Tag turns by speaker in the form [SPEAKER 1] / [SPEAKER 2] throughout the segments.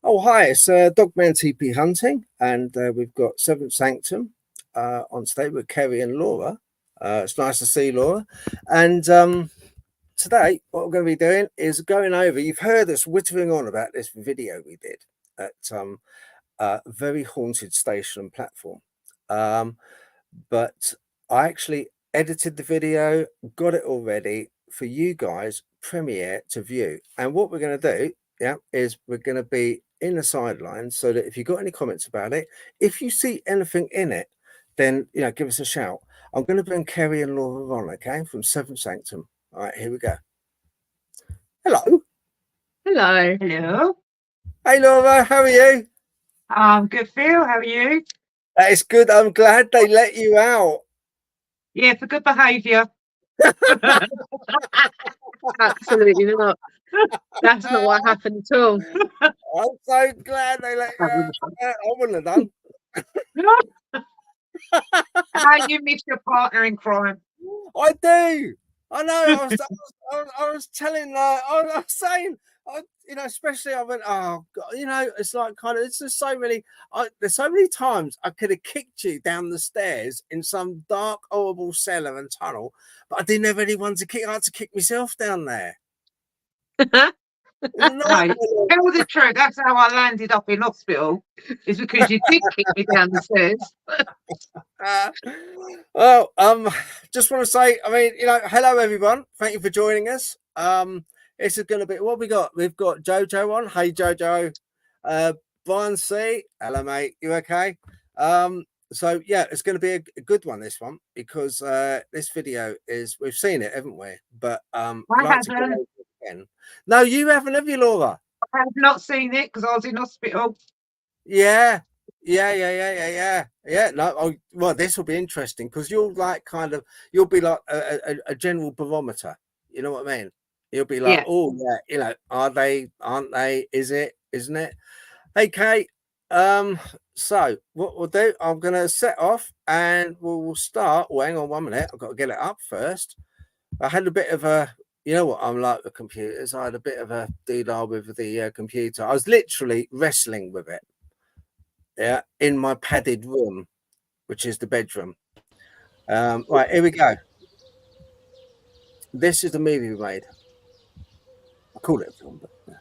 [SPEAKER 1] Oh, hi, it's Dogman TP Hunting, and we've got Seventh Sanctum on stage with Kerry and Laura. It's nice to see Laura. And today, what we're going to be doing is going over. You've heard us whittering on about this video we did at Very Haunted Station and Platform. But I actually edited the video, got it all ready for you guys, premiere to view. And what we're going to do, is we're going to be in the sidelines so that if you've got any comments about it, if you see anything in it, then give us a shout. I'm going to bring Kerry and Laura on, okay, from Seventh Sanctum. All right, here we go. Hello.
[SPEAKER 2] Hello. Hello.
[SPEAKER 1] Hey, Laura, how are you?
[SPEAKER 2] Good, Phil. How are you?
[SPEAKER 1] It's good. I'm glad they let you out.
[SPEAKER 2] Yeah, for good behaviour. Absolutely not. That's not what happened at all.
[SPEAKER 1] I'm so glad they let you out. I wouldn't have done.
[SPEAKER 2] How you miss your partner in crime?
[SPEAKER 1] I do. I know. I was telling. I was saying. Especially I went. Oh God. It's like kind of. It's just so many. There's so many times I could have kicked you down the stairs in some dark, horrible cellar and tunnel, but I didn't have anyone to kick. I had to kick myself down there.
[SPEAKER 2] No, tell the truth. That's how I landed up in hospital. Is because you did kick me down the stairs.
[SPEAKER 1] Well, just want to say, hello everyone. Thank you for joining us. This is going to be what we got. We've got Jojo on. Hey Jojo. Brian C. Hello mate. You okay? So yeah, it's going to be a good one, this one, because this video is, we've seen it, haven't we? But
[SPEAKER 2] I haven't.
[SPEAKER 1] Again. No, you haven't, have you, Laura?
[SPEAKER 2] I have not seen it because I was in hospital.
[SPEAKER 1] Yeah. No, well, this will be interesting because you'll be like a general barometer. You know what I mean? You'll be like, oh yeah, are they? Aren't they? Is it? Isn't it? Hey, Kate. So what we'll do, I'm gonna set off and we'll start. Oh, hang on 1 minute. I've got to get it up first. I had a bit of a, you know what I'm like with computers. I had a bit of a doodah with the computer. I was literally wrestling with it. Yeah, in my padded room, which is the bedroom. Right, here we go. This is the movie we made. I call it a film, but yeah.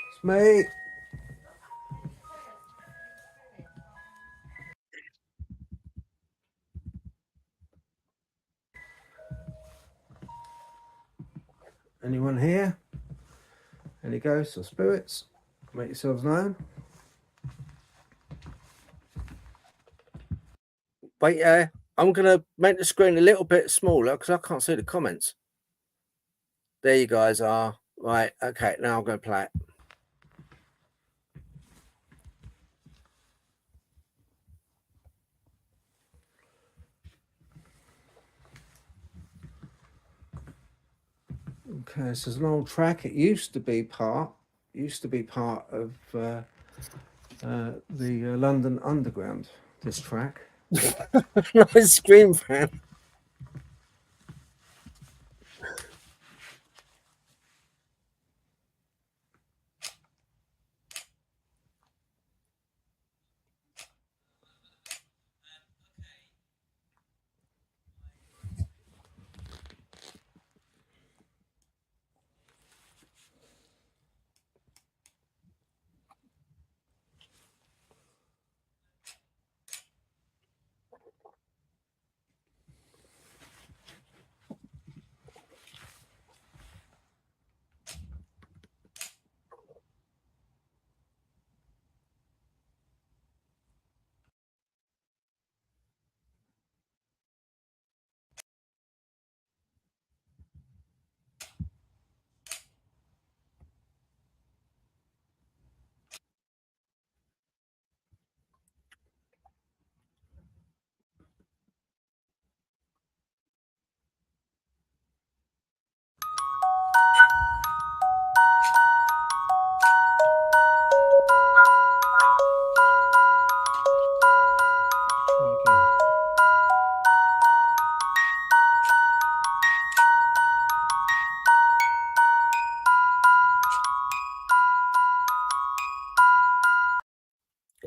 [SPEAKER 1] It's me. Anyone here? Any ghosts or spirits? Make yourselves known. Wait, I'm going to make the screen a little bit smaller because I can't see the comments. There you guys are. Right, okay, now I'm going to play it. Okay, this is an old track. It used to be part of the London Underground. This track. Nice scream fan.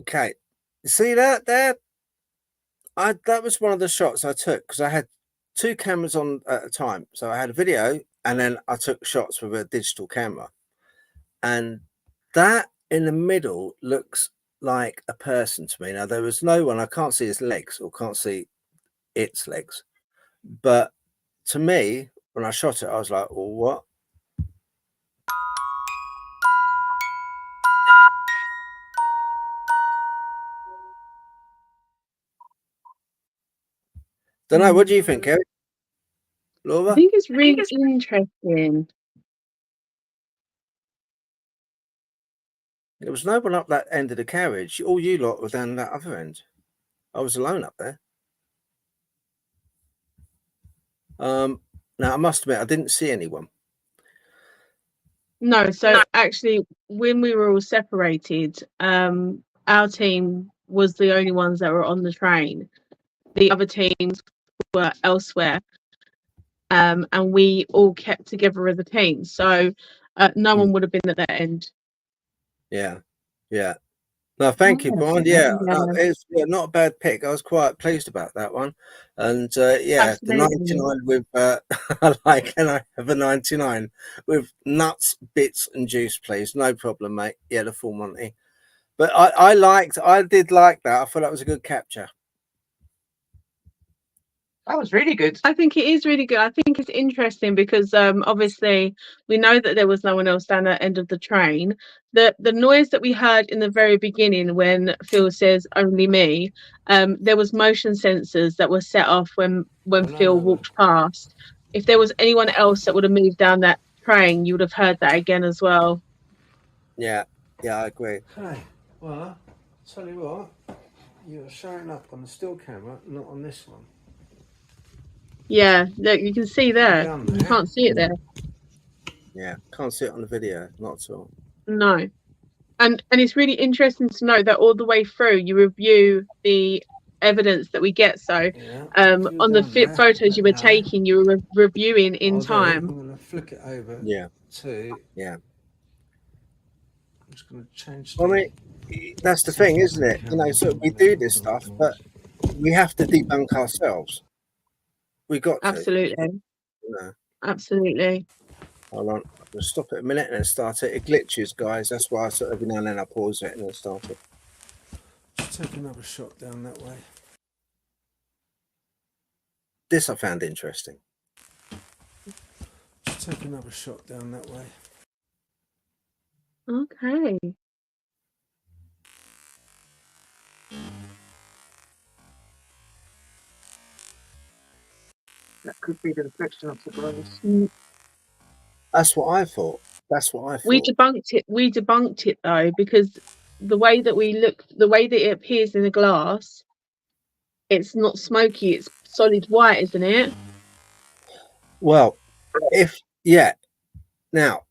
[SPEAKER 1] Okay, see that there? That was one of the shots I took because I had 2 cameras on at a time. So I had a video and then I took shots with a digital camera. And that in the middle looks like a person to me. Now there was no one, I can't see his legs or can't see its legs. But to me, when I shot it, I was like, well, what? Don't know. What do you think, Kerry? Laura?
[SPEAKER 3] I think it's really interesting.
[SPEAKER 1] There was no one up that end of the carriage. All you lot were down that other end. I was alone up there. Now I must admit I didn't see anyone.
[SPEAKER 3] No, so actually, when we were all separated, our team was the only ones that were on the train. The other teams were elsewhere, and we all kept together as a team. So no one would have been at that end.
[SPEAKER 1] Yeah, yeah. No, thank you, Brian. Yeah, it's not a bad pick. I was quite pleased about that one. And yeah,
[SPEAKER 3] Absolutely.
[SPEAKER 1] the 99 with I like, can I have a 99 with nuts, bits, and juice, please? No problem, mate. Yeah, the full Monty. But I did like that. I thought that was a good capture.
[SPEAKER 2] That was really good.
[SPEAKER 3] I think it is really good. I think it's interesting because obviously we know that there was no one else down that end of the train. The noise that we heard in the very beginning when Phil says only me, there was motion sensors that were set off when Phil walked past. If there was anyone else that would have moved down that train, you would have heard that again as well.
[SPEAKER 1] Yeah, I agree. Okay, well, tell you what, you're showing up on the still camera, not on this one.
[SPEAKER 3] Yeah, look, you can see there. You can't see it there.
[SPEAKER 1] Yeah, can't see it on the video, not at all.
[SPEAKER 3] No. And it's really interesting to know that all the way through you review the evidence that we get. So on the photos you were taking, you were reviewing in time.
[SPEAKER 1] I'm going to flick it over to I'm just going to change. I mean, that's the thing, isn't it? You know, so we do this stuff, but we have to debunk ourselves. We got to.
[SPEAKER 3] Absolutely.
[SPEAKER 1] No.
[SPEAKER 3] Absolutely.
[SPEAKER 1] Hold on. I'll stop it a minute and then start it. It glitches, guys. That's why I sort of every now and then I pause it and then start it. Just take another shot down that way. This I found interesting. Just take another shot down that way.
[SPEAKER 3] Okay.
[SPEAKER 2] That could be the reflection of the glass.
[SPEAKER 1] That's what I thought.
[SPEAKER 3] We debunked it though, because the way that it appears in the glass, it's not smoky, it's solid white, isn't it?
[SPEAKER 1] Well, now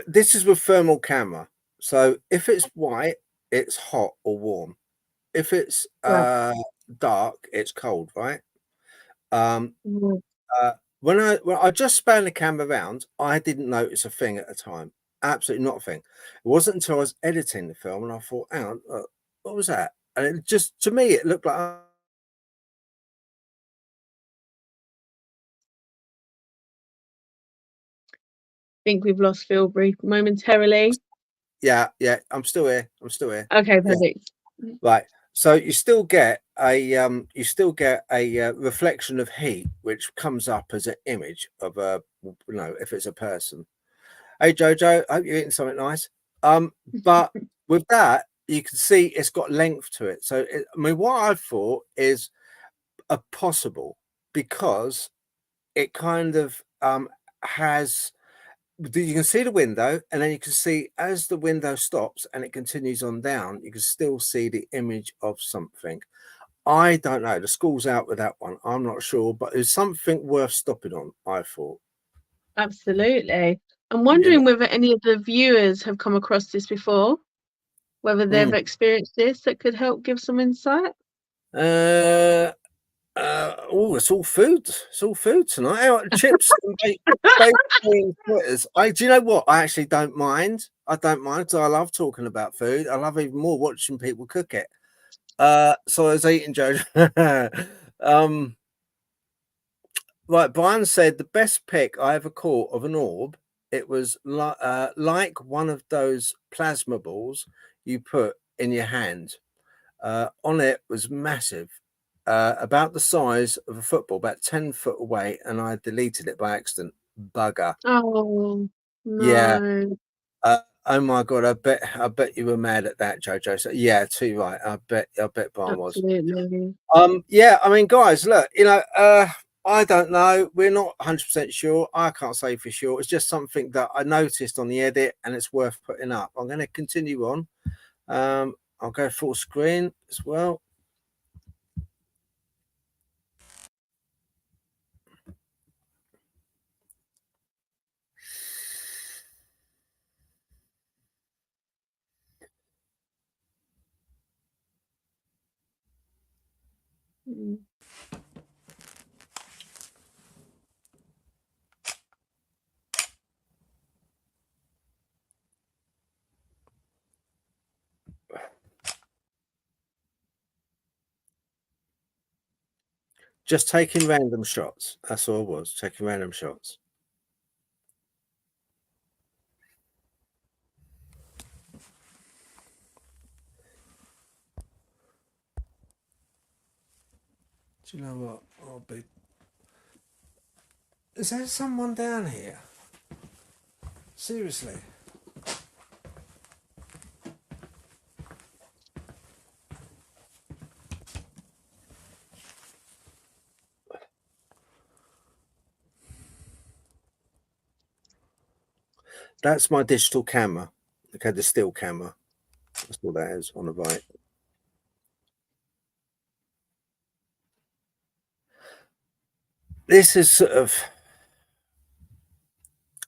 [SPEAKER 1] this is with thermal camera, so if it's white, it's hot or warm. If it's dark, it's cold, right? When I just spanned the camera around, I didn't notice a thing at the time. Absolutely not a thing. It wasn't until I was editing the film and I thought, hang on, what was that? And it just, to me, it looked like. I
[SPEAKER 3] think we've lost Phil brief momentarily.
[SPEAKER 1] Yeah, I'm still here.
[SPEAKER 3] Okay, perfect.
[SPEAKER 1] Yeah. Right. So you still get a reflection of heat, which comes up as an image of a, if it's a person. Hey Jojo, I hope you're eating something nice. But with that, you can see it's got length to it. So what I thought is a possible, because it kind of has. You can see the window, and then you can see as the window stops and it continues on down, you can still see the image of something. I don't know. The school's out with that one. I'm not sure, but it's something worth stopping on, I thought.
[SPEAKER 3] Absolutely. I'm wondering whether any of the viewers have come across this before, whether they've experienced this that could help give some insight.
[SPEAKER 1] I Oh, it's all food. It's all food tonight. Chips and baked fritters. Do you know what? I actually don't mind. I don't mind because I love talking about food. I love even more watching people cook it. So I was eating, Joe. Right, Brian said the best pic I ever caught of an orb. It was like one of those plasma balls you put in your hand. On it was massive. About the size of a football, about 10 foot away, and I deleted it by accident. Bugger.
[SPEAKER 3] Oh
[SPEAKER 1] Yeah.
[SPEAKER 3] no.
[SPEAKER 1] Oh my god, I bet you were mad at that, Jojo. So yeah, too right. I bet Brian was.
[SPEAKER 3] Absolutely.
[SPEAKER 1] Yeah, I mean, guys, look, I don't know. We're not 100% sure. I can't say for sure. It's just something that I noticed on the edit and it's worth putting up. I'm going to continue on. I'll go full screen as well.
[SPEAKER 3] Mm.
[SPEAKER 1] Just taking random shots. That's all it was, taking random shots. Do you know what? I'll be. Is there someone down here? Seriously? That's my digital camera. Okay, the still camera. That's what that is on the right. This is sort of.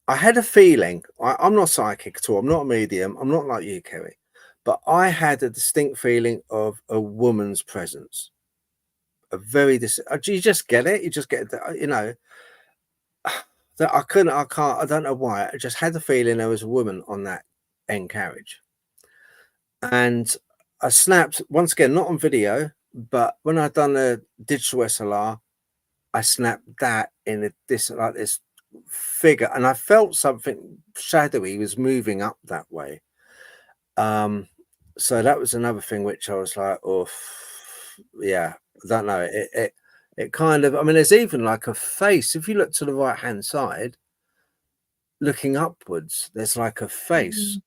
[SPEAKER 1] I had a feeling. I'm not psychic at all. I'm not a medium. I'm not like you, Kerry. But I had a distinct feeling of a woman's presence. A very you just get it. You just get that. That I couldn't. I can't. I don't know why. I just had the feeling there was a woman on that end carriage. And I snapped once again, not on video, but when I'd done a digital SLR, I snapped that in this figure, and I felt something shadowy was moving up that way. So that was another thing which I was like, oh, yeah, I don't know. It kind of. I mean, there's even like a face. If you look to the right hand side, looking upwards, there's like a face.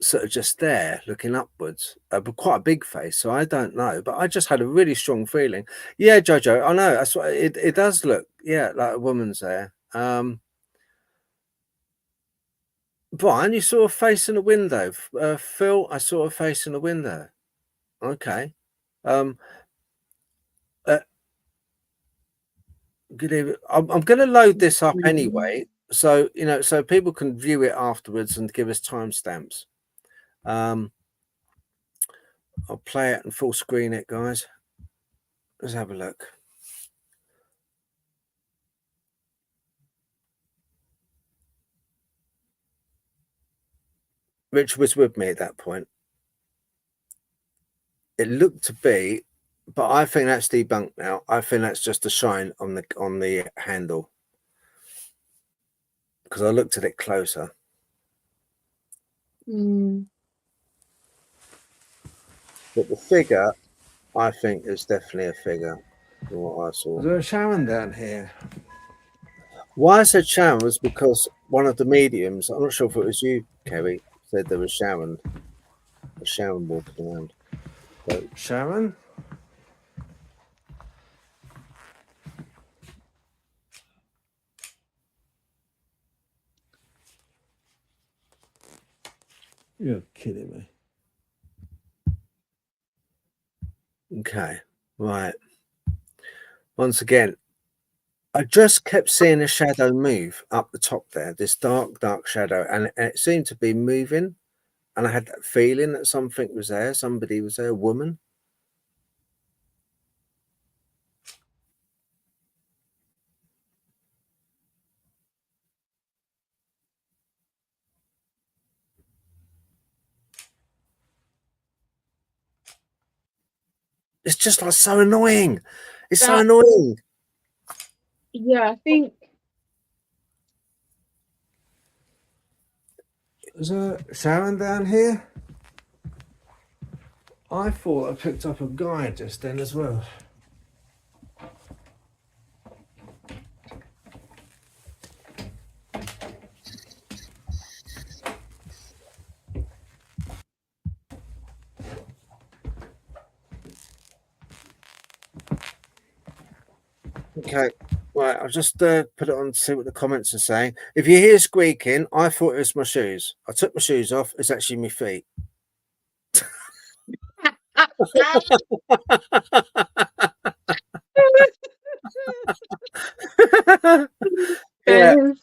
[SPEAKER 1] Sort of just there looking upwards, but quite a big face. So I don't know, but I just had a really strong feeling. Yeah, Jojo, I know that's what it does look. Yeah, like a woman's there. Brian, you saw a face in a window. Phil, I saw a face in a window. Okay. Good evening. I'm going to load this up anyway, so so people can view it afterwards and give us timestamps. I'll play it and full screen it, guys. Let's have a look. Rich was with me at that point. It looked to be, but I think that's debunked now. I think that's just a shine on the handle because I looked at it closer. But the figure, I think, is definitely a figure from what I saw. Is there a shaman down here? Why I said shaman was because one of the mediums, I'm not sure if it was you, Kerry, said there was a shaman walking around. So, Sharon? You're kidding me. Okay, right. Once again, I just kept seeing a shadow move up the top there, this dark shadow, and it seemed to be moving. And I had that feeling that something was there, somebody was there, a woman. It's just like so annoying. It's so
[SPEAKER 3] That-
[SPEAKER 1] annoying.
[SPEAKER 3] Yeah, I think
[SPEAKER 1] Is there Sharon down here? I thought I picked up a guy just then as well. Okay, right, I'll just put it on to see what the comments are saying. If you hear squeaking, I thought it was my shoes. I took my shoes off, it's actually my feet. Yeah.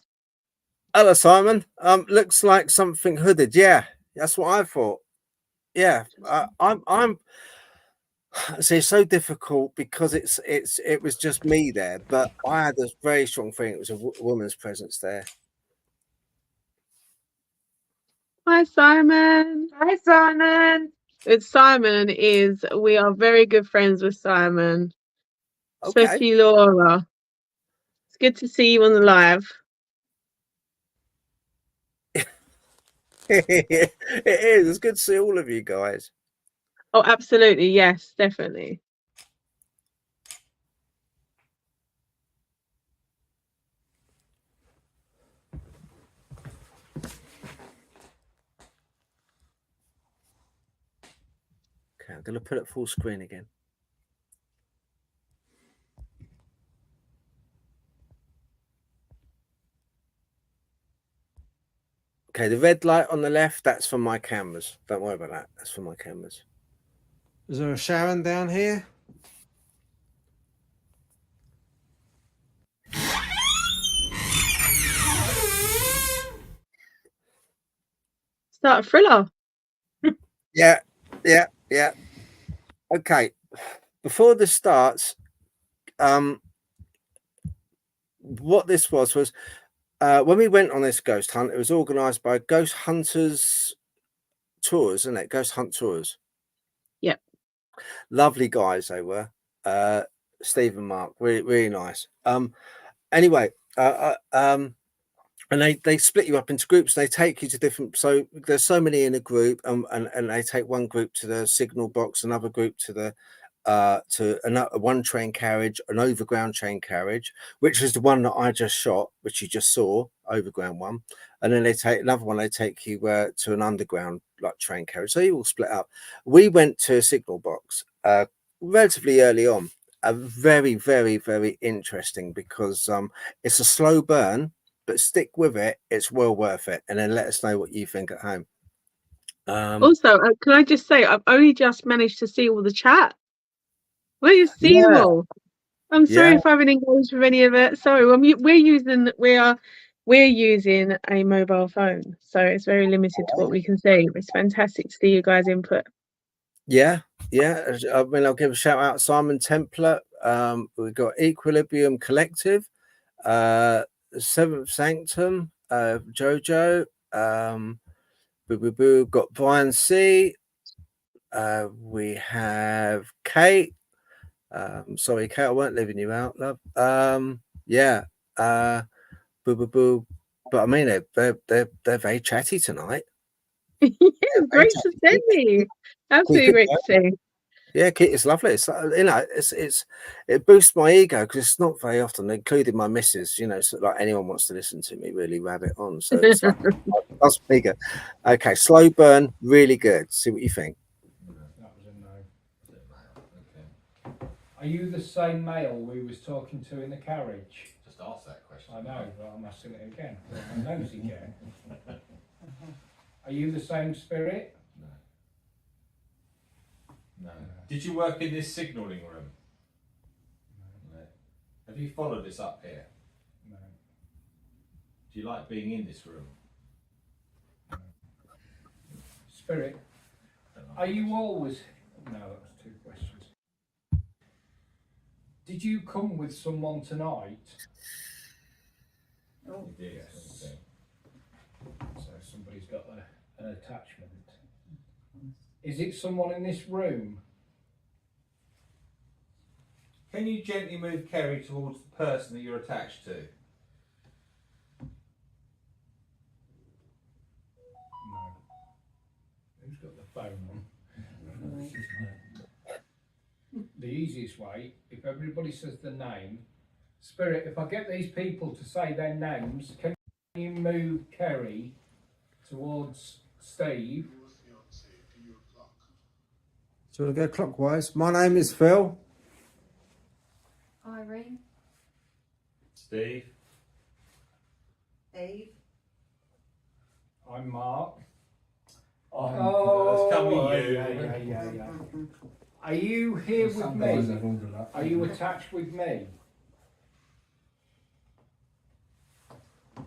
[SPEAKER 1] Hello, Simon. Looks like something hooded. Yeah, that's what I thought. Yeah, I'm. See, it's so difficult because it was just me there, but I had a very strong feeling it was a woman's presence there.
[SPEAKER 3] Hi, Simon.
[SPEAKER 2] Hi, Simon.
[SPEAKER 3] It's Simon is we are very good friends with Simon,
[SPEAKER 1] Okay.
[SPEAKER 3] especially Laura. It's good to see you on the live.
[SPEAKER 1] It is. It's good to see all of you guys.
[SPEAKER 3] Oh, absolutely. Yes, definitely.
[SPEAKER 1] Okay, I'm going to put it full screen again. Okay, the red light on the left, that's for my cameras. Don't worry about that. That's for my cameras. Is there a Sharon down here?
[SPEAKER 3] Start a thriller.
[SPEAKER 1] Yeah. Okay. Before this starts, what this was when we went on this ghost hunt, it was organized by Ghost Hunters Tours, isn't it? Ghost Hunt Tours.
[SPEAKER 3] Yep.
[SPEAKER 1] Lovely guys they were. Steve and Mark, really nice. Anyway, and they split you up into groups. They take you to different. So there's so many in a group, and they take one group to the signal box, another group to the one train carriage, an overground train carriage, which is the one that I just shot, which you just saw, overground one, and then they take another one. They take you to an underground like train carriage. So you all split up. We went to a signal box relatively early on. Very, very, very interesting because it's a slow burn, but stick with it. It's well worth it. And then let us know what you think at home.
[SPEAKER 3] Also, can I just say, I've only just managed to see all the chat. Where you see them all? I'm sorry if I haven't engaged with any of it. Sorry, we're using a mobile phone, so it's very limited to what we can see. It's fantastic to see you guys' input.
[SPEAKER 1] Yeah. I mean, I'll give a shout out Simon Templar. We've got Equilibrium Collective, Seventh Sanctum, Jojo, got Brian C. We have Kate. Sorry, Kate, I weren't leaving you out, love. Yeah. But I mean, they're very chatty tonight.
[SPEAKER 3] Yeah, great to see you. Absolutely great to see.
[SPEAKER 1] Yeah, it's lovely. It's it boosts my ego because it's not very often, including my missus. So like anyone wants to listen to me really rabbit on. So it's like that's bigger. Okay, slow burn, really good. See what you think.
[SPEAKER 4] That was a no. Okay. Are you the same male we was talking to in the carriage?
[SPEAKER 5] Just ask that question.
[SPEAKER 4] I know, but I'm asking it again. I'm nosy again. Are you the same spirit?
[SPEAKER 5] No. Did you work in this signalling room? No. Have you followed us up here?
[SPEAKER 4] No.
[SPEAKER 5] Do you like being in this room?
[SPEAKER 4] No. Spirit, are you always... No, that was two questions. Did you come with someone tonight?
[SPEAKER 5] Oh, you did.
[SPEAKER 4] Yes. Okay. So somebody's got an attachment. Is it someone in this room?
[SPEAKER 5] Can you gently move Kerry towards the person that you're attached to?
[SPEAKER 4] No. Who's got the phone on? The easiest way, if everybody says the name, Spirit, if I get these people to say their names, can you move Kerry towards Steve?
[SPEAKER 1] Do you want to go clockwise? My name is Phil.
[SPEAKER 6] Irene.
[SPEAKER 5] Steve.
[SPEAKER 6] Eve.
[SPEAKER 4] I'm Mark.
[SPEAKER 5] That's coming you.
[SPEAKER 4] Yeah. Are you here with me? Are you attached with me?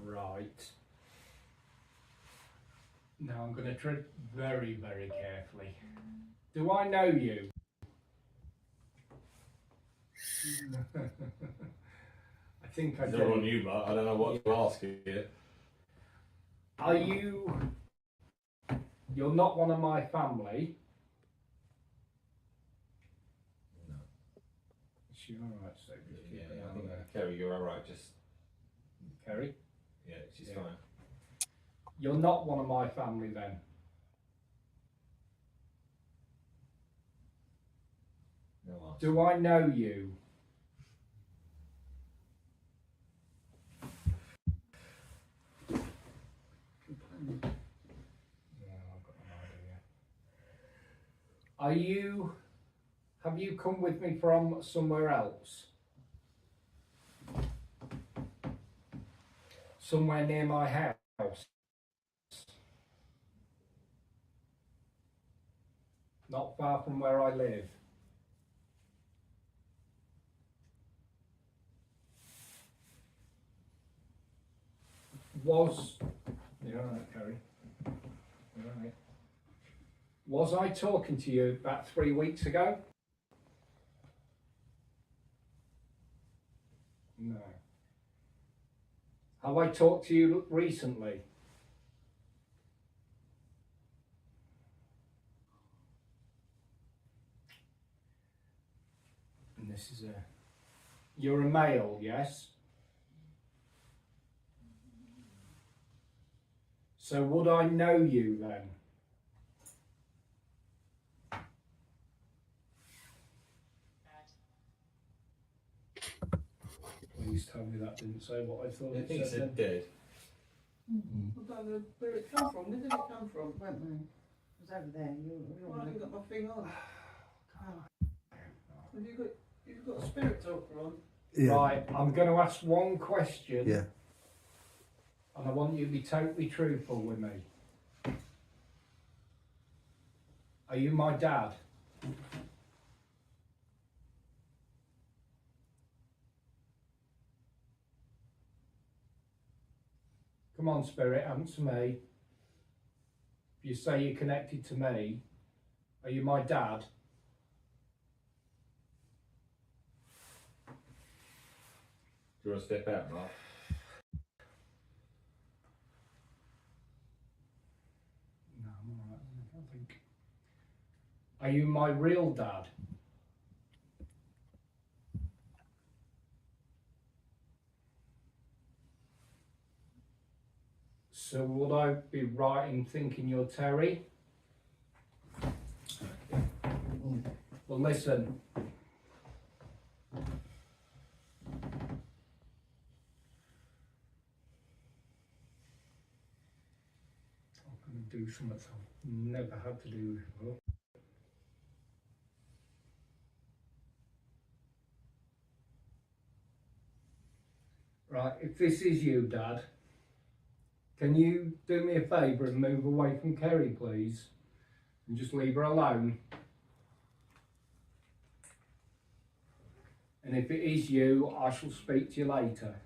[SPEAKER 4] Right. Now I'm going to tread very, very carefully. Do I know you? I think I
[SPEAKER 5] They're on
[SPEAKER 4] do.
[SPEAKER 5] you, Mark. I don't know what to ask you.
[SPEAKER 4] Are you... You're not one of my family?
[SPEAKER 5] No.
[SPEAKER 4] Is she alright, Steve? Just keep
[SPEAKER 5] Yeah,
[SPEAKER 4] an eye
[SPEAKER 5] I
[SPEAKER 4] on
[SPEAKER 5] think
[SPEAKER 4] her.
[SPEAKER 5] Kerry, you're alright. Just
[SPEAKER 4] Kerry?
[SPEAKER 5] yeah, she's
[SPEAKER 4] Yeah.
[SPEAKER 5] fine.
[SPEAKER 4] You're not one of my family then?
[SPEAKER 5] No answer.
[SPEAKER 4] Do I know you? No, I've got no idea. Have you come with me from somewhere else? Somewhere near my house? Not far from where I live? You're all right, Kerry. You're all right. Was I talking to you about 3 weeks ago? No. Have I talked to you recently? And this is a... You're a male, yes? So would I know you then? Please tell me that didn't say what I thought
[SPEAKER 5] I
[SPEAKER 4] it
[SPEAKER 5] think it
[SPEAKER 4] said.
[SPEAKER 5] said dead.
[SPEAKER 6] I don't know where it come from. Where did it come from? Went there. It was over there. I haven't got my thing on. Have you've got a spirit talker on?
[SPEAKER 4] Right, I'm going to ask one question.
[SPEAKER 1] Yeah.
[SPEAKER 4] And I want you to be totally truthful with me. Are you my dad? Come on, Spirit, answer me. If you say you're connected to me, are you my dad?
[SPEAKER 5] Do you want to step out, Mark?
[SPEAKER 4] No, I'm alright. I think. Are you my real dad? So would I be right in thinking you're Terry? Well, listen. I'm going to do something I've never had to do before. Right, if this is you, Dad, can you do me a favour and move away from Kerry, please? And just leave her alone? And if it is you, I shall speak to you later.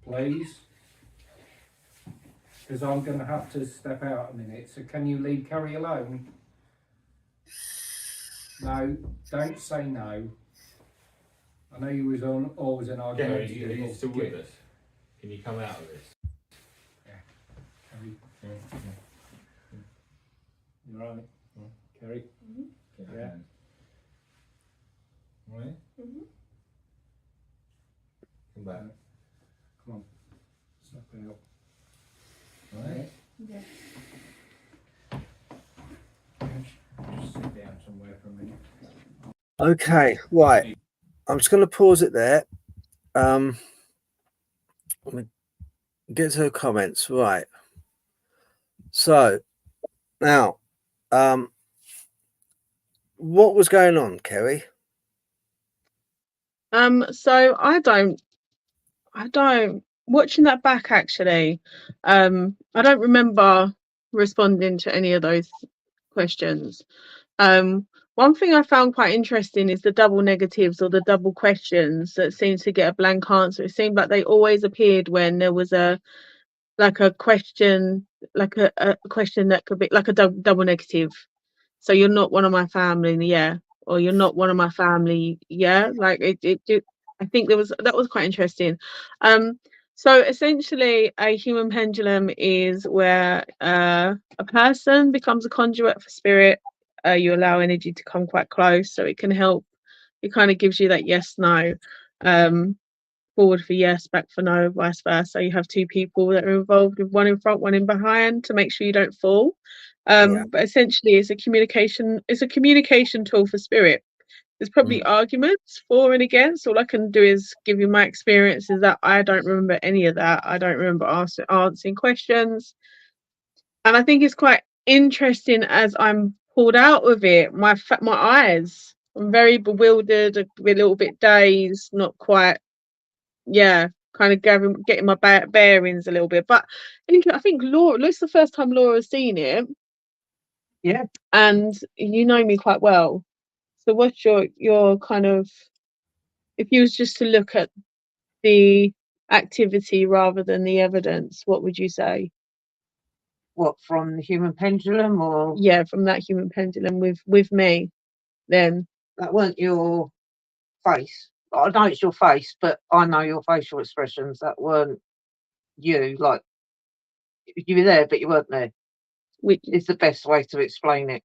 [SPEAKER 4] Please? Because I'm going to have to step out a minute, so can you leave Kerry alone? No, don't say no. I know you was always an
[SPEAKER 5] Kerry,
[SPEAKER 4] argument.
[SPEAKER 5] are you still with us? Can you come out of this?
[SPEAKER 4] Kerry. You alright? Kerry?
[SPEAKER 5] Get
[SPEAKER 4] Yeah.
[SPEAKER 5] your hand. Right? Come back.
[SPEAKER 4] Come on. Snap it up.
[SPEAKER 5] Right?
[SPEAKER 6] Yeah.
[SPEAKER 4] Just sit down somewhere for a minute.
[SPEAKER 1] Okay, right. I'm just going to pause it there. Let me get to the comments. Right. So now, what was going on, Kerry?
[SPEAKER 3] So I don't watching that back actually. I don't remember responding to any of those questions. One thing I found quite interesting is the double negatives or the double questions that seem to get a blank answer. It seemed like they always appeared when there was a question, like a question that could be like a double negative. So you're not one of my family, yeah, or you're not one of my family, yeah. Like I think that was quite interesting. So essentially, a human pendulum is where a person becomes a conduit for spirit. You allow energy to come quite close, so it can help. It kind of gives you that yes, no, forward for yes, back for no, vice versa. You have two people that are involved, with one in front, one in behind, to make sure you don't fall. But essentially, it's a communication tool for spirit. There's probably arguments for and against. All I can do is give you my experience. Is that I don't remember any of that. I don't remember answering questions, and I think it's quite interesting as I'm pulled out of it. My eyes, I'm very bewildered, a little bit dazed, not quite. Yeah, kind of getting my bearings a little bit. But I think Laura, it's the first time Laura's seen it.
[SPEAKER 2] Yeah.
[SPEAKER 3] And you know me quite well. So what's your kind of, if you was just to look at the activity rather than the evidence, what would you say?
[SPEAKER 2] What, from the human pendulum, or
[SPEAKER 3] Yeah, from that human pendulum with me, then.
[SPEAKER 2] that weren't your face? I know it's your face, but I know your facial expressions. That weren't you. Like, you were there, but you weren't there. It's the best way to explain it.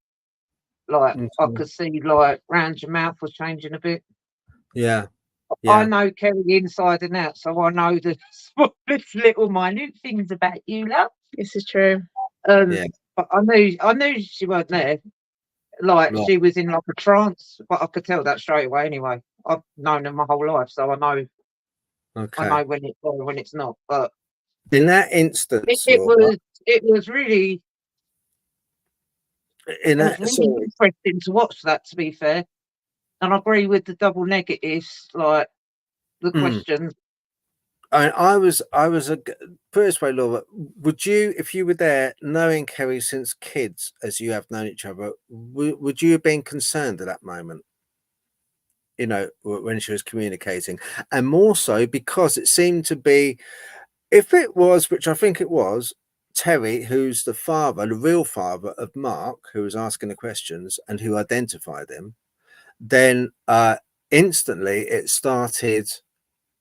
[SPEAKER 2] Like, I could see, like, round your mouth was changing a bit.
[SPEAKER 1] Yeah.
[SPEAKER 2] I know Kerry inside and out, so I know the smallest little minute things about you, love.
[SPEAKER 3] This is true.
[SPEAKER 2] But I knew she wasn't there. Like, she was in like a trance, but I could tell that straight away anyway. I've known her my whole life, so I know.
[SPEAKER 1] Okay.
[SPEAKER 2] I know when it's there, when it's not. But
[SPEAKER 1] in that instance,
[SPEAKER 2] it was really interesting to watch that, to be fair. And I agree with the double negatives, like the questions.
[SPEAKER 1] I was put this way, Laura. Would you, if you were there, knowing Kerry since kids, as you have known each other, would you have been concerned at that moment? You know, when she was communicating, and more so because it seemed to be, if it was, which I think it was, Terry, who's the father, the real father of Mark, who was asking the questions and who identified him, then instantly it started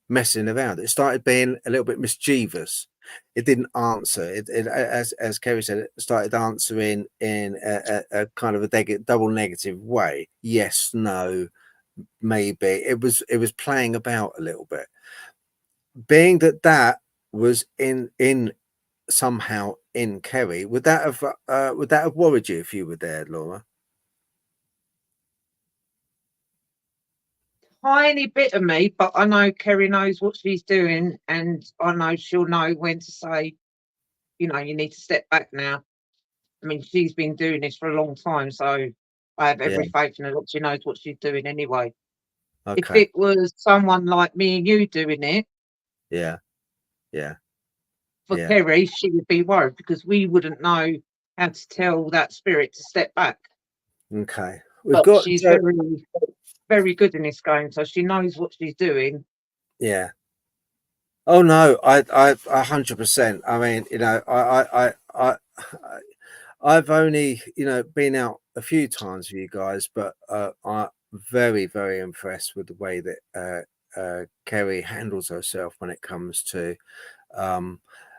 [SPEAKER 1] messing around. It started being a little bit mischievous. It didn't answer. It as Kerry said, it started answering in a kind of a double negative way. Yes, no, maybe. It was playing about a little bit. Being that was in somehow in Kerry, would that have worried you if you were there, Laura?
[SPEAKER 2] Tiny bit of me, but I know Kerry knows what she's doing, and I know she'll know when to say, you know, you need to step back now. I mean, she's been doing this for a long time, so I have every faith in her that she knows what she's doing anyway.
[SPEAKER 1] Okay.
[SPEAKER 2] If it was someone like me and you doing it, for Kerry, she would be worried because we wouldn't know how to tell that spirit to step back.
[SPEAKER 1] Okay.
[SPEAKER 2] She's very, very good in this game, so she knows what she's doing.
[SPEAKER 1] Yeah. Oh no, I 100%. I mean, you know, I've only, you know, been out a few times with you guys, but I'm very, very impressed with the way that Kerry handles herself when it comes to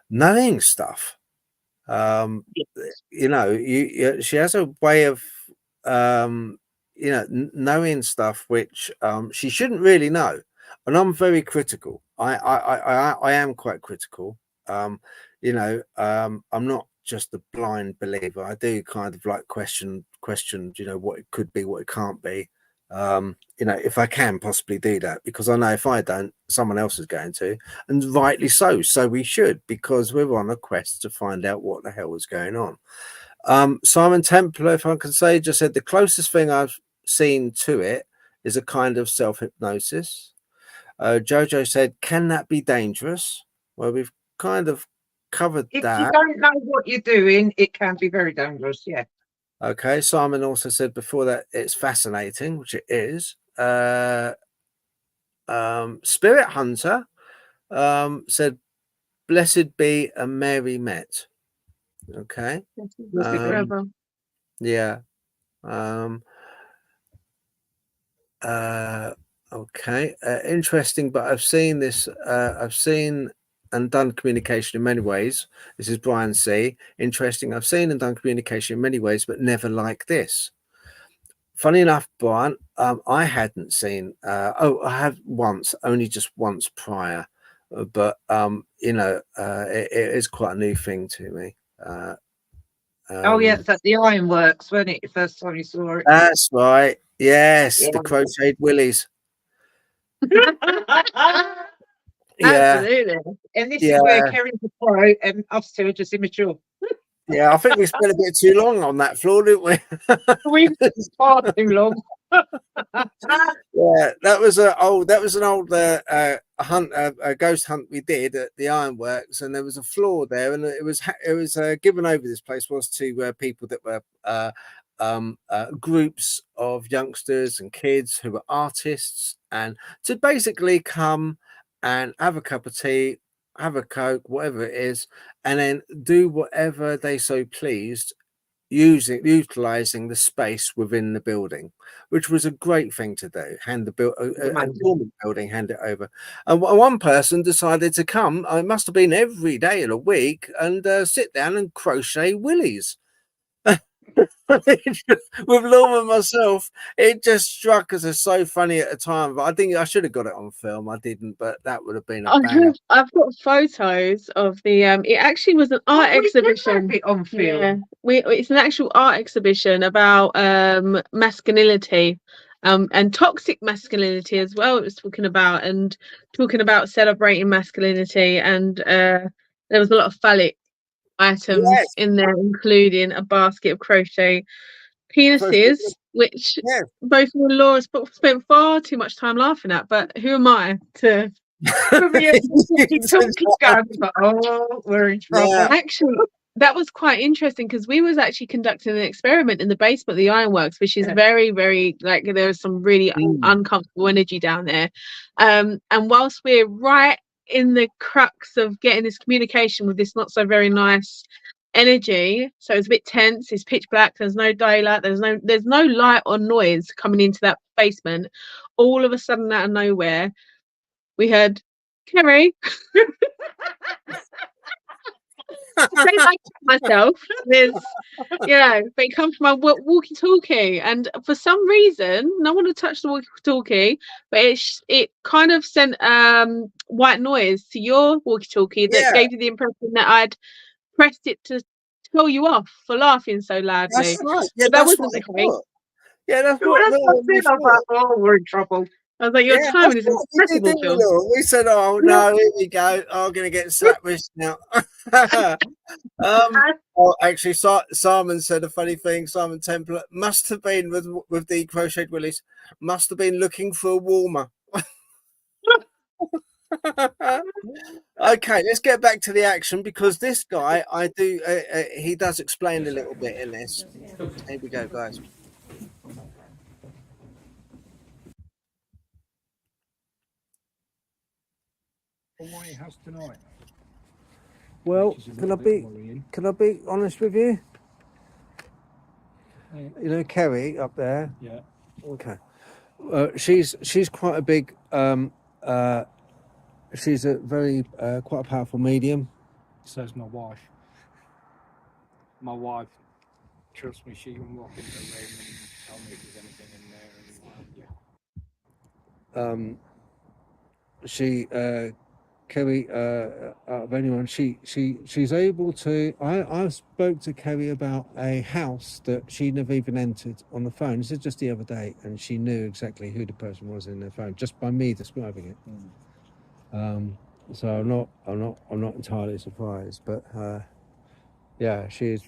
[SPEAKER 1] knowing stuff. You know, she has a way of you know, knowing stuff which she shouldn't really know. And I'm very critical. I am quite critical. You know, I'm not just a blind believer. I do kind of like question, you know, what it could be, what it can't be. You know, if I can possibly do that, because I know if I don't, someone else is going to, and rightly so. So we should, because we're on a quest to find out what the hell is going on. Simon Templar, if I can say, just said the closest thing I've seen to it is a kind of self-hypnosis. Jojo said, can that be dangerous? Well, we've kind of covered
[SPEAKER 2] If
[SPEAKER 1] that.
[SPEAKER 2] you don't know what you're doing, it can be very dangerous. Yeah.
[SPEAKER 1] Okay. Simon also said before that it's fascinating, which it is. Spirit Hunter said, blessed be a Mary met. Okay.
[SPEAKER 3] Forever.
[SPEAKER 1] Yeah. Okay. Interesting, but I've seen this. I've seen and done communication in many ways. This is Brian C. Interesting. I've seen and done communication in many ways, but never like this. Funny enough, Brian, I hadn't seen. I have once, only just once prior, but you know, it is quite a new thing to me.
[SPEAKER 2] Oh yeah, it's at the Ironworks, wasn't it? The first time you saw it.
[SPEAKER 1] That's right. Yes,
[SPEAKER 2] Yeah.
[SPEAKER 1] the crocheted willies. Yeah,
[SPEAKER 2] Absolutely. And this
[SPEAKER 1] Yeah.
[SPEAKER 2] is where Kerry's a pro and us two are just immature.
[SPEAKER 1] yeah. I think we spent a bit too long on that floor, didn't we?
[SPEAKER 2] We've far too long.
[SPEAKER 1] Yeah, that was an old hunt, a ghost hunt we did at the Ironworks, and there was a floor there, and it was given over. This place was to people that were groups of youngsters and kids who were artists, and to basically come and have a cup of tea, have a Coke, whatever it is, and then do whatever they so pleased, utilizing the space within the building, which was a great thing to do. Hand the dormant building, hand it over. And one person decided to come. It must have been every day of the week, and sit down and crochet willies. With Norm and myself, it just struck us as so funny at the time. But I think I should have got it on film. I didn't, but that would have been a banger.
[SPEAKER 3] I've got photos of the. It actually was an art exhibition.
[SPEAKER 2] On film.
[SPEAKER 3] Yeah, it's an actual art exhibition about masculinity, and toxic masculinity as well. It was talking about celebrating masculinity, and there was a lot of phallic items in there, including a basket of crochet penises, which both me and Laura spent far too much time laughing at. But who am I to?
[SPEAKER 2] Oh, we're in trouble.
[SPEAKER 1] Yeah.
[SPEAKER 3] Actually, that was quite interesting because we was actually conducting an experiment in the basement of the Ironworks, which is very, very, like, there was some really uncomfortable energy down there. And whilst we're right in the crux of getting this communication with this not so very nice energy, so it's a bit tense, it's pitch black, there's no daylight, there's no light or noise coming into that basement, all of a sudden out of nowhere we heard Kerry. I myself, there's, you know, but it comes from my walkie-talkie, and for some reason no one had touched the walkie-talkie, but it kind of sent white noise to your walkie-talkie that gave you the impression that I'd pressed it to tell you off for laughing so loudly.
[SPEAKER 1] That's right. Yeah,
[SPEAKER 3] that wasn't the case.
[SPEAKER 1] Yeah, that's what.
[SPEAKER 2] Oh, we're in trouble.
[SPEAKER 3] I was like, your timing is impeccable, Phil.
[SPEAKER 1] We said, "Oh no, here we go. Oh, I'm going to get slapped with now." Actually, Simon said a funny thing. Simon Templar must have been with the crocheted willies. Must have been looking for a warmer. Okay, let's get back to the action, because this guy, he does explain a little bit in this. Here we go, guys.
[SPEAKER 4] What he has tonight.
[SPEAKER 1] Well, can I be honest with you? You know, Kerry up there.
[SPEAKER 4] Yeah.
[SPEAKER 1] Okay. She's quite a big. She's a very quite a powerful medium.
[SPEAKER 4] Says my wife. My wife, trust me, she can walk into the room and tell me if there's anything in there.
[SPEAKER 1] she Kerry, out of anyone, she's able to. I spoke to Kerry about a house that she never even entered on the phone. This is just the other day, and she knew exactly who the person was in their phone just by me describing it. So I'm not entirely surprised, but yeah, she's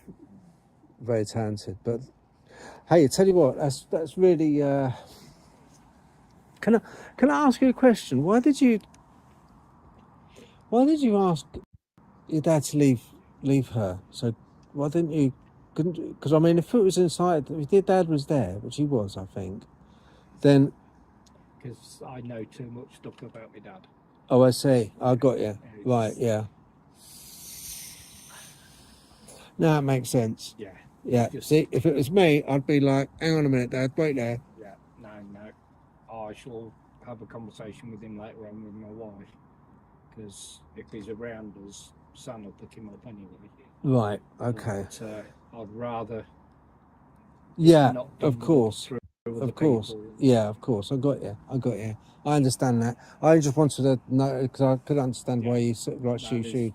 [SPEAKER 1] very talented. But hey, I tell you what, that's really. Can I ask you a question? Why did you ask your dad to leave her? So why didn't you? Couldn't, because I mean, if it was inside, if your dad was there, which he was, I think, then.
[SPEAKER 7] Because I know too much stuff about my dad.
[SPEAKER 1] Oh, I see. I got you. Right, yeah. No, it makes sense.
[SPEAKER 7] Yeah.
[SPEAKER 1] Yeah. See, if it was me, I'd be like, hang on a minute, Dad, wait there.
[SPEAKER 7] Yeah. No. I shall have a conversation with him later on with my wife. Because if he's around us, Sam will pick him up anyway.
[SPEAKER 1] Right. Okay.
[SPEAKER 7] But, I'd rather.
[SPEAKER 1] Yeah.
[SPEAKER 7] Not
[SPEAKER 1] Of course. Of course.
[SPEAKER 7] People.
[SPEAKER 1] Yeah. Of course. I got you. I understand that. I just wanted to know because I could understand why you sort of like shoot.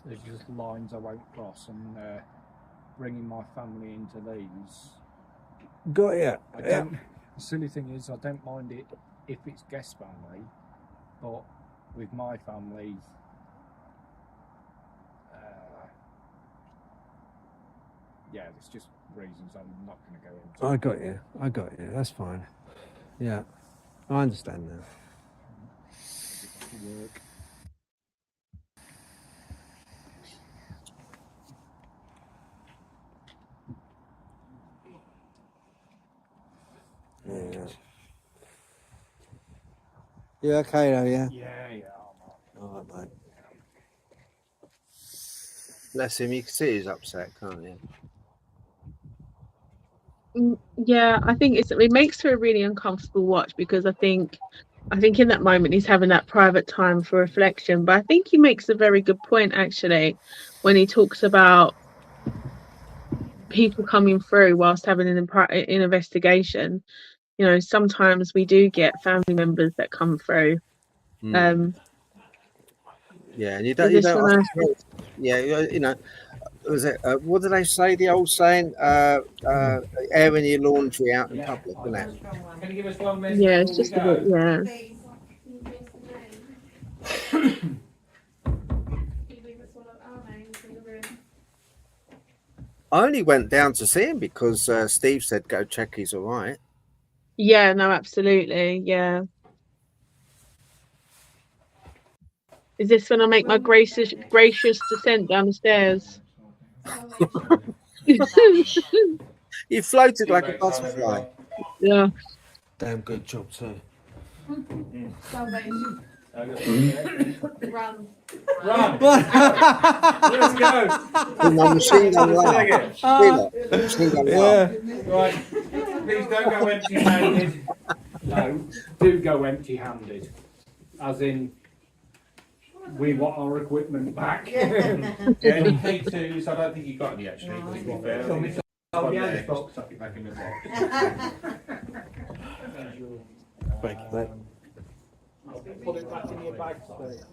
[SPEAKER 7] There's just lines I won't cross, and bringing my family into these.
[SPEAKER 1] Got you.
[SPEAKER 7] I don't. The silly thing is, I don't mind it if it's guest family, but with my family, yeah, there's just reasons I'm not going to go into.
[SPEAKER 1] I got you. That's fine. Yeah, I understand now.
[SPEAKER 7] Work.
[SPEAKER 1] Yeah. You okay though, yeah?
[SPEAKER 7] Yeah.
[SPEAKER 1] All right, mate. Bless him. You can see he's upset, can't you?
[SPEAKER 3] Yeah, I think it makes for a really uncomfortable watch because I think in that moment he's having that private time for reflection. But I think he makes a very good point actually when he talks about people coming through whilst having an investigation. You know, sometimes we do get family members that come through.
[SPEAKER 1] Yeah, and you don't. Yeah, you know. Was it? What do they say? The old saying, airing your laundry out in public, isn't it?
[SPEAKER 4] Can you give us 1 minute?
[SPEAKER 3] Yeah, it's just a bit. Yeah.
[SPEAKER 1] I only went down to see him because Steve said go check he's all right.
[SPEAKER 3] Yeah, no, absolutely. Yeah. Is this when I make my gracious descent down the stairs?
[SPEAKER 1] You floated like a butterfly.
[SPEAKER 3] Yeah.
[SPEAKER 1] Damn good job too.
[SPEAKER 6] Salvation. Run.
[SPEAKER 4] Let's go.
[SPEAKER 1] My machine gun laugh. Machine gun laugh.
[SPEAKER 4] Right. Please don't go empty-handed.
[SPEAKER 7] No, do go empty-handed, as in we want our equipment back.
[SPEAKER 5] Yeah, any K2s, I don't think you got any actually. To be fair.
[SPEAKER 4] Oh, yeah,
[SPEAKER 5] Just stuck it back in the box.
[SPEAKER 1] Thank you, mate.
[SPEAKER 7] Put it back in your bag, please.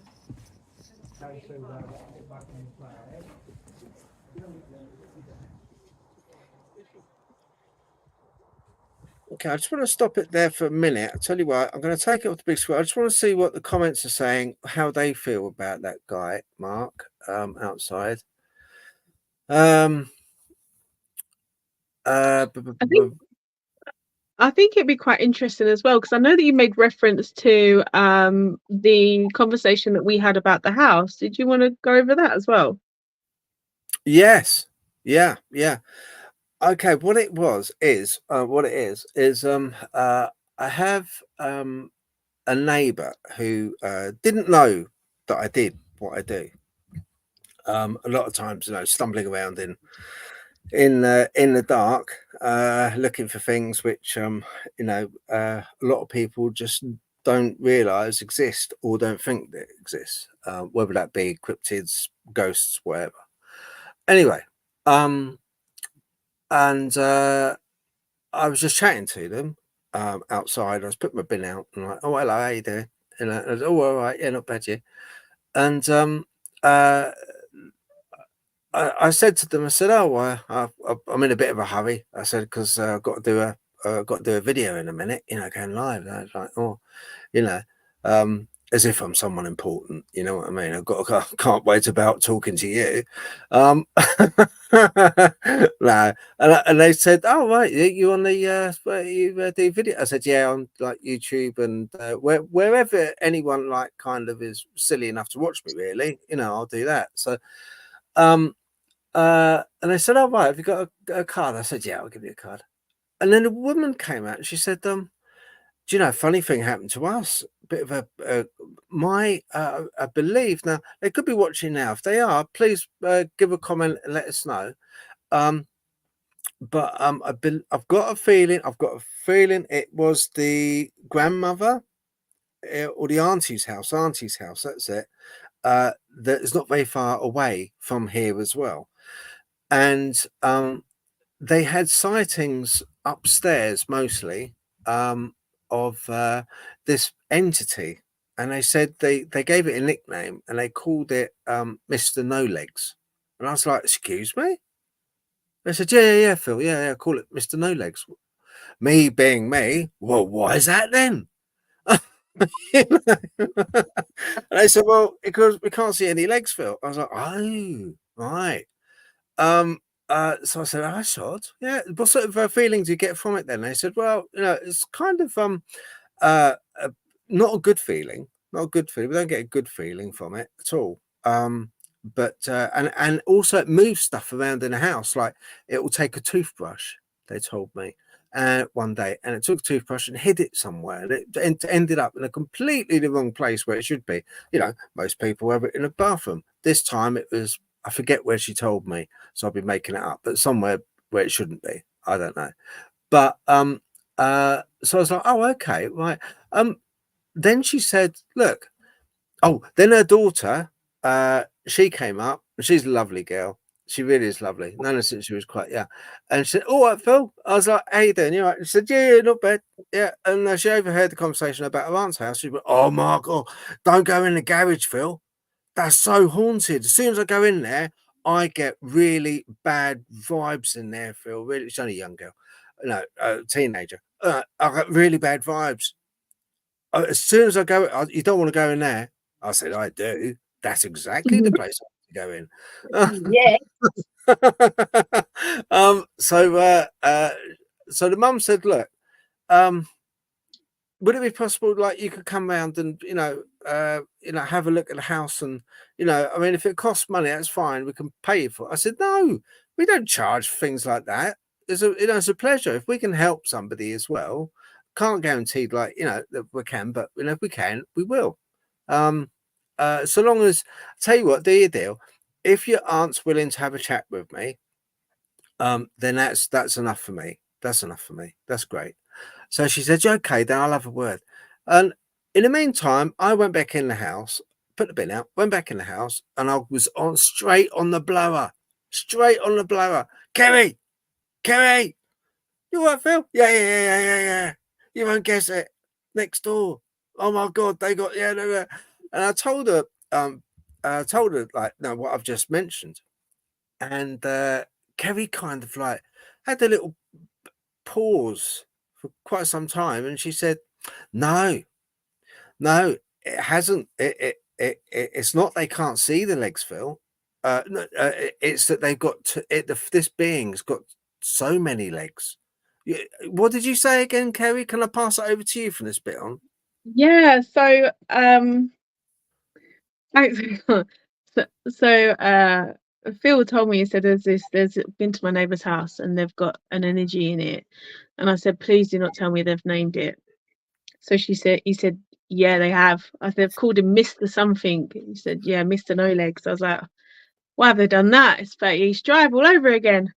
[SPEAKER 1] Okay, I just want to stop it there for a minute. I'll tell you what, I'm going to take it off the big screen. I just want to see what the comments are saying, how they feel about that guy, Mark, outside.
[SPEAKER 3] I think it'd be quite interesting as well, because I know that you made reference to the conversation that we had about the house. Did you want to go over that as well?
[SPEAKER 1] Yes. Yeah. Okay, what it is I have a neighbour who didn't know that I did what I do. A lot of times, you know, stumbling around in the dark, looking for things which you know, a lot of people just don't realise exist or don't think that exists, whether that be cryptids, ghosts, whatever. Anyway, and I was just chatting to them outside. I was putting my bin out and like, oh, hello, how you doing? And I was, oh, all right, yeah, not bad, yeah. And I said to them, I said, oh, I'm in a bit of a hurry. I said, because I've got to do a video in a minute, you know, going live. And I was like, oh, you know, as if I'm someone important, you know what I mean? I can't wait about talking to you. No, and they said, oh right, you on the you do video? I said, yeah, on like YouTube and wherever anyone like kind of is silly enough to watch me, really, you know, I'll do that. So, and they said, oh right, have you got a card? I said, yeah, I'll give you a card. And then a woman came out and she said, do you know, funny thing happened to us. A bit of I believe now they could be watching now. If they are, please give a comment and let us know. But I've got a feeling it was the grandmother or the auntie's house. That's it. That is not very far away from here as well, and they had sightings upstairs mostly. Of this entity, and they said they gave it a nickname and they called it Mr. No Legs. And I was like, excuse me? They said, yeah, Phil, yeah, call it Mr. No Legs. Me being me, well, why is that then? And they said, well, because we can't see any legs, Phil. I was like, oh, right. So I said, I sod. Yeah. What sort of feelings do you get from it then? They said, well, you know, it's kind of not a good feeling. Not a good feeling. We don't get a good feeling from it at all. But and also it moves stuff around in the house. Like it will take a toothbrush, they told me, one day, and it took a toothbrush and hid it somewhere, and it ended up in a completely the wrong place where it should be. You know, most people have it in a bathroom. This time it was, I forget where she told me, so I'll be making it up, but somewhere where it shouldn't be. I don't know. But so I was like, oh, okay, right. Then she said, look, then her daughter, she came up, and she's a lovely girl. She really is lovely. Known her since she was quite young. And she said, all right, Phil. I was like, how you doing? You all right? She said, yeah, not bad. Yeah. And she overheard the conversation about her aunt's house. She went, oh my God, don't go in the garage, Phil. That's so haunted. As soon as I go in there, I get really bad vibes in there, Phil. Really, she's only a young girl. No, teenager. I got really bad vibes. As soon as I go, you don't want to go in there. I said, I do. That's exactly the place I want to go in.
[SPEAKER 2] Yeah.
[SPEAKER 1] So the mum said, look, would it be possible, like, you could come round and, you know, have a look at the house and, you know, I mean, if it costs money, that's fine. We can pay you for it. I said, no, we don't charge things like that. It's a pleasure. If we can help somebody as well, can't guarantee, like, you know, that we can, but, you know, if we can, we will. So long as, tell you what, do your deal. If your aunt's willing to have a chat with me, then that's enough for me. That's enough for me. That's great. So she said, okay, then I'll have a word. And in the meantime, I went back in the house, put the bin out, went back in the house, and I was straight on the blower. Kerry, you all right, Phil? Yeah. You won't guess it. Next door. Oh my God, they got, yeah. And I told her, like, no, what I've just mentioned. And Kerry kind of like had a little pause for quite some time, and she said, no, it hasn't. It's not they can't see the legs, Phil. It's that they've got this being's got so many legs. What did you say again, Kerry? Can I pass it over to you from this bit on?
[SPEAKER 3] Yeah, so Phil told me, he said there's been to my neighbour's house and they've got an energy in it, and I said, please do not tell me they've named it. So he said, yeah, they have. I said, they've called him Mr. Something. He said, yeah, Mr. No Legs. I was like, why have they done that? It's 30 East Drive all over again.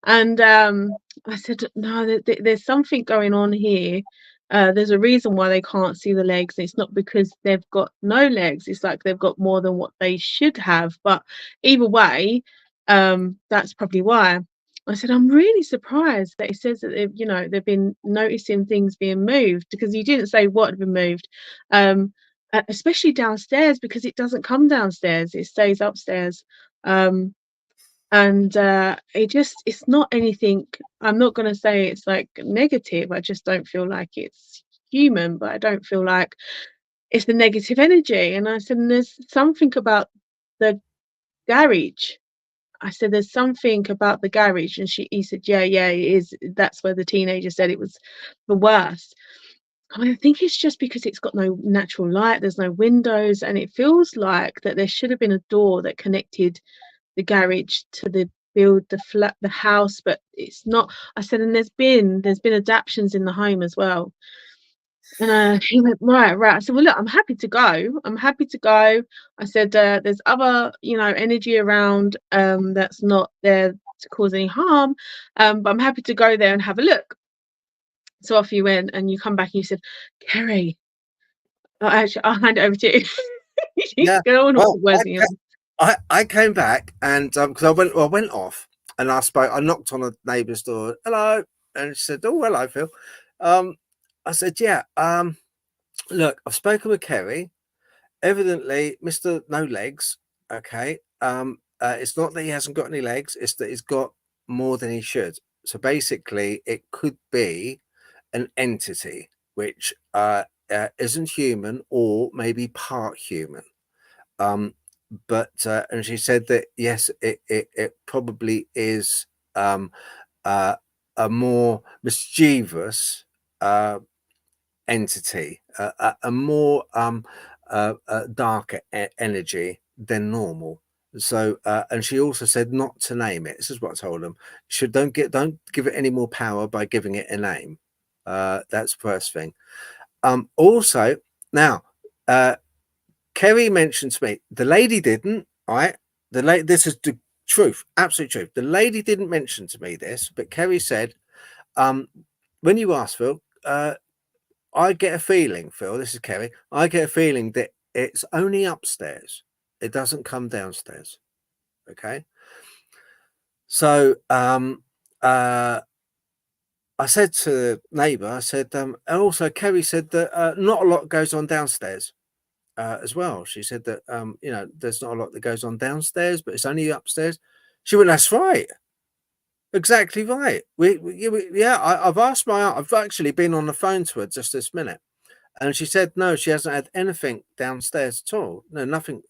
[SPEAKER 3] And I said, no, there's something going on here. There's a reason why they can't see the legs. It's not because they've got no legs. It's like they've got more than what they should have. But either way, that's probably why. I said, I'm really surprised that it says that they've been noticing things being moved, because he didn't say what had been moved, especially downstairs, because it doesn't come downstairs, it stays upstairs. And it's not anything. I'm not going to say it's like negative. I just don't feel like it's human, but I don't feel like it's the negative energy. And I said, and there's something about the garage. I said, there's something about the garage. And he said, yeah, it is. That's where the teenager said it was the worst. I mean, I think it's just because it's got no natural light, there's no windows, and it feels like that there should have been a door that connected the garage to the house, but it's not. I said, and there's been adaptations in the home as well. And he went, right. I said, well, look, I'm happy to go. I said, there's other, energy around that's not there to cause any harm, but I'm happy to go there and have a look. So off you went, and you come back and you said, Kerry, actually, I'll hand it over to you.
[SPEAKER 1] Yeah.
[SPEAKER 3] Go on.
[SPEAKER 1] Well, I came back, and because I went off, and I knocked on a neighbour's door. Hello, and she said, "Oh, hello, Phil." I said, "Yeah. Look, I've spoken with Kerry. Evidently, Mr. No Legs. Okay. It's not that he hasn't got any legs; it's that he's got more than he should. So basically, it could be an entity which isn't human, or maybe part human." But and she said that yes, it probably is a more mischievous entity, a more darker energy than normal. So and she also said not to name it. This is what I told them. Don't give it any more power by giving it a name. That's the first thing. Also, now Kerry mentioned to me, the lady didn't, right? This is the truth, absolute truth. The lady didn't mention to me this, but Kerry said, when you asked Phil, I get a feeling, Phil, this is Kerry, I get a feeling that it's only upstairs. It doesn't come downstairs. Okay. So I said to the neighbour, I said, and also Kerry said that not a lot goes on downstairs. As well, she said that there's not a lot that goes on downstairs, but it's only upstairs. She went, "That's right, exactly right." I've asked I've actually been on the phone to her just this minute, and she said no, she hasn't had anything downstairs at all. No, nothing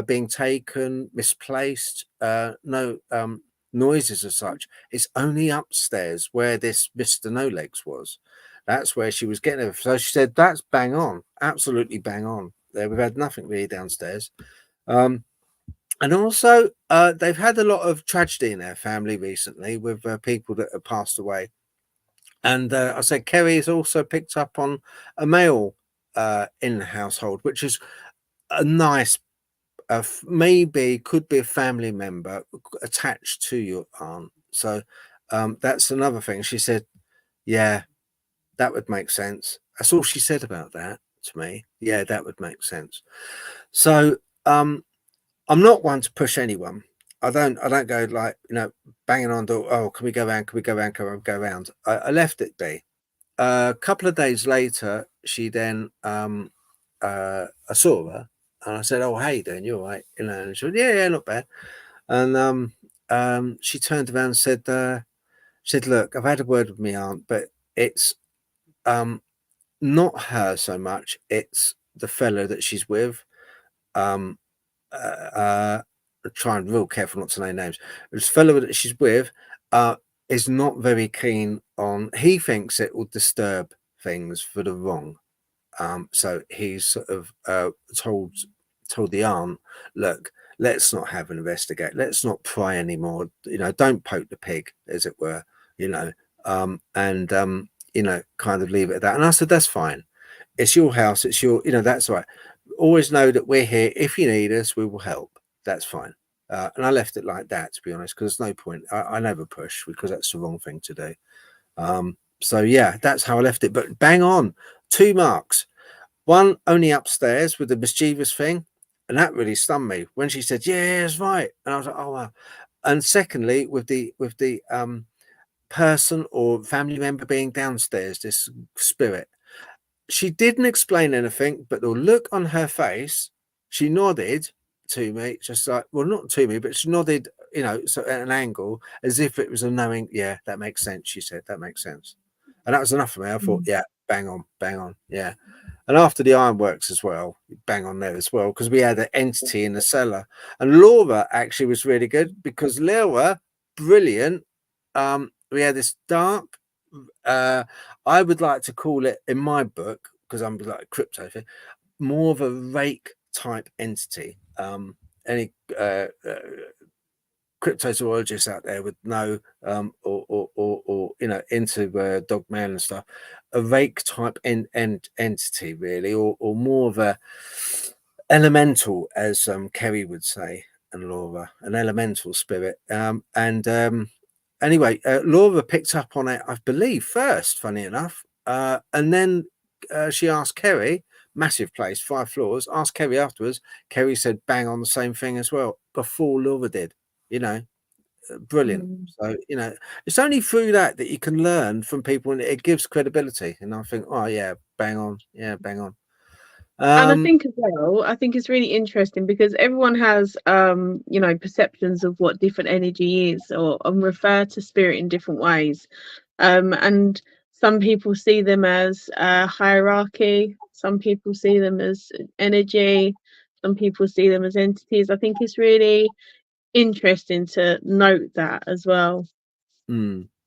[SPEAKER 1] being taken, misplaced, no noises as such. It's only upstairs where this Mr. No Legs was. That's where she was getting it. So she said that's bang on, absolutely bang on. There, we've had nothing really downstairs, and also they've had a lot of tragedy in their family recently with people that have passed away. And I said Kerry has also picked up on a male in the household, which is a nice, maybe could be a family member attached to your aunt. So that's another thing. She said, yeah, that would make sense. That's all she said about that to me. Yeah, that would make sense. So I'm not one to push anyone. I don't go like, banging on door. Oh, can we go around? Can we go around? Can we go around? I left it be. A couple of days later, she then I saw her and I said, "Oh, hey, Dan, you all right?" And she said, "Yeah, not bad." And she turned around and said, "Look, I've had a word with my aunt, but it's not her so much. It's the fellow that she's with. Trying real careful not to name names. This fellow that she's with is not very keen on. He thinks it will disturb things for the wrong. So he's sort of told the aunt, look, let's not have an investigate. Let's not pry anymore. Don't poke the pig, as it were. And kind of leave it at that." And I said, "That's fine. It's your house. It's your. That's right. Always know that we're here. If you need us, we will help. That's fine." And I left it like that, to be honest, because there's no point. I never push because that's the wrong thing to do. So yeah, that's how I left it. But bang on, 2 marks. One only upstairs with the mischievous thing, and that really stunned me when she said, "Yeah, it's right." And I was like, "Oh wow." And secondly, with the person or family member being downstairs, this spirit, she didn't explain anything, but the look on her face, she nodded to me, just like, well, not to me, but she nodded, you know, so at an angle, as if it was a knowing, yeah, that makes sense. She said, that makes sense. And that was enough for me. I thought, yeah, bang on, yeah. And after the ironworks as well, bang on there as well, because we had an entity in the cellar. And Laura actually was really good, because Laura, brilliant. We had this dark, I would like to call it, in my book, because I'm like a crypto, more of a rake type entity. Any cryptozoologists out there would know, or you know, into dog mail and stuff, a rake type entity, really, or more of a elemental, as Kerry would say, and Laura, an elemental spirit. Anyway, Laura picked up on it, I believe, first, funny enough, and then she asked Kerry, massive place, 5 floors, asked Kerry afterwards. Kerry said bang on the same thing as well, before Laura did, you know. Brilliant. So, you know, it's only through that you can learn from people, and it gives credibility. And I think, oh yeah, bang on, yeah, bang on.
[SPEAKER 3] And I think as well, I think it's really interesting because everyone has, you know, perceptions of what different energy is, or refer to spirit in different ways. And some people see them as hierarchy. Some people see them as energy. Some people see them as entities. I think it's really interesting to note that as well.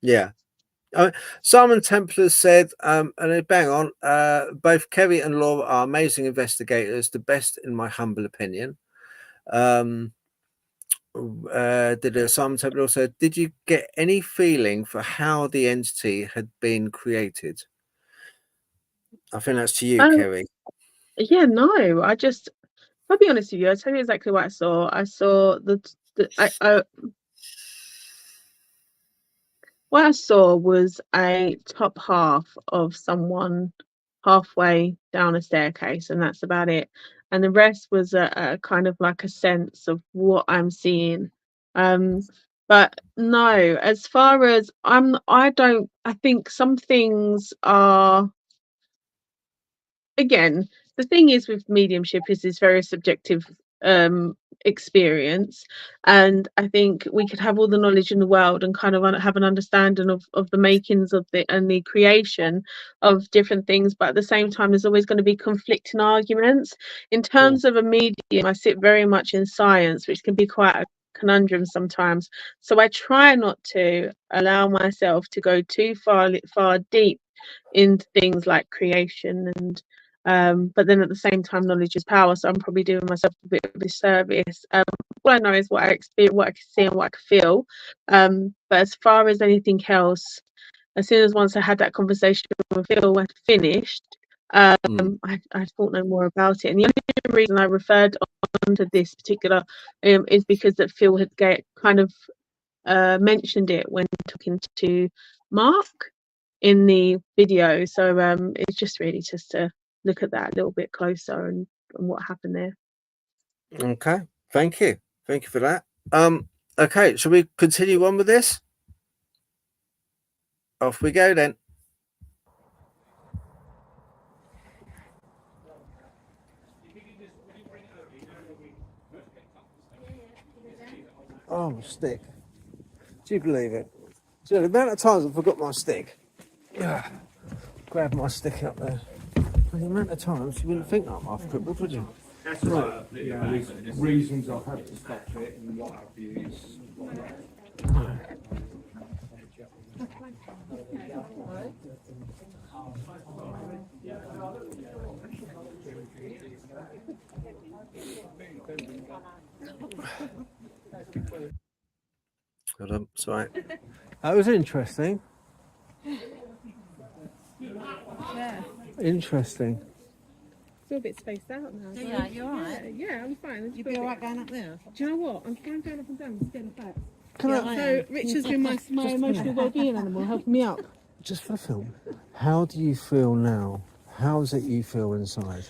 [SPEAKER 1] Yeah. Simon Templar said, and bang on, both Kerry and Laura are amazing investigators, the best in my humble opinion. Simon Templar said, did you get any feeling for how the entity had been created? I think that's to you, Kerry.
[SPEAKER 3] Yeah, no, I'll be honest with you, I'll tell you exactly what I saw. I saw what I saw was a top half of someone halfway down a staircase, and that's about it. And the rest was a kind of like a sense of what I'm seeing. But no, as far as I think some things are, again, the thing is with mediumship is this very subjective experience, and I think we could have all the knowledge in the world and kind of have an understanding of the makings of the creation of different things, but at the same time there's always going to be conflicting arguments. In terms of a medium, I sit very much in science, which can be quite a conundrum sometimes, so I try not to allow myself to go too far deep into things like creation, and but then at the same time, knowledge is power, so I'm probably doing myself a bit of a disservice. What I know is what I experience, what I can see and what I can feel, but as far as anything else, as soon as once I had that conversation with Phil, I finished, I thought no more about it. And the only reason I referred on to this particular is because that Phil had kind of mentioned it when talking to Mark in the video, so it's just really just to look at that a little bit closer and what happened there.
[SPEAKER 1] Okay, thank you for that. Okay, shall we continue on with this? Off we go then. Oh, my stick. Do you believe it? So the amount of times I forgot my stick. Grab my stick up there. The amount of times you wouldn't think I'm half crippled, would you?
[SPEAKER 4] That's right. Yeah, reasons I've had to stop it and what have you is.
[SPEAKER 1] Hold on, sorry. That was interesting.
[SPEAKER 3] Yeah.
[SPEAKER 1] Interesting.
[SPEAKER 3] Still a bit spaced out now.
[SPEAKER 6] Yeah, you're alright.
[SPEAKER 3] Yeah, I'm fine.
[SPEAKER 6] You'll be alright going up there.
[SPEAKER 3] Do you know what? I'm fine going up and down. Just getting back.
[SPEAKER 6] Yeah,
[SPEAKER 3] So Richard's been my emotional well-being animal, helping me up.
[SPEAKER 1] Just for the film, how do you feel now? How is it you feel inside?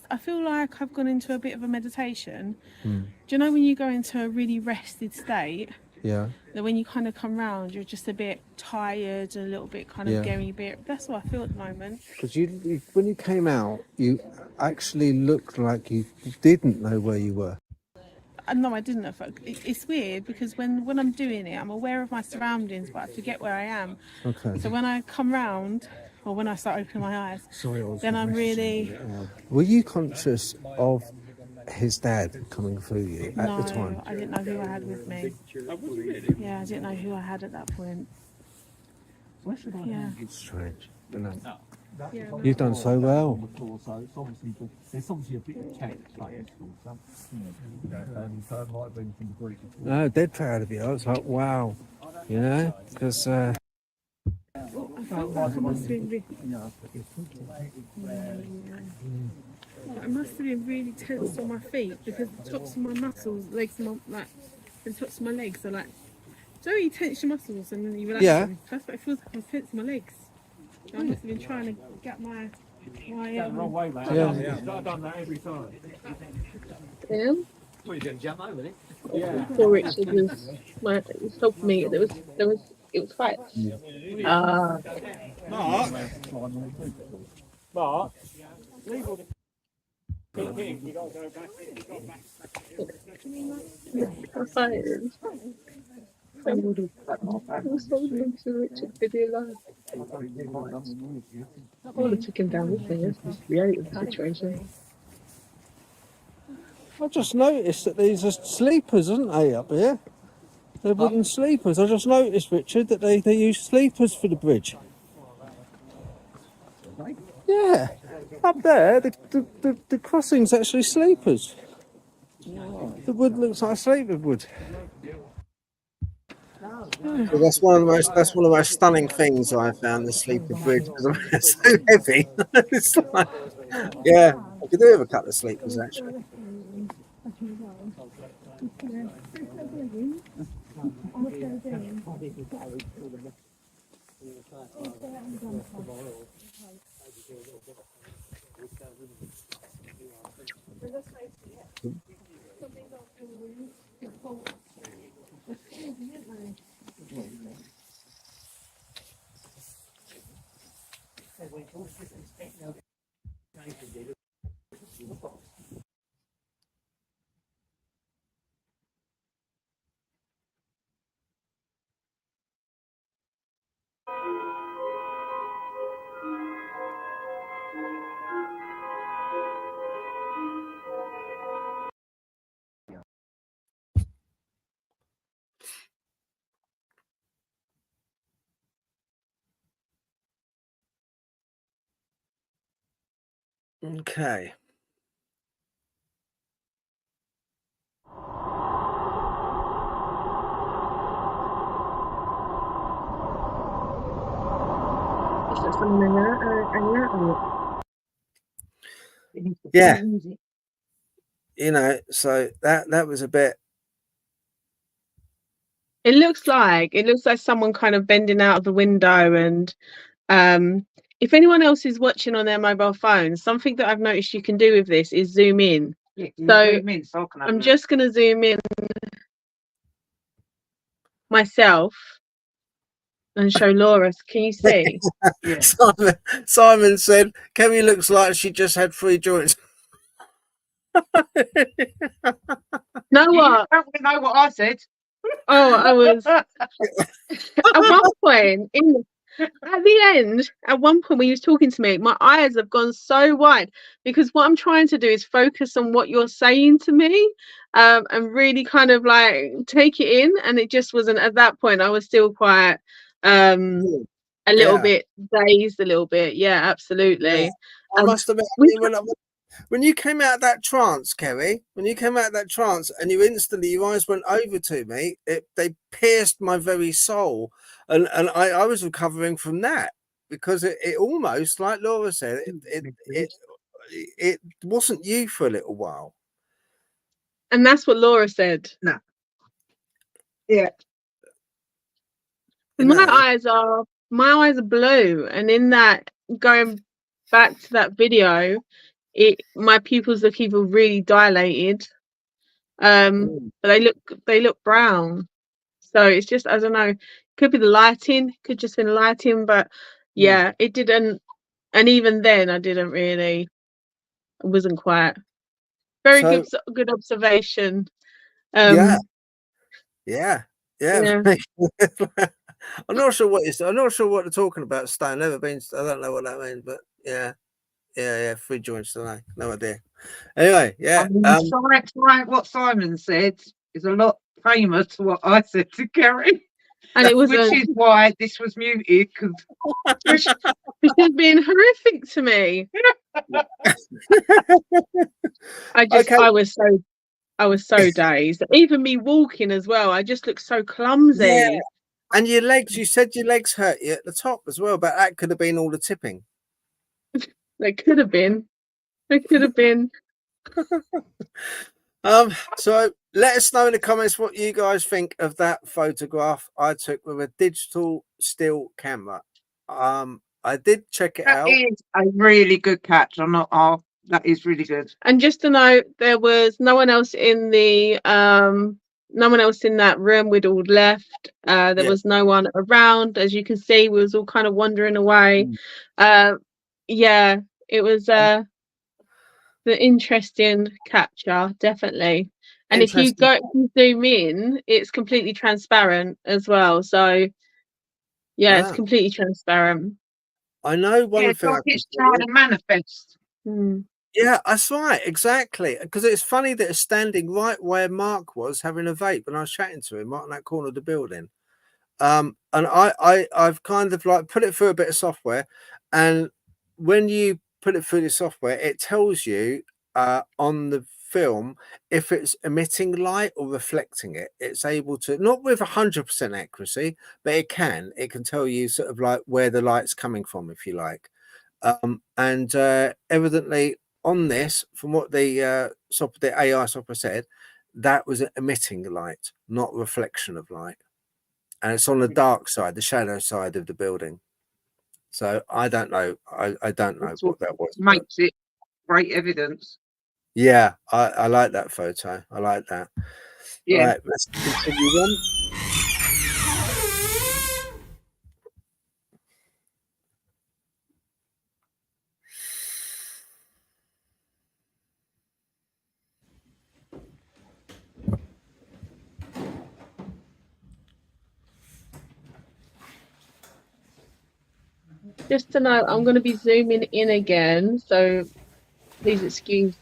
[SPEAKER 3] I feel like I've gone into a bit of a meditation.
[SPEAKER 1] Hmm.
[SPEAKER 3] Do you know when you go into a really rested state,
[SPEAKER 1] Yeah.
[SPEAKER 3] that when you kind of come round, you're just a bit tired and a little bit kind of getting a bit. That's what I feel at the moment.
[SPEAKER 1] Because you, when you came out, you actually looked like you didn't know where you were.
[SPEAKER 3] No, I didn't. It's weird because when I'm doing it, I'm aware of my surroundings, but I forget where I am.
[SPEAKER 1] Okay.
[SPEAKER 3] So when I come round, or when I start opening my eyes, then I'm really.
[SPEAKER 1] Were you conscious of his dad coming through you at
[SPEAKER 3] No,
[SPEAKER 1] the time?
[SPEAKER 3] I didn't know who I had with me. Yeah, I didn't know who I had at that point. Yeah.
[SPEAKER 1] It's strange. You know.
[SPEAKER 3] Yeah, no.
[SPEAKER 1] You've done so well. No, dead proud of you. I was like, wow. You know, because
[SPEAKER 3] I felt like I must have been I must have been really tense on my feet because the tops of my muscles, legs, the tops of my legs are like. So you tense your muscles and then you relax them. That's what it feels like. I'm tensing my legs. I must have been trying to get my
[SPEAKER 7] Wrong way, mate.
[SPEAKER 1] Yeah.
[SPEAKER 7] I've done that every time.
[SPEAKER 3] Yeah.
[SPEAKER 7] Well, you're going to jump over it.
[SPEAKER 3] Poor Richard was helping me. It was quite.
[SPEAKER 7] Mark, leave all the pink, you got to go back in. You got back.
[SPEAKER 3] I was holding to Richard video live. I would have took him down with me. It's just creative situation.
[SPEAKER 1] I just noticed that these are sleepers, aren't they, up here? They're wooden sleepers. I just noticed, Richard, that they use sleepers for the bridge. Yeah. Up there, the crossing's actually sleepers. The wood looks like sleeper wood. Well, that's one of the most stunning things I found, the sleeper bridge, because it's so heavy. It's like, yeah, I could do with a couple of sleepers actually. Okay. Yeah. You know, so that was a bit.
[SPEAKER 3] It looks like someone kind of bending out of the window, and if anyone else is watching on their mobile phone, something that I've noticed you can do with this is zoom in.
[SPEAKER 2] Yeah,
[SPEAKER 3] So
[SPEAKER 2] zoom in, so I can have
[SPEAKER 3] I'm
[SPEAKER 2] a look.
[SPEAKER 3] just going to zoom in myself and show Laura. Can you see?
[SPEAKER 2] Yeah.
[SPEAKER 1] Simon said, Kemi looks like she just had 3 joints.
[SPEAKER 3] Know what?
[SPEAKER 2] You don't know what I said.
[SPEAKER 3] Oh, I was at one point at one point when you was talking to me, my eyes have gone so wide because what I'm trying to do is focus on what you're saying to me, and really kind of like take it in. And it just wasn't at that point. I was still quite a little bit dazed, a little bit. Yeah, absolutely.
[SPEAKER 1] Yeah. I must admit, when you came out of that trance, Kerry, when you came out of that trance and your eyes went over to me, they pierced my very soul. And I was recovering from that because it almost, like Laura said, it wasn't you for a little while.
[SPEAKER 3] And that's what Laura said.
[SPEAKER 2] No. Yeah.
[SPEAKER 3] My eyes are blue. And in that, going back to that video, my pupils look either really dilated, but they look brown. So it's just, I don't know, could be the lighting, could just been lighting, but yeah, it didn't. And even then, I wasn't quite. Very
[SPEAKER 1] So
[SPEAKER 3] good observation.
[SPEAKER 1] yeah,
[SPEAKER 3] Yeah.
[SPEAKER 1] I'm not sure what I'm not sure what they're talking about. Stone, never been. I don't know what that means, but yeah. Free joints today. No idea. Anyway, yeah.
[SPEAKER 2] What Simon said is a lot tamer to what I said to Gary.
[SPEAKER 3] And it was
[SPEAKER 2] which is why this was muted,
[SPEAKER 3] which has been horrific to me. I was so dazed. Even me walking as well, I just looked so clumsy.
[SPEAKER 1] Yeah. And your legs, you said your legs hurt you at the top as well, but that could have been all the tipping.
[SPEAKER 3] They could have been.
[SPEAKER 1] So let us know in the comments what you guys think of that photograph I took with a digital still camera. I did check it out.
[SPEAKER 2] That is a really good catch. That is really good.
[SPEAKER 3] And just to note, there was no one else in that room. We'd all left. There was no one around. As you can see, we was all kind of wandering away. Yeah, it was the interesting capture, definitely. And if you zoom in, it's completely transparent as well. So yeah, it's completely transparent.
[SPEAKER 1] I know one thing.
[SPEAKER 2] It's trying to manifest.
[SPEAKER 1] Yeah, that's right, exactly. Because it's funny that it's standing right where Mark was having a vape when I was chatting to him, right in that corner of the building. And I've kind of like put it through a bit of software, and when you put it through the software, it tells you on the film if it's emitting light or reflecting it. It's able to, not with 100% accuracy, but it can tell you sort of like where the light's coming from, if you like. And evidently on this, from what the AI software said, that was emitting light, not reflection of light. And it's on the dark side, the shadow side of the building. So I don't know. I don't know what that was.
[SPEAKER 2] Makes it great evidence.
[SPEAKER 1] Yeah, I like that photo. I like that.
[SPEAKER 2] Yeah.
[SPEAKER 1] Right, let's continue on.
[SPEAKER 3] Just to know, I'm going to be zooming in again, so please excuse.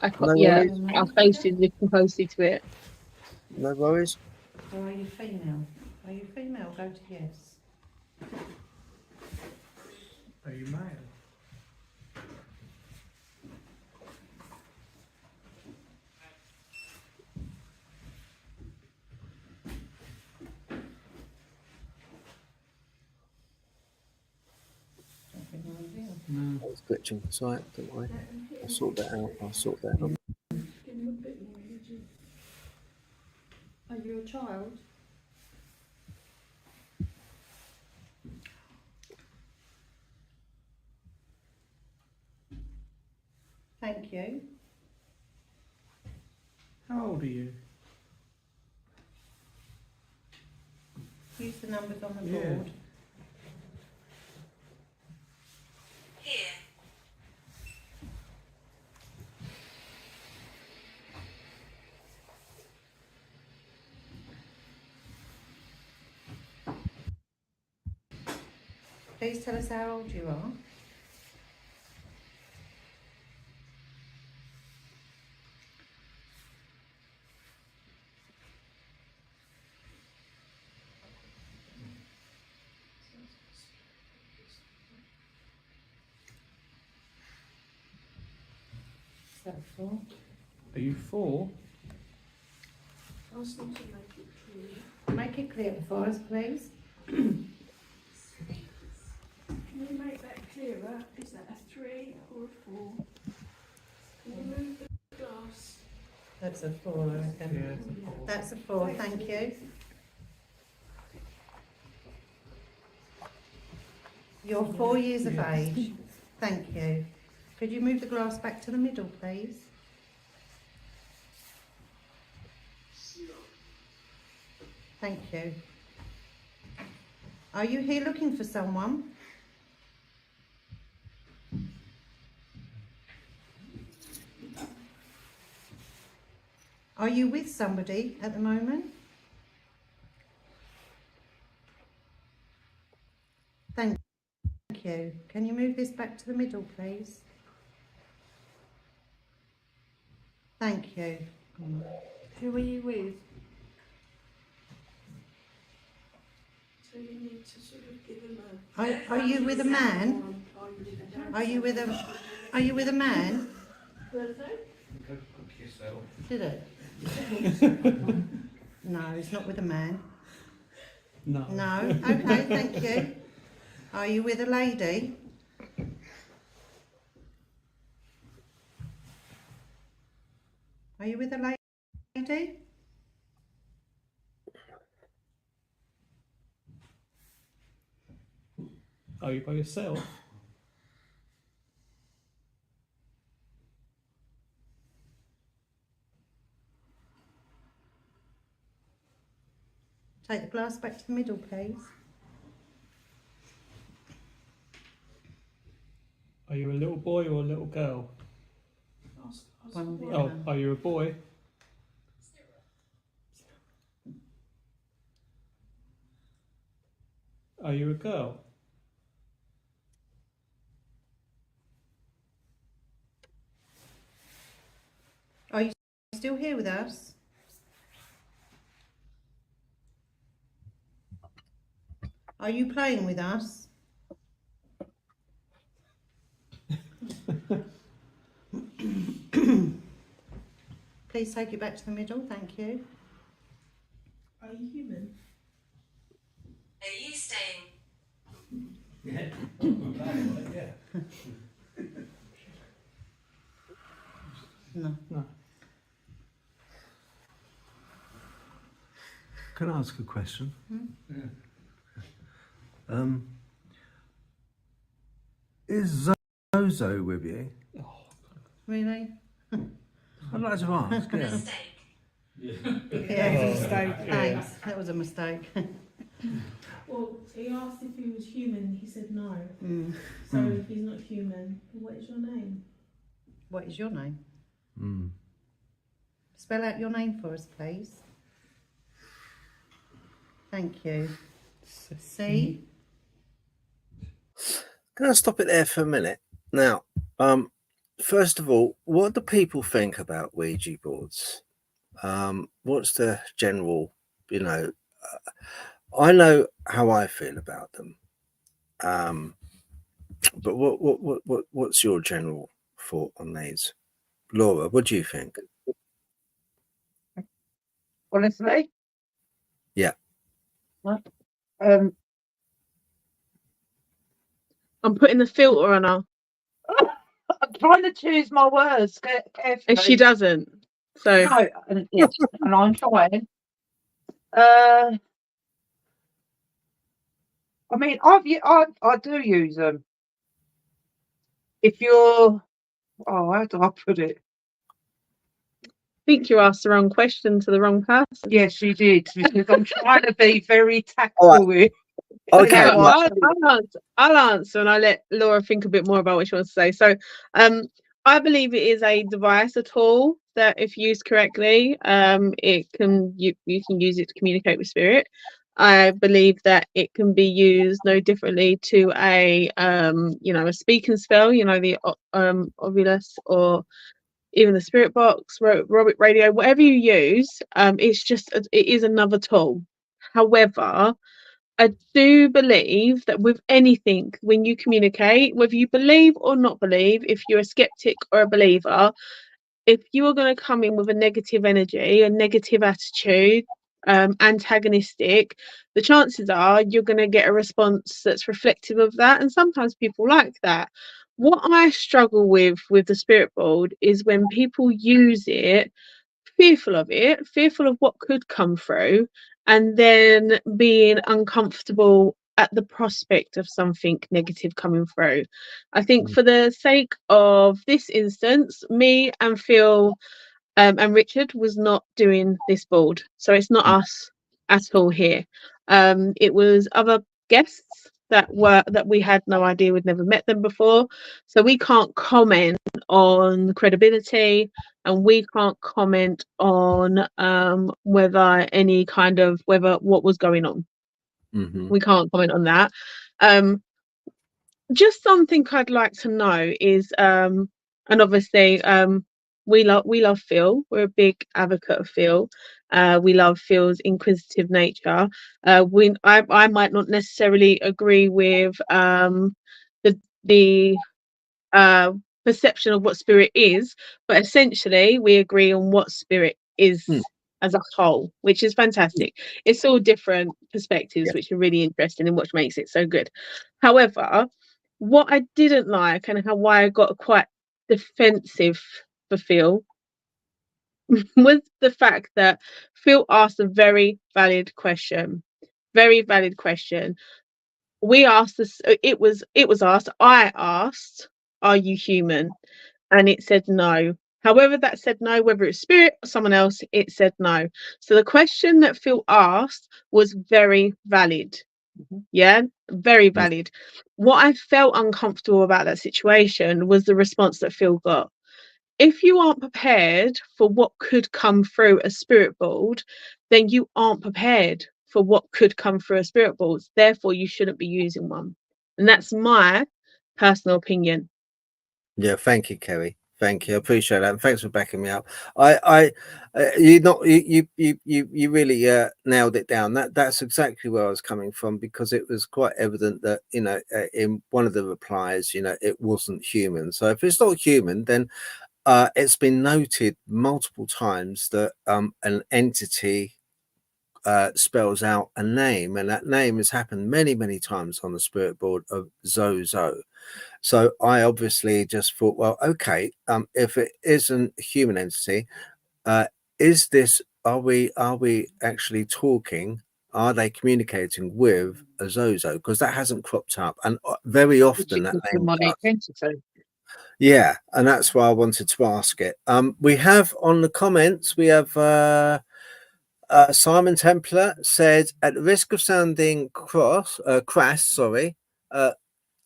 [SPEAKER 3] Our faces looking closely to it.
[SPEAKER 1] No worries.
[SPEAKER 6] So are you female? Are you female? Go to yes.
[SPEAKER 4] Are you male?
[SPEAKER 1] No, it's glitching. It's all right, don't worry. I'll sort that out.
[SPEAKER 6] Give him a bit more energy. Are you a child? Thank you.
[SPEAKER 4] How old are you?
[SPEAKER 6] Use the numbers on the board. Please tell us how old you are. Is that 4?
[SPEAKER 4] Are you 4?
[SPEAKER 6] Ask them to make it clear. Make it clear for us, please.
[SPEAKER 8] Can you make that clearer? Is that a 3 or a 4? Can you move the glass?
[SPEAKER 6] That's a 4, I reckon.
[SPEAKER 4] Yeah, it's a 4.
[SPEAKER 6] That's a 4, thank you. You're 4 years of age. Thank you.
[SPEAKER 9] Could you move the glass back to the middle, please? Thank you. Are you here looking for someone? Are you with somebody at the moment? Thank you. Can you move this back to the middle, please? Thank you.
[SPEAKER 8] Who are you with? So you need to sort of give them a...
[SPEAKER 9] Are you with a man? Are you with a man? Did it? No, it's not with a man.
[SPEAKER 10] No.
[SPEAKER 9] No? Okay, thank you. Are you with a lady? Are you with a lady?
[SPEAKER 10] Are you by yourself?
[SPEAKER 9] Take the glass back to the middle, please.
[SPEAKER 10] Are you a little boy or a little girl?
[SPEAKER 9] One or the
[SPEAKER 10] Oh,
[SPEAKER 9] other.
[SPEAKER 10] are you a boy? Are you a girl?
[SPEAKER 9] Are you still here with us? Are you playing with us? Please take it back to the middle, thank you.
[SPEAKER 8] Are you human?
[SPEAKER 11] Are you staying?
[SPEAKER 9] No.
[SPEAKER 10] No.
[SPEAKER 12] Can I ask a question? Is Zozo with you?
[SPEAKER 9] Really?
[SPEAKER 12] I'd like to ask, yeah.
[SPEAKER 11] Mistake.
[SPEAKER 9] Yeah, it was a mistake. Thanks, that was a mistake.
[SPEAKER 8] Well, he asked if he was human. He said no.
[SPEAKER 9] Mm.
[SPEAKER 8] So if he's not human, what is your name?
[SPEAKER 9] What is your name?
[SPEAKER 12] Mm.
[SPEAKER 9] Spell out your name for us, please. Thank you. C.
[SPEAKER 1] Can I stop it there for a minute? Now, first of all, what do people think about Ouija boards? What's the general, I know how I feel about them. But what's your general thought on these? Laura, what do you think?
[SPEAKER 2] Honestly?
[SPEAKER 1] Yeah.
[SPEAKER 2] Um,
[SPEAKER 3] I'm putting the filter on her,
[SPEAKER 2] I'm trying to choose my words carefully.
[SPEAKER 3] and she doesn't. So
[SPEAKER 2] No, and, yes, and I'm trying. I mean, I do use them. If you're, how do I put it?
[SPEAKER 3] I think you asked the wrong question to the wrong person.
[SPEAKER 2] Yes, you did, because I'm trying to be very tactful with.
[SPEAKER 1] Okay.
[SPEAKER 3] No, I'll answer and I'll let Laura think a bit more about what she wants to say. So I believe it is a device, a tool that if used correctly, you can use it to communicate with spirit. I believe that it can be used no differently to a a speaking spell, the Ovilus, or even the spirit box, Robot Radio, whatever you use. It is another tool. However, I do believe that with anything, when you communicate, whether you believe or not believe, if you're a skeptic or a believer, if you are going to come in with a negative energy, a negative attitude, antagonistic, the chances are you're going to get a response that's reflective of that. And sometimes people like that. What I struggle with the spirit board is when people use it, fearful of what could come through, and then being uncomfortable at the prospect of something negative coming through. I think for the sake of this instance, me and Phil and Richard was not doing this board, so it's not us at all here. It was other guests that we had no idea, we'd never met them before, so we can't comment on credibility, and we can't comment on whether what was going on. We can't comment on that. Just something I'd like to know is, and obviously we love Phil. We're a big advocate of Phil. We love Phil's inquisitive nature. I might not necessarily agree with the perception of what spirit is, but essentially we agree on what spirit is as a whole, which is fantastic. It's all different perspectives, which are really interesting and what makes it so good. However, what I didn't like and why I got quite defensive for Phil was the fact that Phil asked a very valid question. Very valid question. We asked this, it was asked, I asked, are you human? And it said no. However, that said no, whether it's spirit or someone else, it said no. So the question that Phil asked was very valid. Yeah, very valid. What I felt uncomfortable about that situation was the response that Phil got. If you aren't prepared for what could come through a spirit board, then you aren't prepared for what could come through a spirit board. Therefore, you shouldn't be using one. And that's my personal opinion.
[SPEAKER 1] Yeah, thank you, Kerry. Thank you. I appreciate that. And thanks for backing me up. You really nailed it down. That's exactly where I was coming from, because it was quite evident that, in one of the replies, it wasn't human. So if it's not human, then it's been noted multiple times that an entity spells out a name, and that name has happened many, many times on the spirit board of Zozo. So I obviously just thought, well, okay, if it isn't a human entity, are we actually talking? Are they communicating with a Zozo? Because that hasn't cropped up, and very often that name does. Yeah, and that's why I wanted to ask it. We have on the comments, we have Simon Templar said, at the risk of sounding crass,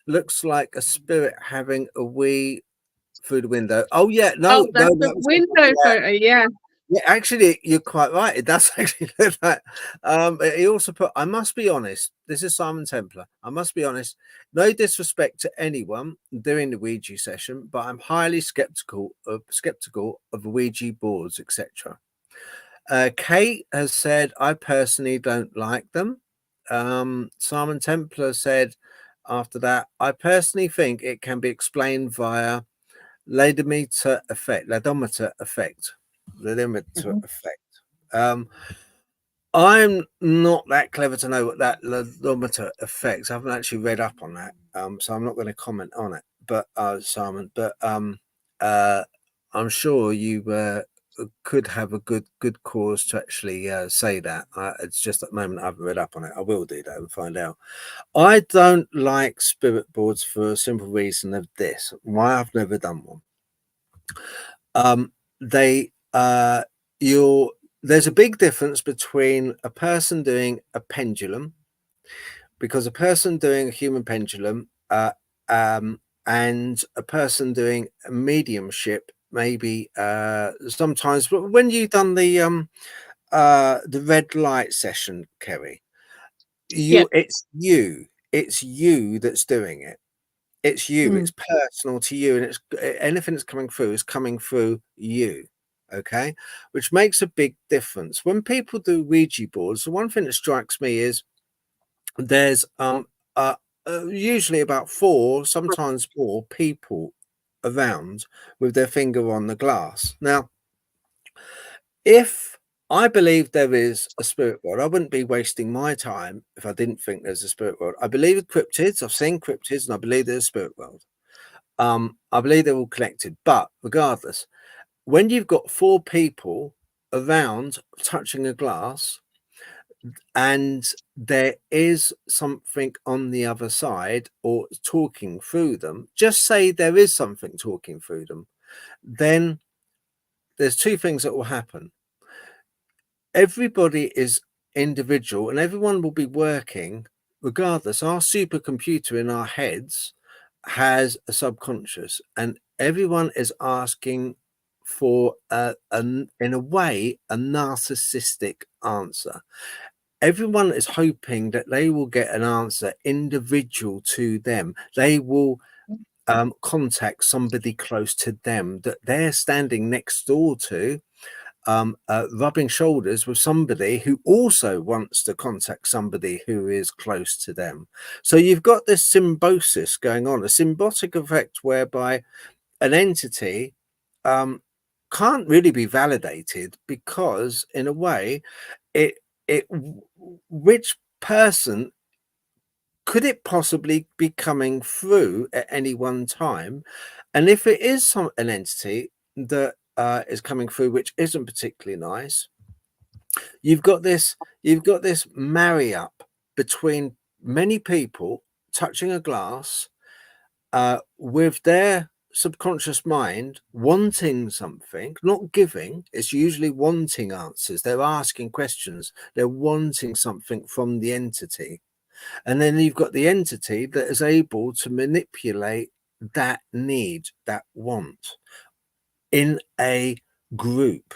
[SPEAKER 1] looks like a spirit having a wee through the window. Oh yeah, no,
[SPEAKER 3] that's the window photo. Yeah,
[SPEAKER 1] actually, you're quite right. It does actually look like. He also put, I must be honest. This is Simon Templar. I must be honest. No disrespect to anyone doing the Ouija session, but I'm highly skeptical of Ouija boards, etc. Kate has said, I personally don't like them. Simon Templar said, after that, I personally think it can be explained via ladometer effect. I'm not that clever to know what that ladometer affects. I haven't actually read up on that, so I'm not going to comment on it. But Simon, I'm sure you could have a good cause to actually say that. It's just at the moment I haven't read up on it. I will do that and find out. I don't like spirit boards for a simple reason of this. Why I've never done one. There's a big difference between a person doing a pendulum, because a person doing a human pendulum and a person doing a mediumship, maybe sometimes. But when you've done the red light session, Kerry, it's you that's doing it. It's you. It's personal to you, and it's anything that's coming through is coming through you. Okay, which makes a big difference. When people do Ouija boards, the one thing that strikes me is there's usually about 4, sometimes more people around with their finger on the glass. Now, if I believe there is a spirit world, I wouldn't be wasting my time if I didn't think there's a spirit world. I believe in cryptids. I've seen cryptids, and I believe there's a spirit world. I believe they're all connected. But regardless, when you've got 4 people around touching a glass, and there is something on the other side or talking through them, just say there is something talking through them, then there's two things that will happen. Everybody is individual and everyone will be working regardless. Our supercomputer in our heads has a subconscious, and everyone is asking for in a way a narcissistic answer. Everyone is hoping that they will get an answer individual to them. They will contact somebody close to them that they're standing next door to, rubbing shoulders with somebody who also wants to contact somebody who is close to them. So you've got this symbiosis going on, a symbiotic effect whereby an entity can't really be validated, because in a way which person could it possibly be coming through at any one time? And if it is an entity that is coming through which isn't particularly nice, you've got this marry up between many people touching a glass with their subconscious mind wanting something, not giving. It's usually wanting answers. They're asking questions. They're wanting something from the entity. And then you've got the entity that is able to manipulate that need, that want in a group,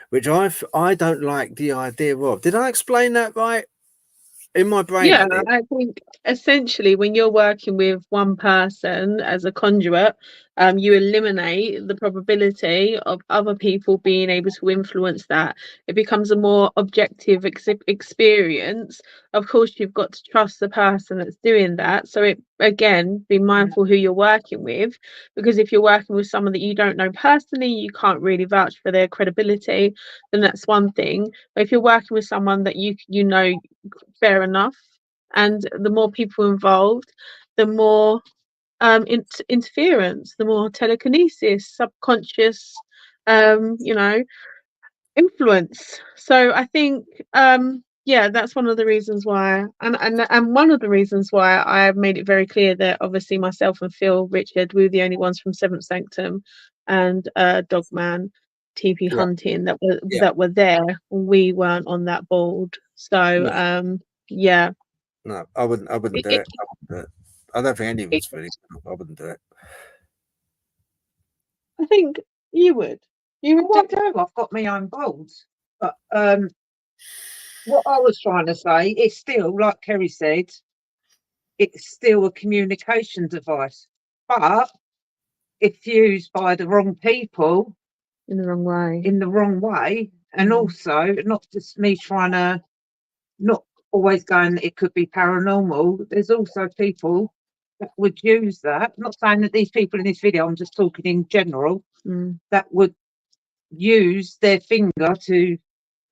[SPEAKER 1] which I don't like the idea of. Did I explain that right in my brain?
[SPEAKER 3] Yeah, I think essentially when you're working with one person as a conduit, you eliminate the probability of other people being able to influence that. It becomes a more objective experience. Of course, you've got to trust the person that's doing that. So be mindful who you're working with, because if you're working with someone that you don't know personally, you can't really vouch for their credibility, then that's one thing. But if you're working with someone that you know fair enough, and the more people involved, the more interference, the more telekinesis, subconscious influence. So I think that's one of the reasons why, and one of the reasons why I have made it very clear that obviously myself and Phil Richard, we were the only ones from Seventh Sanctum and Dogman TP Hunting that were there. We weren't on that board. So
[SPEAKER 1] no, I wouldn't do it. I don't think any of us really. I wouldn't do it.
[SPEAKER 3] I think you would.
[SPEAKER 2] You would do. I've got my own balls. But what I was trying to say, it's still, like Kerry said, it's still a communication device. But if used by the wrong people
[SPEAKER 3] in the wrong way,
[SPEAKER 2] and also not just me trying to, not always going that it could be paranormal. There's also people that would use that. I'm not saying that these people in this video, I'm just talking in general, that would use their finger to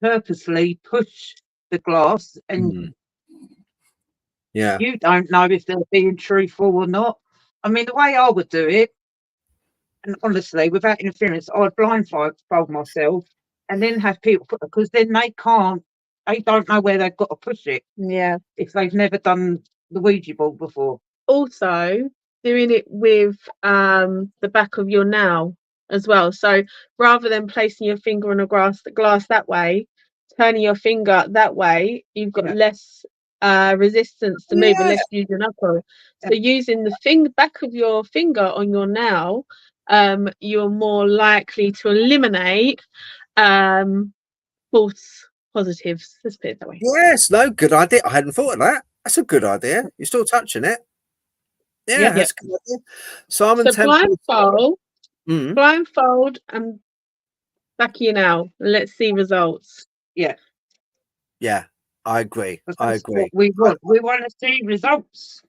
[SPEAKER 2] purposely push the glass, and you don't know if they're being truthful or not. I mean, the way I would do it, and honestly, without interference, I'd blindfold myself and then have people put, because then they don't know where they've got to push it.
[SPEAKER 3] Yeah.
[SPEAKER 2] If they've never done the Ouija board before.
[SPEAKER 3] Also, doing it with the back of your nail as well. So rather than placing your finger on a glass that way, turning your finger that way, you've got less resistance to move unless you use your knuckle. So using the back of your finger on your nail, you're more likely to eliminate false positives. Let's put it that way.
[SPEAKER 1] Yes, no, good idea. I hadn't thought of that. That's a good idea. You're still touching it. Yeah, that's a good idea. Simon Temple.
[SPEAKER 3] Blindfold and back of your nail. Let's see results.
[SPEAKER 2] Yeah,
[SPEAKER 1] I agree. I agree.
[SPEAKER 2] What we want to see results.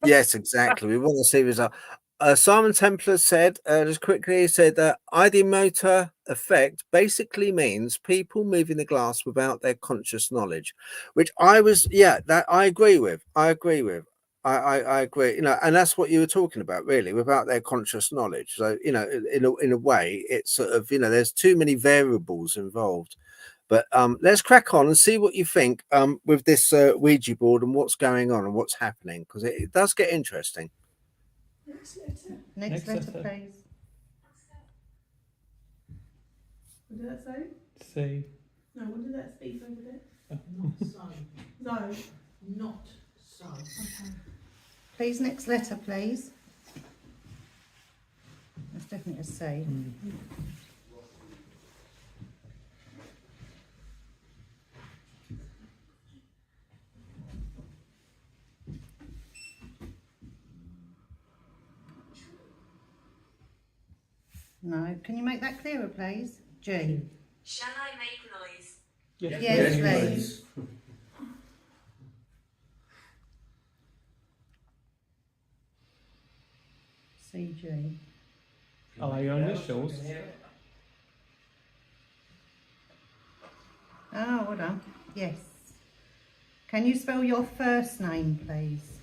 [SPEAKER 1] Yes, exactly. We want to see results. Simon Templar said, just quickly, he said that ID motor effect basically means people moving the glass without their conscious knowledge, which I agree with. I agree. You know, and that's what you were talking about, really, without their conscious knowledge. So, you know, in a way, it's sort of, you know, there's too many variables involved. But let's crack on and see what you think with this Ouija board and what's going on and what's happening, because it does get interesting.
[SPEAKER 8] Next letter.
[SPEAKER 9] Next letter, please.
[SPEAKER 8] What did that say?
[SPEAKER 10] C.
[SPEAKER 8] No, what did that speak over there?
[SPEAKER 6] Not so.
[SPEAKER 8] No.
[SPEAKER 6] Not so.
[SPEAKER 8] Okay.
[SPEAKER 9] Please, next letter, please. That's definitely a C. No. Can you make that clearer, please? G.
[SPEAKER 11] Shall I make noise?
[SPEAKER 9] Yes, please. CG.
[SPEAKER 10] Are your initials?
[SPEAKER 9] Oh, well done. Yes. Can you spell your first name, please?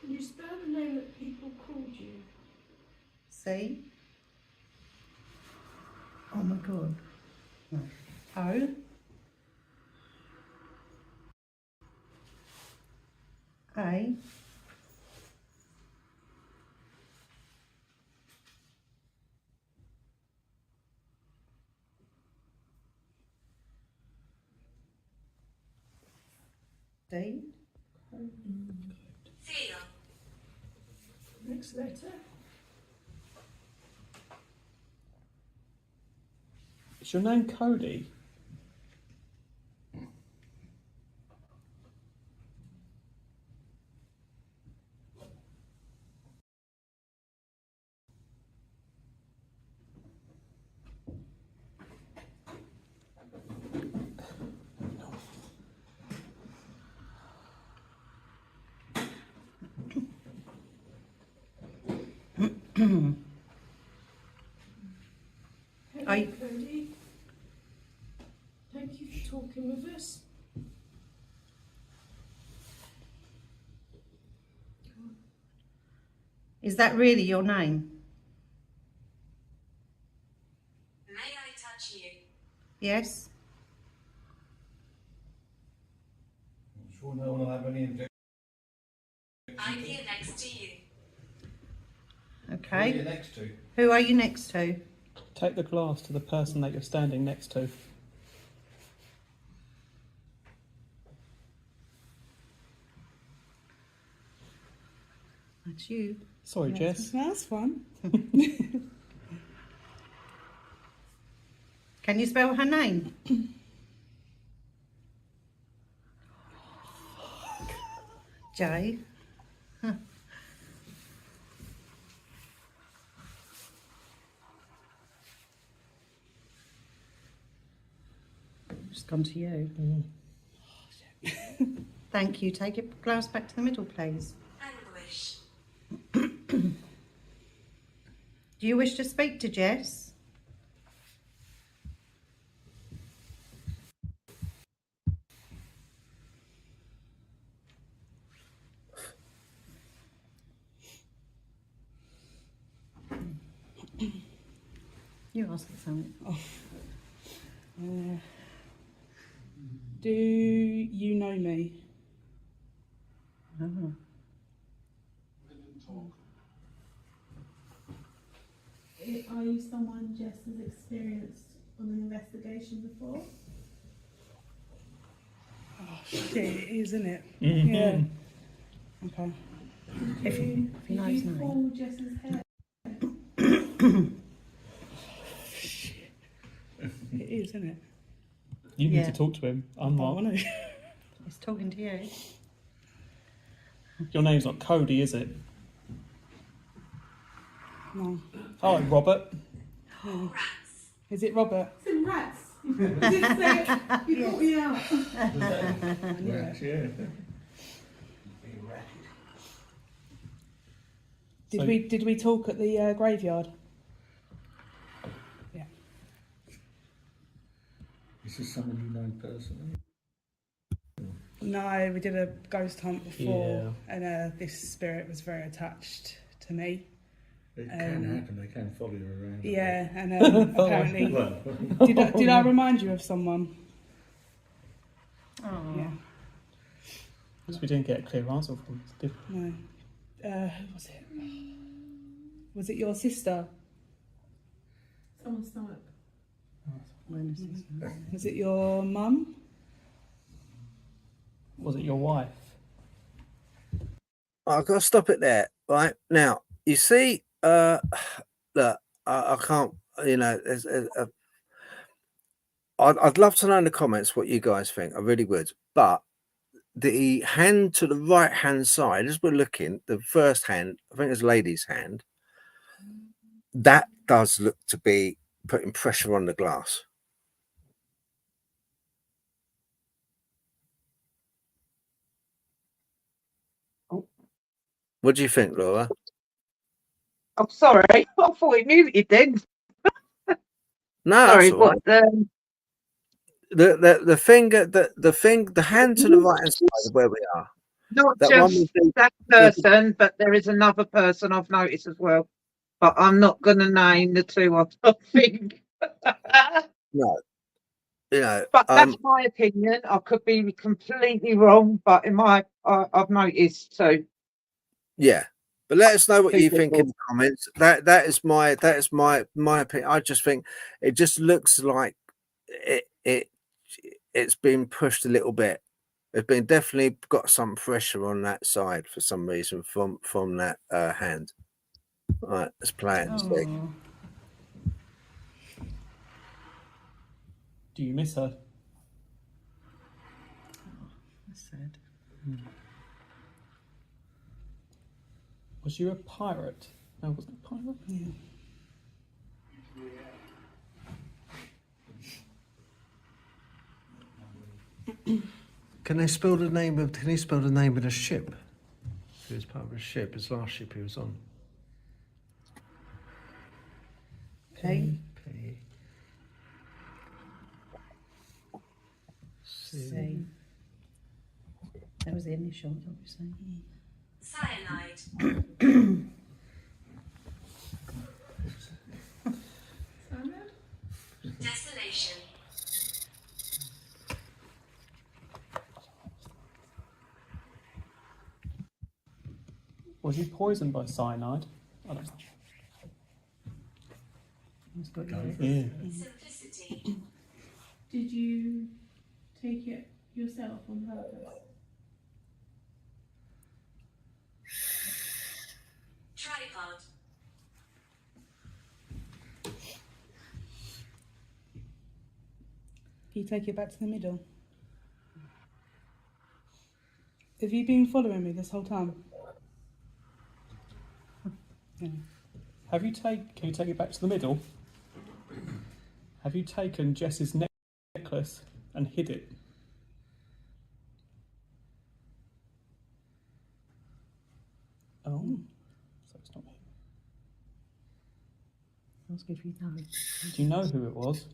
[SPEAKER 8] Can you spell the name that people called you?
[SPEAKER 9] C. Oh my God. No. O. A. D.
[SPEAKER 11] Theo.
[SPEAKER 8] Next letter.
[SPEAKER 10] Is your name Cody?
[SPEAKER 8] Hello, Cody. Thank you for talking with us.
[SPEAKER 9] Is that really your name?
[SPEAKER 11] May I touch you?
[SPEAKER 9] Yes.
[SPEAKER 5] Sure no one will have any objection.
[SPEAKER 11] I'm here next to you.
[SPEAKER 9] Okay.
[SPEAKER 5] Who are you next to?
[SPEAKER 9] Who are you next to?
[SPEAKER 10] Take the glass to the person that you're standing next to.
[SPEAKER 9] That's you.
[SPEAKER 10] Sorry, Jess.
[SPEAKER 6] That's fun.
[SPEAKER 9] Can you spell her name? J. Huh. Just gone to you. Thank you. Take your glass back to the middle, please.
[SPEAKER 11] Anguish.
[SPEAKER 9] Do you wish to speak to Jess? You ask for something.
[SPEAKER 6] Do you know me?
[SPEAKER 9] Oh.
[SPEAKER 8] Are you someone Jess has experienced on an investigation before?
[SPEAKER 6] Oh shit, it is, isn't it?
[SPEAKER 10] Mm-hmm.
[SPEAKER 6] Yeah. Okay.
[SPEAKER 9] If you know his
[SPEAKER 8] you
[SPEAKER 9] name.
[SPEAKER 8] pull Jess's hair?
[SPEAKER 6] It is, isn't it?
[SPEAKER 10] You
[SPEAKER 9] Yeah.
[SPEAKER 10] need to talk to him. I'm
[SPEAKER 6] I
[SPEAKER 10] not.
[SPEAKER 6] want to.
[SPEAKER 9] He's talking to you.
[SPEAKER 10] Your name's not Cody, is it?
[SPEAKER 6] No.
[SPEAKER 10] Hi, Robert.
[SPEAKER 11] Rats.
[SPEAKER 6] Is it Robert?
[SPEAKER 8] Some rats. You did say it. You caught me out.
[SPEAKER 10] Yeah. So-
[SPEAKER 6] Did we talk at the graveyard? Yeah.
[SPEAKER 12] Is this someone you know personally?
[SPEAKER 6] No, we did a ghost hunt before, and this spirit was very attached to me.
[SPEAKER 12] It can happen. They can follow you around.
[SPEAKER 13] Yeah, and apparently,
[SPEAKER 12] Well,
[SPEAKER 13] did I remind you of someone?
[SPEAKER 9] Oh.
[SPEAKER 13] Yeah.
[SPEAKER 10] Because we didn't get a clear answer from did we?
[SPEAKER 13] No. Who was it? Was it your sister?
[SPEAKER 8] Someone's stomach.
[SPEAKER 13] Was it your mum?
[SPEAKER 10] Was it your wife?
[SPEAKER 1] I've got to stop it there. Right now, you see, look, I can't. You know, I'd love to know in the comments what you guys think. I really would. But the hand to the right hand side, as we're looking, the first hand, I think it's lady's hand. That does look to be putting pressure on the glass. What do you think, Laura?
[SPEAKER 2] I'm sorry. I thought it muted then.
[SPEAKER 1] No,
[SPEAKER 2] Sorry,
[SPEAKER 1] that's all right.
[SPEAKER 2] what?
[SPEAKER 1] The finger, the hand to the right hand side of where we are.
[SPEAKER 2] Not
[SPEAKER 1] That one
[SPEAKER 2] just
[SPEAKER 1] with the-
[SPEAKER 2] that person, but there is another person I've noticed as well. But I'm not going to name the two, I don't think.
[SPEAKER 1] No, you know,
[SPEAKER 2] But that's my opinion. I could be completely wrong, but I've noticed too.
[SPEAKER 1] yeah. But let us know what you
[SPEAKER 2] People.
[SPEAKER 1] think in the comments. That is my opinion. I just think it just looks like it's been pushed a little bit. It's been definitely got some pressure on that side for some reason from that hand. All right, let's play it and see.
[SPEAKER 10] Do you miss her?
[SPEAKER 9] That's sad.
[SPEAKER 10] Was you a pirate? No, wasn't a pirate?
[SPEAKER 13] Yeah.
[SPEAKER 1] Can he spell the name of the ship? He was part of a ship. His last ship he was on.
[SPEAKER 9] P.
[SPEAKER 1] C.
[SPEAKER 9] That was the initial, obviously.
[SPEAKER 11] Cyanide. Desolation.
[SPEAKER 10] Was you poisoned by cyanide? I don't know. Yeah.
[SPEAKER 11] Simplicity.
[SPEAKER 8] Did you take it yourself on purpose?
[SPEAKER 11] Tripod.
[SPEAKER 13] Can you take it back to the middle? Have you been following me this whole time? Yeah.
[SPEAKER 10] Can you take it back to the middle? Have you taken Jess's necklace and hid it? Oh, so it's not me.
[SPEAKER 9] Ask if you know.
[SPEAKER 10] Do you know who it was?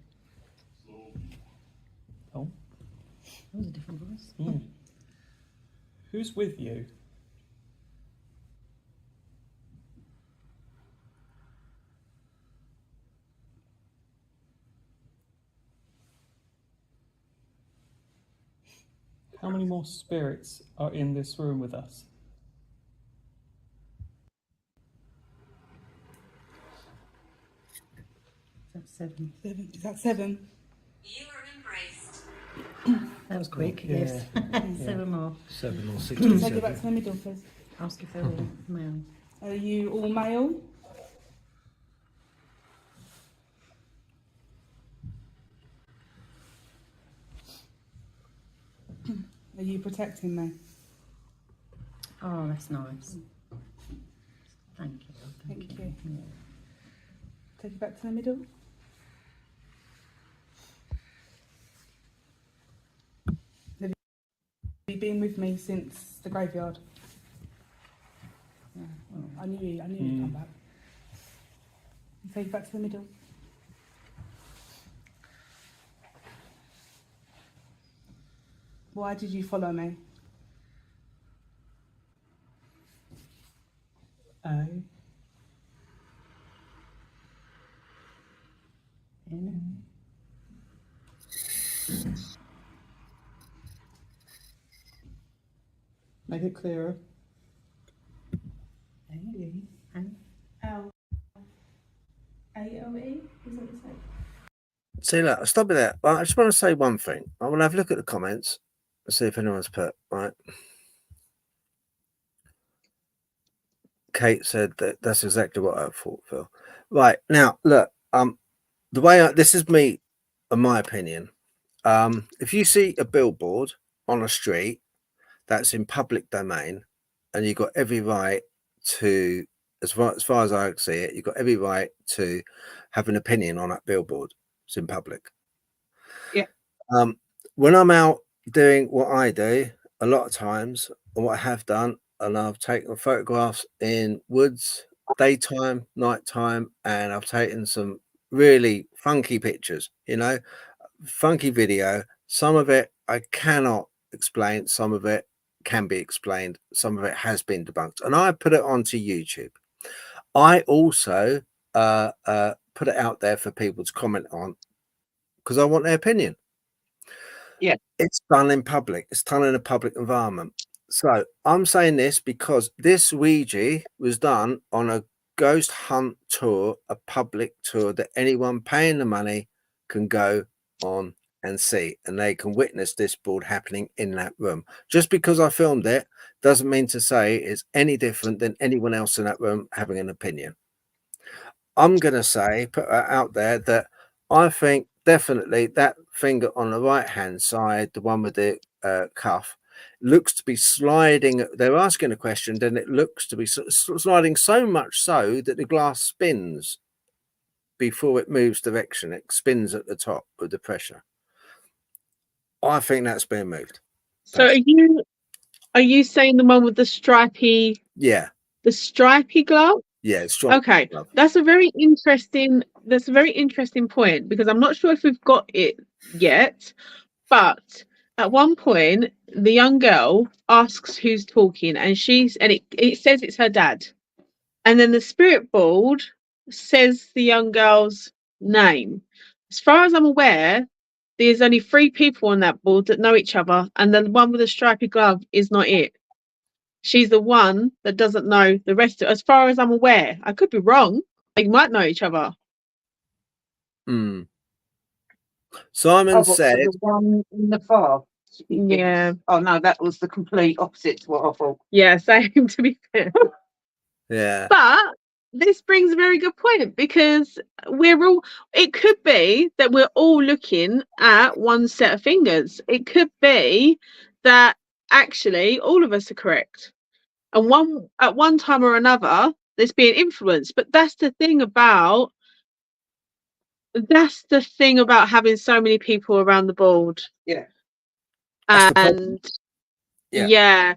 [SPEAKER 10] Oh,
[SPEAKER 9] That was a different voice.
[SPEAKER 10] yeah. Who's with you? How many more spirits are in this room with us?
[SPEAKER 9] That's 7.
[SPEAKER 13] 7. Is that 7?
[SPEAKER 11] You are embraced.
[SPEAKER 9] That was quick,
[SPEAKER 10] Yeah.
[SPEAKER 9] yes. 7 more.
[SPEAKER 1] 7 or 6.
[SPEAKER 13] Can you take it back to the middle, please?
[SPEAKER 9] Ask if they're all male.
[SPEAKER 13] Are you all male? Are you protecting me?
[SPEAKER 9] Oh, that's nice. Thank you.
[SPEAKER 13] Thank you.
[SPEAKER 9] Yeah.
[SPEAKER 13] Take it back to the middle. Have you been with me since the graveyard? Yeah. I knew you'd come back. Take it back to the middle. Why did you follow me?
[SPEAKER 10] bit clearer.
[SPEAKER 13] A-E-L-A-L-E, is that the same?
[SPEAKER 1] See, look, stop it there. Well, I just want to say one thing. I want to have a look at the comments and see if anyone's put, right. Kate said that's exactly what I thought, Phil. Right, now, look, the way this is me, in my opinion. If you see a billboard on a street that's in public domain, and you've got every right to, as far as I see it, you've got every right to have an opinion on that billboard. It's in public.
[SPEAKER 2] Yeah.
[SPEAKER 1] When I'm out doing what I do, a lot of times, and what I have done, and I've taken photographs in woods, daytime, nighttime, and I've taken some really funky pictures, you know, funky video. Some of it I cannot explain, some of it can be explained, some of it has been debunked, and I put it onto YouTube. I also put it out there for people to comment on because I want their opinion.
[SPEAKER 2] Yeah,
[SPEAKER 1] it's done in public, it's done in a public environment. So I'm saying this because this Ouija was done on a ghost hunt tour, a public tour that anyone paying the money can go on and see, and they can witness this board happening in that room. Just because I filmed it doesn't mean to say it's any different than anyone else in that room having an opinion. I'm going to say, put out there, that I think definitely that finger on the right hand side, the one with the cuff, looks to be sliding. They're asking a question, then it looks to be sliding so much so that the glass spins before it moves direction. It spins at the top with the pressure. I think that's being moved.
[SPEAKER 3] So are you saying the one with the stripy?
[SPEAKER 1] Yeah.
[SPEAKER 3] The stripy glove?
[SPEAKER 1] Yeah, it's stripy.
[SPEAKER 3] Okay,
[SPEAKER 1] glove.
[SPEAKER 3] that's a very interesting point, because I'm not sure if we've got it yet, but at one point the young girl asks who's talking, and it says it's her dad, and then the spirit board says the young girl's name. As far as I'm aware, there's only 3 people on that board that know each other, and the one with the stripy glove is not it. She's the one that doesn't know the rest of it. As far as I'm aware, I could be wrong. They might know each other.
[SPEAKER 1] Simon said
[SPEAKER 2] the one in the far.
[SPEAKER 3] Yeah.
[SPEAKER 2] Oh no, that was the complete opposite to what I thought.
[SPEAKER 3] Yeah, same, to be fair.
[SPEAKER 1] Yeah.
[SPEAKER 3] But this brings a very good point, because it could be that we're all looking at one set of fingers. It could be that actually all of us are correct, and at one time or another there's being influenced. But that's the thing about having so many people around the board.
[SPEAKER 2] Yeah.
[SPEAKER 3] And yeah.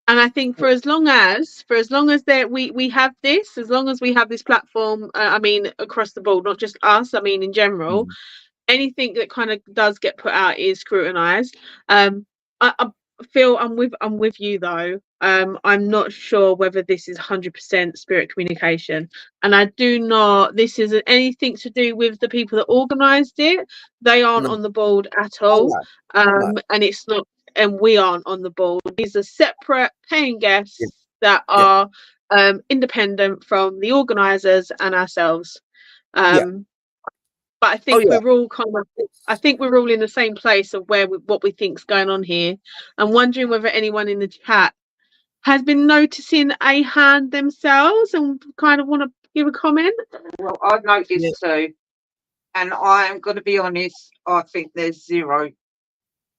[SPEAKER 3] And I think for as long as we have this, as long as we have this platform, I mean, across the board, not just us, I mean, in general, anything that kind of does get put out is scrutinized. I feel I'm with you though. I'm not sure whether this is 100% spirit communication, and I do not. This isn't anything to do with the people that organised it. They aren't on the board at all, and it's not. And we aren't on the board. These are separate paying guests that are independent from the organisers and ourselves. But I think we're all we're all in the same place of what we think's going on here. I'm wondering whether anyone in the chat has been noticing a hand themselves and kind of want to give a comment.
[SPEAKER 2] Well, I've noticed too, and I'm going to be honest. I think there's 0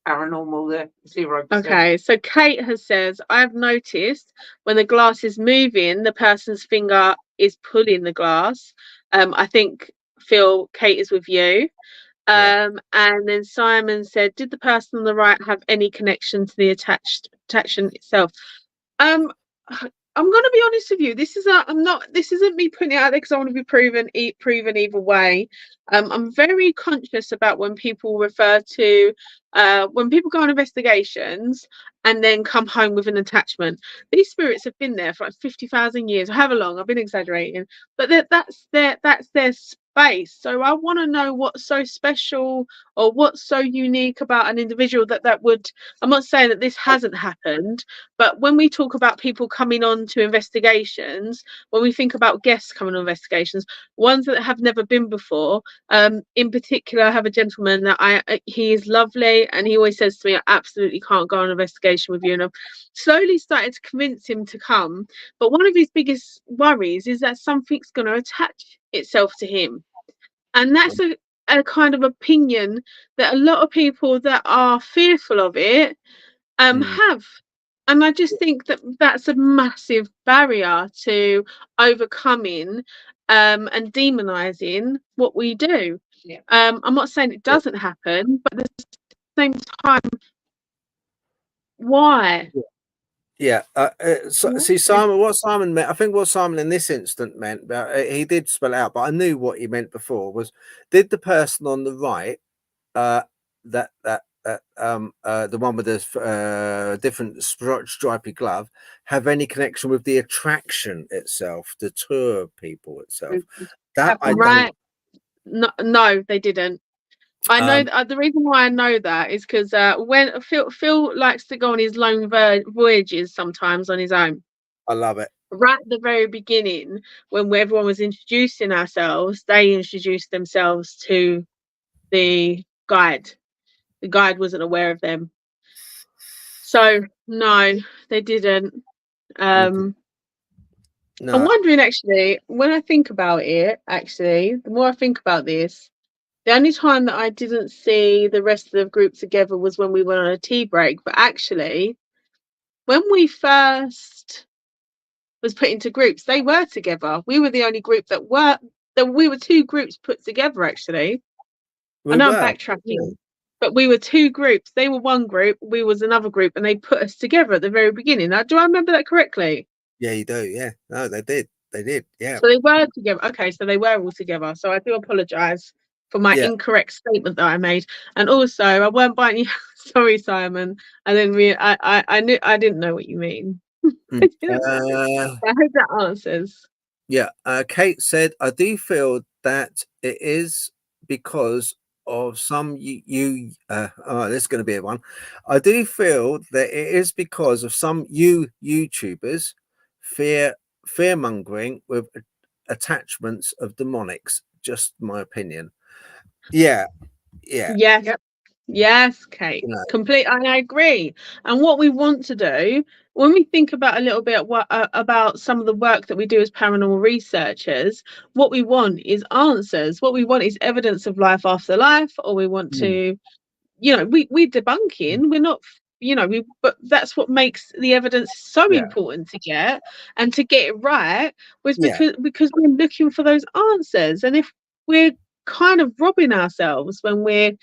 [SPEAKER 2] paranormal there. 0%.
[SPEAKER 3] Okay, so Kate has says, I've noticed when the glass is moving, the person's finger is pulling the glass. I think Phil, Kate is with you. And then Simon said, did the person on the right have any connection to the attachment itself? I'm going to be honest with you. This isn't me putting it out there because I want to be proven either way. I'm very conscious about when people refer to when people go on investigations and then come home with an attachment. These spirits have been there for like 50,000 years, however long. I've been exaggerating, but that's their space. So I want to know what's so special or what's so unique about an individual that would, I'm not saying that this hasn't happened, but when we talk about people coming on to investigations, when we think about guests coming on investigations, ones that have never been before, in particular, I have a gentleman that he is lovely, and he always says to me, I absolutely can't go on an investigation with you. And I've slowly started to convince him to come. But one of his biggest worries is that something's going to attach itself to him. And that's a kind of opinion that a lot of people that are fearful of it have. And I just think that that's a massive barrier to overcoming and demonizing what we do.
[SPEAKER 2] Yeah.
[SPEAKER 3] I'm not saying it doesn't happen, but at the same time, why?
[SPEAKER 1] Yeah. See, Simon, what Simon meant, I think what Simon in this instant meant, he did spell it out, but I knew what he meant before, was did the person on the right, the one with the different stripy glove, have any connection with the attraction itself, the tour people itself? That I
[SPEAKER 3] right. No, they didn't. I know the reason why I know that is because when Phil likes to go on his lone voyages sometimes on his own.
[SPEAKER 1] I love it.
[SPEAKER 3] Right at the very beginning, when everyone was introducing ourselves, they introduced themselves to the guide. The guide wasn't aware of them. So no, they didn't. No. I'm wondering, actually, when I think about it, the more I think about this, the only time that I didn't see the rest of the group together was when we went on a tea break. But actually, when we first was put into groups, they were together. We were the only group we were two groups put together, actually. I know I'm backtracking, but we were two groups. They were one group, we was another group, and they put us together at the very beginning. Now, do I remember that correctly?
[SPEAKER 1] Yeah, you do. Yeah. No, they did. They did. Yeah.
[SPEAKER 3] So they were together. Okay, so they were all together. So I do apologise for my incorrect statement that I made. And also, I weren't biting you. Sorry, Simon. I didn't know what you mean. I hope that answers.
[SPEAKER 1] Yeah. Kate said, I do feel that it is because of some this is going to be a one. I do feel that it is because of some YouTubers fear mongering with attachments of demonics. Just my opinion. Yeah.
[SPEAKER 3] Yes, Kate. I agree. And what we want to do when we think about a little bit about some of the work that we do as paranormal researchers, what we want is answers. What we want is evidence of life after life, or we want to, we're debunking. We're not, but that's what makes the evidence so important to get, and to get it right was because we're looking for those answers. And if we're kind of robbing ourselves when we're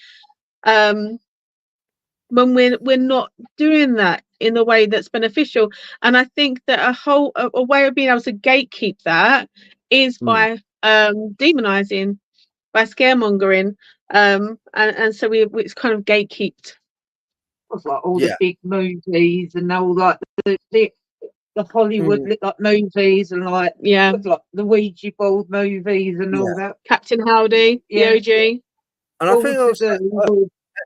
[SPEAKER 3] not doing that in a way that's beneficial, and I think that a way of being able to gatekeep that is by demonizing, by scaremongering, and so it's kind of gatekeeped.
[SPEAKER 2] It's like all the big movies and all like the Hollywood like movies and like the Ouija board movies and all that.
[SPEAKER 3] Captain Howdy, the OG.
[SPEAKER 1] And I think also,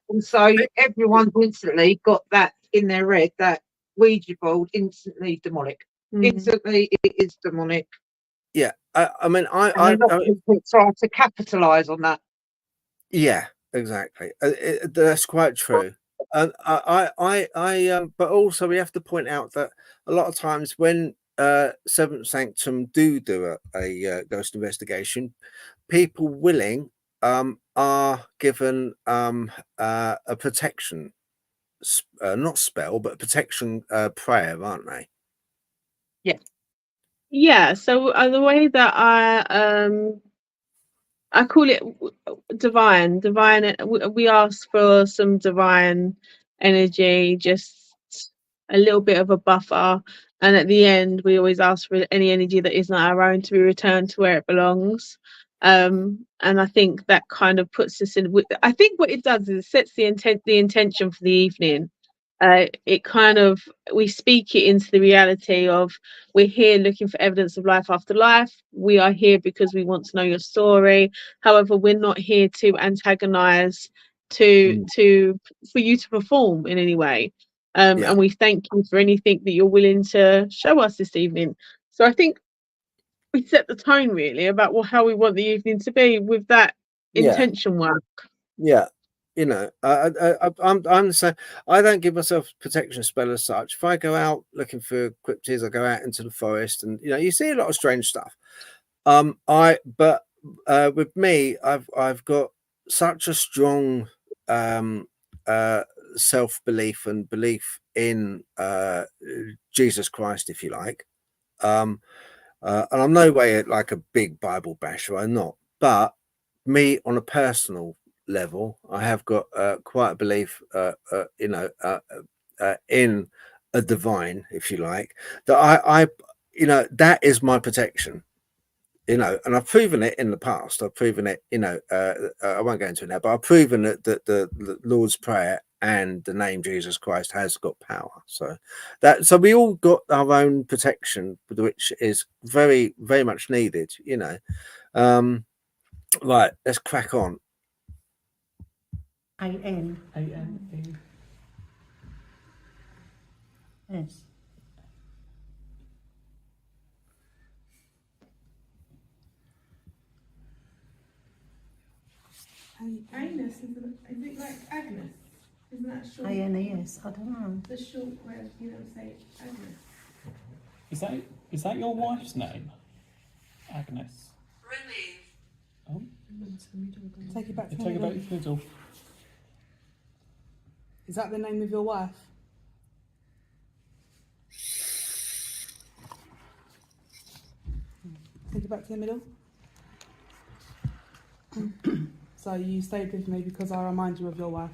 [SPEAKER 2] and so everyone's instantly got that in their head, that Ouija board instantly demonic. Instantly, it is demonic.
[SPEAKER 1] Yeah, I mean, I
[SPEAKER 2] try to capitalise on that.
[SPEAKER 1] Yeah, exactly. That's quite true. And but also we have to point out that a lot of times when Seventh Sanctum do a ghost investigation, people willing are given a protection, not spell, but protection prayer, aren't they?
[SPEAKER 3] Yeah. So the way that I call it divine. We ask for some divine energy, just a little bit of a buffer, and at the end we always ask for any energy that isn't our own to be returned to where it belongs. And I think that kind of puts us in. I think what it does is it sets the intention for the evening, it kind of, we speak it into the reality of, we're here looking for evidence of life after life. We are here because we want to know your story. However, we're not here to antagonize, for you to perform in any way. And we thank you for anything that you're willing to show us this evening. So I think we set the tone really about how we want the evening to be with that intention work.
[SPEAKER 1] Yeah. You know, I'm the same. I don't give myself protection spell as such. If I go out looking for cryptids, I go out into the forest, and you know, you see a lot of strange stuff. But with me, I've got such a strong self-belief and belief in Jesus Christ, if you like. And I'm no way like a big Bible basher, I'm not. But me on a personal level, I have got quite a belief, you know, in a divine, if you like, that I, you know, that is my protection. You know, and I've proven it in the past. I've proven it, you know, I won't go into it now, but I've proven that the Lord's Prayer and the name Jesus Christ has got power. So we all got our own protection, which is very, very much needed, you know. Right, let's crack on.
[SPEAKER 9] A-N.
[SPEAKER 10] A-N-E.
[SPEAKER 9] Yes.
[SPEAKER 8] Anus, is it like Agnes? Isn't that short?
[SPEAKER 9] A-N-E-S, I don't know.
[SPEAKER 8] The short way of, you know, say Agnes.
[SPEAKER 10] Is that your wife's name? Agnes.
[SPEAKER 11] Remove.
[SPEAKER 10] Oh.
[SPEAKER 13] Take it back to
[SPEAKER 10] Take it back to the middle.
[SPEAKER 13] Is that the name of your wife? Take it back to the middle. So you stayed with me because I remind you of your wife.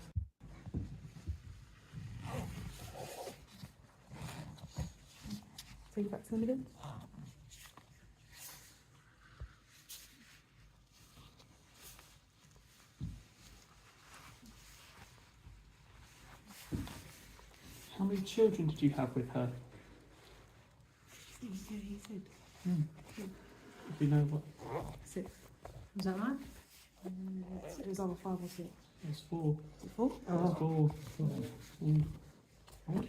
[SPEAKER 13] Take it back to the middle.
[SPEAKER 10] How many children did you have with her?
[SPEAKER 13] Yeah, he said.
[SPEAKER 10] If you know what?
[SPEAKER 13] 6.
[SPEAKER 9] Is that right?
[SPEAKER 13] It was either 5 or 6.
[SPEAKER 10] It's 4.
[SPEAKER 13] Is it 4?
[SPEAKER 10] Oh. 4.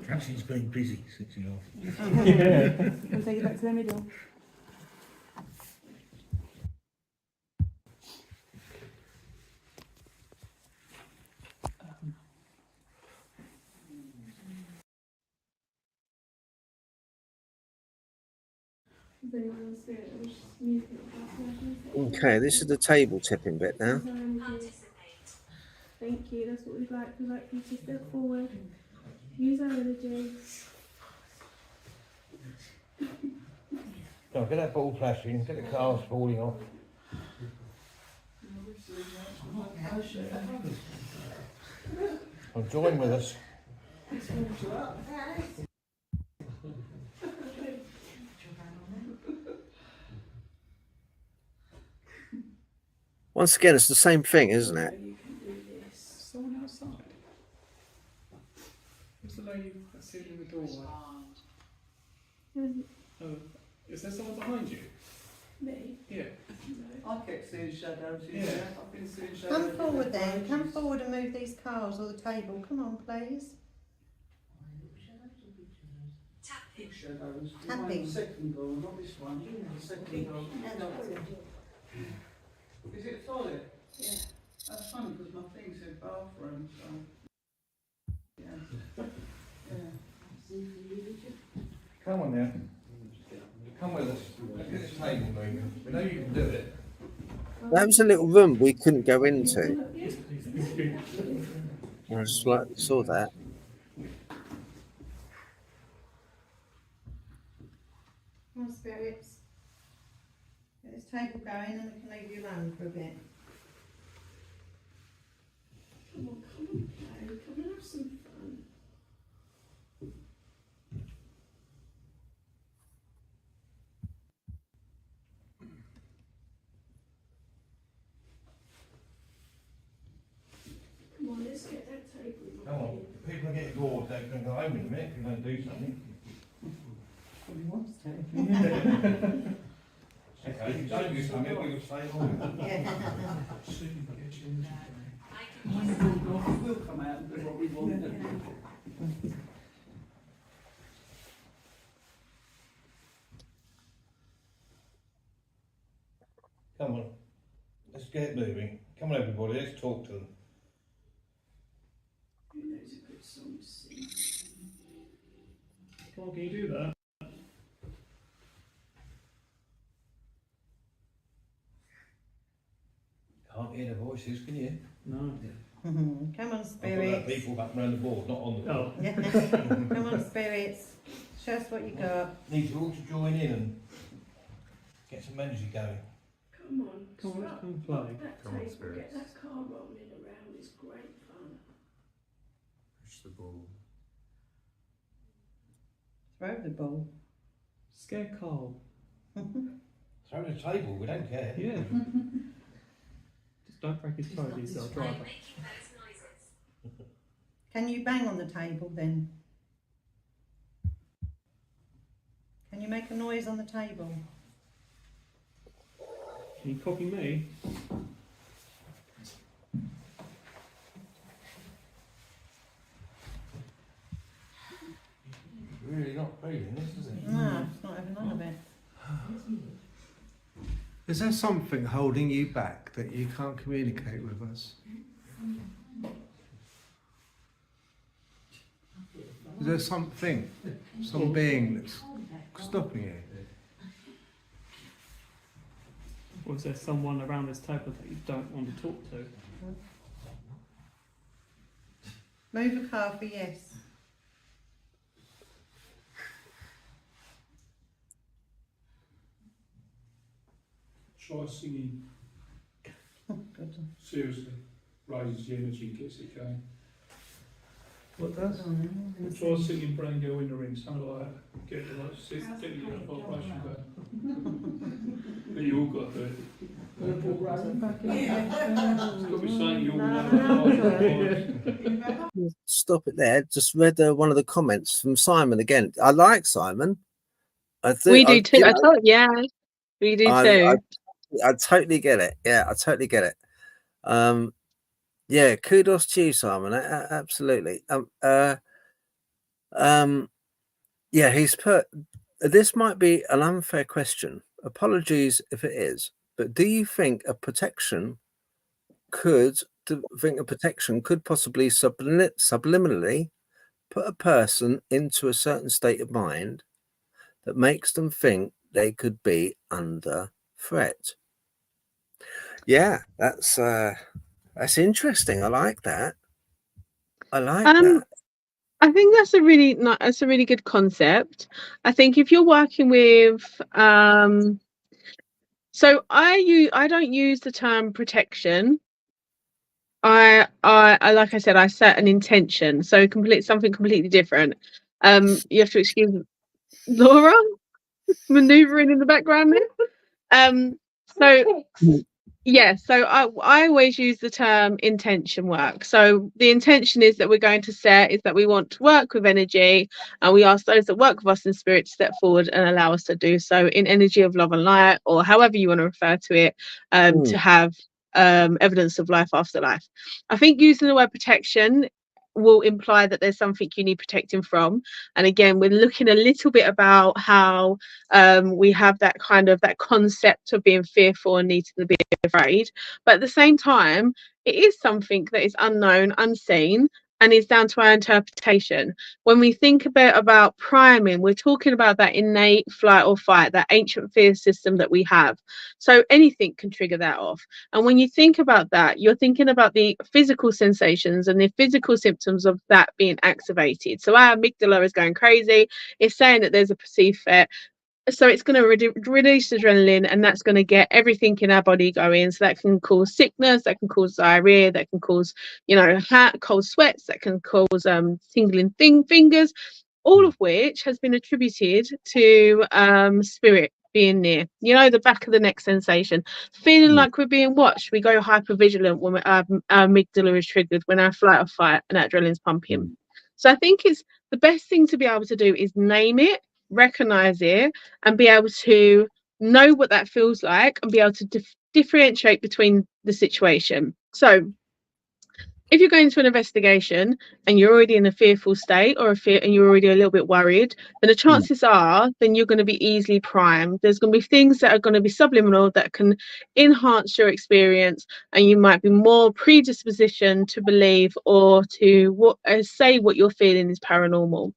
[SPEAKER 12] Perhaps he's been busy since you left.
[SPEAKER 10] Yeah.
[SPEAKER 13] We'll take it back to the middle.
[SPEAKER 1] Okay, this is the table tipping bit now.
[SPEAKER 8] Thank you, that's what we'd like. We'd like you to step forward, use our energy.
[SPEAKER 12] Go on, get that ball flashing, get the cars falling off. Well, join with us.
[SPEAKER 1] Once again, it's the same thing, isn't it?
[SPEAKER 10] Someone outside. Who's the lady that's sitting in the doorway? Oh, is there someone behind you?
[SPEAKER 8] Me?
[SPEAKER 10] Yeah.
[SPEAKER 6] I kept seeing shadows.
[SPEAKER 10] Yeah.
[SPEAKER 6] I've been seeing shadows.
[SPEAKER 9] Come forward then. Come forward and move these cars or the table. Come on, please.
[SPEAKER 6] Big shadows.
[SPEAKER 9] Tapping.
[SPEAKER 6] The second door, not this one. The second door. Is it a toilet? Yeah. That's funny because my thing said bathroom, so. Yeah.
[SPEAKER 5] Come on now. Come with us. Look at this table moving. We know you can do it.
[SPEAKER 1] That was a little room we couldn't go into. I just like saw that.
[SPEAKER 9] Come on, spirits. Get this table going and we can leave you alone for a bit.
[SPEAKER 8] Come on, play. Come and have some fun. Come on, let's get that table.
[SPEAKER 5] Come on. People
[SPEAKER 12] get bored, they can go home in a minute if you don't do something.
[SPEAKER 6] Well, he wants to.
[SPEAKER 12] Okay, if you don't do something, we'll stay on.
[SPEAKER 6] We'll come out and do what we want.
[SPEAKER 12] Come on, let's get it moving. Come on, everybody, let's talk to them.
[SPEAKER 8] Who knows a good song to sing?
[SPEAKER 10] How can you do that?
[SPEAKER 12] Can't hear the voices, can you?
[SPEAKER 10] No.
[SPEAKER 9] Come on,
[SPEAKER 12] I've got
[SPEAKER 9] spirits.
[SPEAKER 12] people back around the board, not on the board.
[SPEAKER 9] Yeah. Come on, spirits. Show us what you got.
[SPEAKER 12] Need you all to join in and get some energy going.
[SPEAKER 8] Come on,
[SPEAKER 10] Come on, let's
[SPEAKER 8] start
[SPEAKER 10] come and play.
[SPEAKER 8] that
[SPEAKER 5] Come on,
[SPEAKER 8] table,
[SPEAKER 5] spirits.
[SPEAKER 8] get that car rolling around. It's great fun.
[SPEAKER 5] Push the ball.
[SPEAKER 9] Throw the ball.
[SPEAKER 10] Scare Carl.
[SPEAKER 12] Throw the table, we don't care.
[SPEAKER 10] Yeah. Just don't break his toe, he's our driver.
[SPEAKER 9] Can you bang on the table then? Can you make a noise on the table?
[SPEAKER 10] Can you copy me?
[SPEAKER 12] Really not feeling this, is it?
[SPEAKER 9] No, it's not having none of it.
[SPEAKER 1] Is there something holding you back that you can't communicate with us? Is there something, some being that's stopping you?
[SPEAKER 10] Or is there someone around this table that you don't want to talk to?
[SPEAKER 9] Move a car for yes.
[SPEAKER 4] Try singing.
[SPEAKER 9] Good.
[SPEAKER 4] Seriously. Raises the energy, gets it going.
[SPEAKER 10] What does?
[SPEAKER 4] Try singing Brain Girl in the Ring, something like that. Get your vibration going. But you all got to do it. It's got to be saying you all know.
[SPEAKER 1] Stop it there. Just read one of the comments from Simon again. I like Simon.
[SPEAKER 3] We do too. I thought, yeah, we do too.
[SPEAKER 1] I totally get it. Yeah, I totally get it. Yeah, kudos to you, Simon. Absolutely. Yeah, he's put. This might be an unfair question. Apologies if it is. But do you think a protection could possibly subliminally put a person into a certain state of mind that makes them think they could be under threat? Yeah, that's interesting. I like that. I like that.
[SPEAKER 3] I think that's a really good concept. I think if you're working with so I don't use the term protection. I like I said, I set an intention, so something completely different. You have to excuse Laura maneuvering in the background there. So I always use the term intention work. So the intention is that we're going to set is that we want to work with energy, and we ask those that work with us in spirit to step forward and allow us to do so in energy of love and light, or however you want to refer to it, to have evidence of life after life. I think using the word protection will imply that there's something you need protecting from, and again we're looking a little bit about how we have that concept of being fearful and needing to be afraid, but at the same time it is something that is unknown, unseen, and is down to our interpretation. When we think about priming, we're talking about that innate flight or fight, that ancient fear system that we have. So anything can trigger that off. And when you think about that, you're thinking about the physical sensations and the physical symptoms of that being activated. So our amygdala is going crazy. It's saying that there's a perceived threat. So it's going to release adrenaline, and that's going to get everything in our body going. So that can cause sickness, that can cause diarrhea, that can cause, cold sweats, that can cause tingling fingers, all of which has been attributed to spirit being near. The back of the neck sensation, feeling like we're being watched. We go hypervigilant when our amygdala is triggered, when our flight or fight and adrenaline's pumping. So I think it's the best thing to be able to do is name it, recognize it, and be able to know what that feels like and be able to differentiate between the situation. So if you're going to an investigation and you're already in a fearful state and you're already a little bit worried, then the chances are then you're going to be easily primed. There's going to be things that are going to be subliminal that can enhance your experience, and you might be more predisposition to believe or to say what you're feeling is paranormal.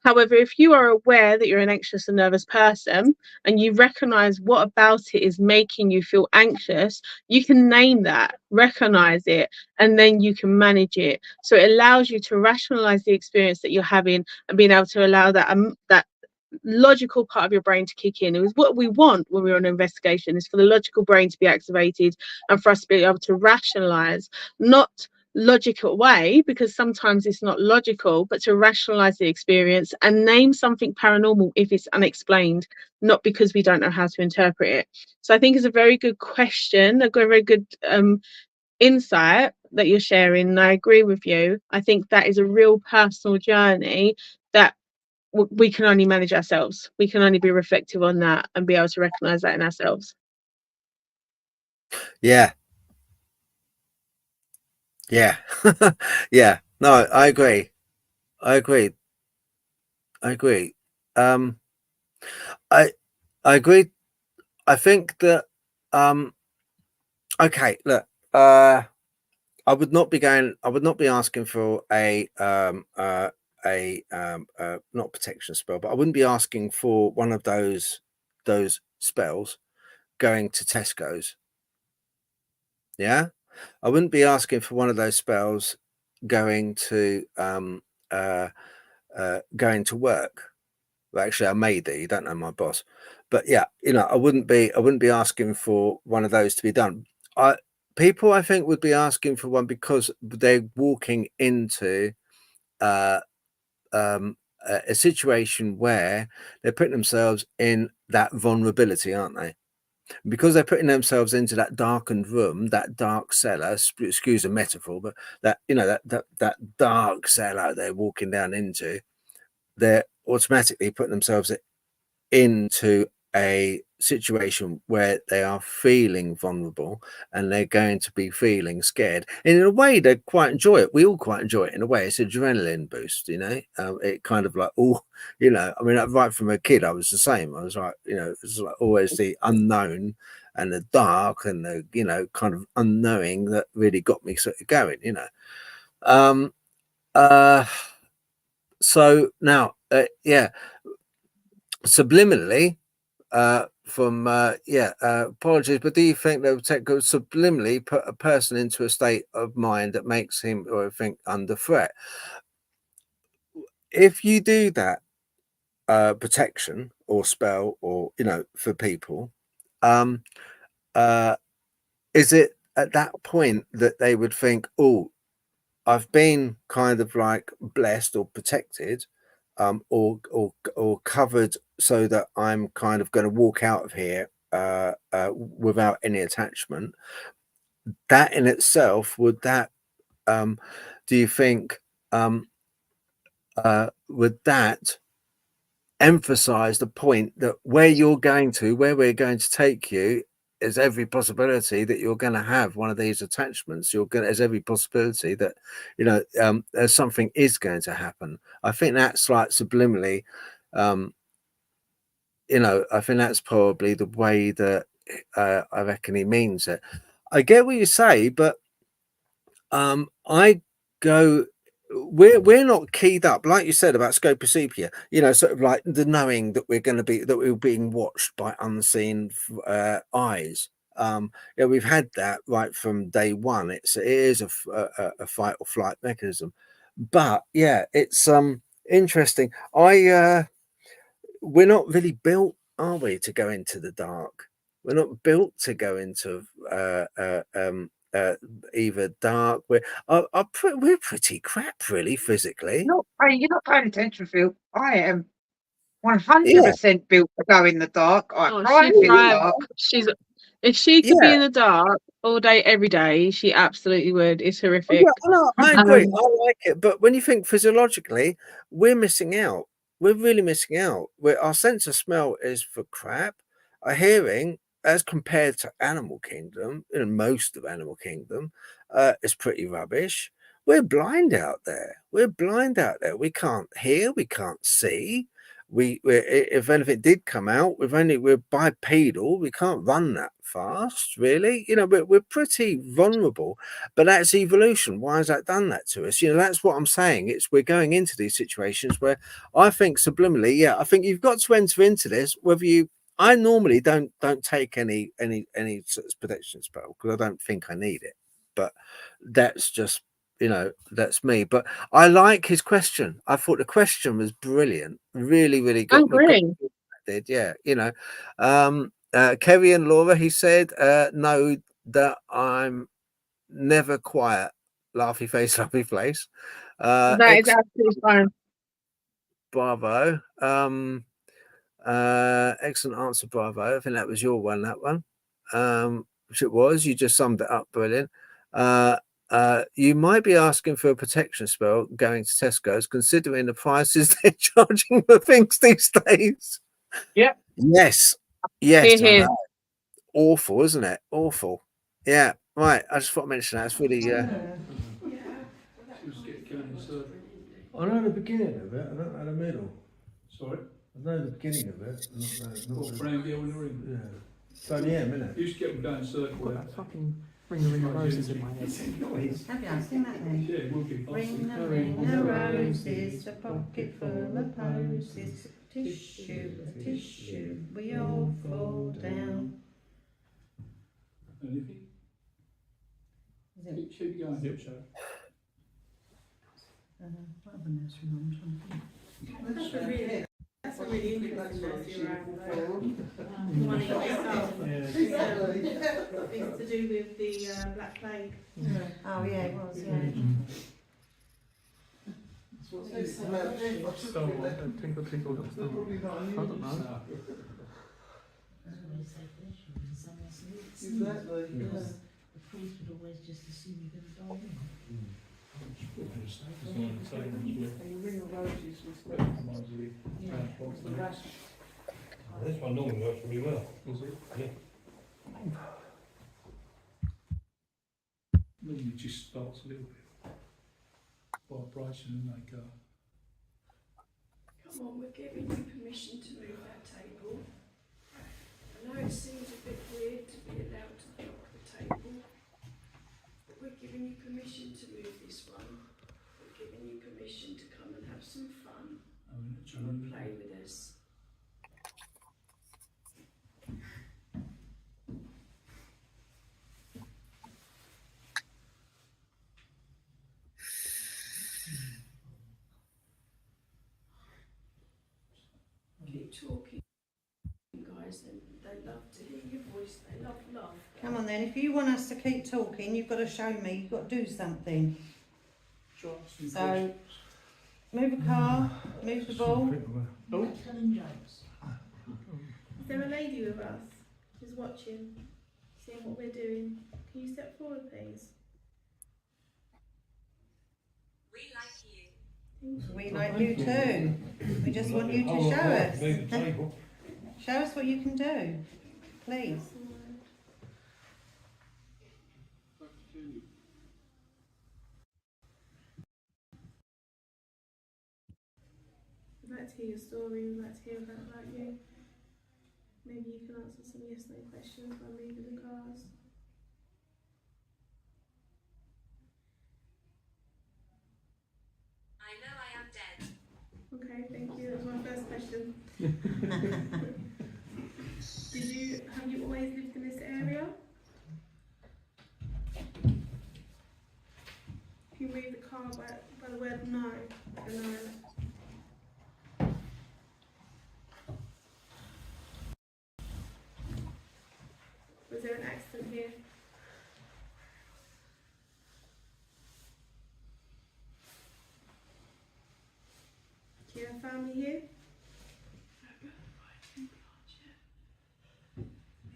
[SPEAKER 3] However, if you are aware that you're an anxious and nervous person and you recognize what about it is making you feel anxious, you can name that, recognize it, and then you can manage it. So it allows you to rationalize the experience that you're having and being able to allow that that logical part of your brain to kick in. It was what we want when we're on an investigation, is for the logical brain to be activated and for us to be able to rationalize, not logical way, because sometimes it's not logical, but to rationalize the experience and name something paranormal if it's unexplained, not because we don't know how to interpret it. So I think it's a very good question, a very good insight that you're sharing, and I agree with you. I think that is a real personal journey that we can only manage ourselves. We can only be reflective on that and be able to recognize that in ourselves.
[SPEAKER 1] Yeah. Yeah. Yeah. No, I agree. I agree. I agree. I agree. I think that okay, look, I would not be asking for a not protection spell, but I wouldn't be asking for one of those spells going to Tesco's. Yeah, I wouldn't be asking for one of those spells going to work. Well, actually, I may do. You don't know my boss, but yeah, you know, I wouldn't be asking for one of those to be done. People, I think, would be asking for one because they're walking into a situation where they're putting themselves in that vulnerability, aren't they? Because they're putting themselves into that darkened room, that dark cellar, excuse the metaphor, but that, you know, that dark cellar they're walking down into, they're automatically putting themselves into a situation where they are feeling vulnerable and they're going to be feeling scared. And in a way, they quite enjoy it. We all quite enjoy it in a way. It's adrenaline boost, you know. It kind of like, oh, you know, I mean, right from a kid, I was the same. I was like, you know, it's like always the unknown and the dark and the, you know, kind of unknowing that really got me sort of going, you know. So now, yeah, subliminally, apologies, but do you think that could subliminally put a person into a state of mind that makes him or think under threat? If you do that protection or spell, or, you know, for people, is it at that point that they would think, oh, I've been kind of like blessed or protected, or covered, so that I'm kind of going to walk out of here without any attachment? That in itself, would that do you think would that emphasize the point that where we're going to take you is every possibility that you're going to have one of these attachments? There's every possibility that, you know, there's something is going to happen. I think that's like subliminally, you know, I think that's probably the way that I reckon he means it. I get what you say, but we're not keyed up, like you said about Scopusepia, you know, sort of like the knowing that we're being watched by unseen eyes. Yeah, we've had that right from day one. It is a fight or flight mechanism. But yeah, it's interesting. We're not really built, are we, to go into the dark? We're not built to go into either dark. We're pretty crap, really, physically.
[SPEAKER 2] You're not paying attention, Phil. I am 100% built to go in the dark. I thrive in the dark.
[SPEAKER 3] If she could be
[SPEAKER 1] Yeah.
[SPEAKER 3] in the dark all day, every day, she absolutely would. It's
[SPEAKER 1] Oh,
[SPEAKER 3] horrific.
[SPEAKER 1] yeah, no, I agree.
[SPEAKER 3] Um,
[SPEAKER 1] I like it, but when you think physiologically, we're missing out. We're really missing out. Our sense of smell is for crap. Our hearing, as compared to Animal Kingdom, most of Animal Kingdom, is pretty rubbish. We're blind out there. We're blind out there. We can't hear. We can't see. If anything did come out, we're bipedal. We can't run that fast, really. We're pretty vulnerable. But that's evolution. Why has that done that to us? That's what I'm saying. We're going into these situations where I think subliminally, yeah, I think you've got to enter into this. I normally don't take any sort of protection spell because I don't think I need it. But that's just that's me. But I like his question. I thought the question was brilliant. Really, really
[SPEAKER 3] I
[SPEAKER 1] got me.
[SPEAKER 3] agree.
[SPEAKER 1] Did yeah, Kerry and Laura, he said, know that I'm never quiet. Laughy face, laughy face.
[SPEAKER 3] That is absolutely fine.
[SPEAKER 1] Bravo. Excellent answer, bravo. I think that was your one, that one. Which it was. You just summed it up brilliant. You might be asking for a protection spell going to Tesco's, considering the prices they're charging for things these days.
[SPEAKER 3] Yep.
[SPEAKER 1] Yes.
[SPEAKER 3] Hear,
[SPEAKER 1] I
[SPEAKER 3] hear.
[SPEAKER 1] know. Awful, isn't it? Awful. Yeah. Right. I just thought I'd mention that. It's really.
[SPEAKER 12] I know the beginning of it. I don't know the middle.
[SPEAKER 4] Sorry?
[SPEAKER 12] I know the beginning of it.
[SPEAKER 4] What, brown girl in the ring?
[SPEAKER 12] Yeah. It's only him, isn't it?
[SPEAKER 4] You used to get them down circle.
[SPEAKER 10] Got that fucking ring of roses in my head.
[SPEAKER 9] Have you? Sing that then.
[SPEAKER 4] Yeah, it will be.
[SPEAKER 9] Ring the roses, a pocket full of posies. Tissue, we all fall down.
[SPEAKER 4] Anything? Keep going. Yep, sure.
[SPEAKER 9] What other nursery rhymes?
[SPEAKER 8] That's a really interesting nursery rhyme. One of yourself. It's to do with the Black Plague.
[SPEAKER 9] Oh yeah, it was, yeah.
[SPEAKER 10] Twinkle, twinkle, little star. I don't know.
[SPEAKER 12] Exactly.
[SPEAKER 6] The priest would always just assume you're going to die in.
[SPEAKER 12] This one normally works really well. Yeah.
[SPEAKER 4] Normally just starts a little bit vibration and they go.
[SPEAKER 8] Come on, we're giving you permission to move that table. I know it seems a bit weird to be allowed to block the table, but we're giving you permission to move this one. We're giving you permission to come and have some fun and play with us. Keep talking, guys. They love to hear your voice. They love love.
[SPEAKER 9] Come on then, if you want us to keep talking, you've got to show me, you've got to do something. So, move a car, move the ball.
[SPEAKER 6] Telling jokes.
[SPEAKER 8] Is there a lady with us who's watching, seeing what we're doing? Can you step forward, please?
[SPEAKER 11] We like you.
[SPEAKER 9] We like you too. We just want you to show us.
[SPEAKER 12] Move the table.
[SPEAKER 9] Show us what you can do, please.
[SPEAKER 8] We'd like to hear your story. We'd like to hear about you. Maybe you can answer some yes/no questions while moving the cars.
[SPEAKER 11] I know I am dead.
[SPEAKER 8] Okay, thank you. That was my first question. Have you always lived in this area? If you move the car by the word no, like a no. Was there an accident here? Do you have family here?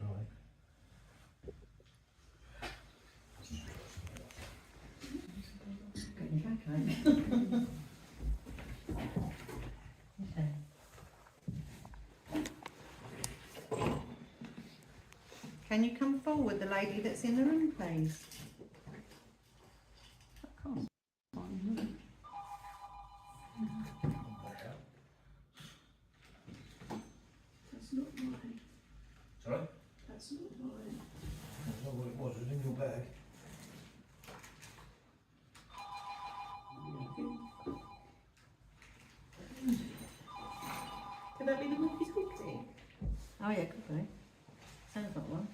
[SPEAKER 12] Right.
[SPEAKER 9] Can you come forward, the lady that's in the room, please?
[SPEAKER 8] That's not mine.
[SPEAKER 12] Sorry?
[SPEAKER 8] That's not mine.
[SPEAKER 12] That's not what it was. It was in your bag.
[SPEAKER 6] Could that be the walkie-talkie?
[SPEAKER 9] Oh yeah, could be. Sounds like one.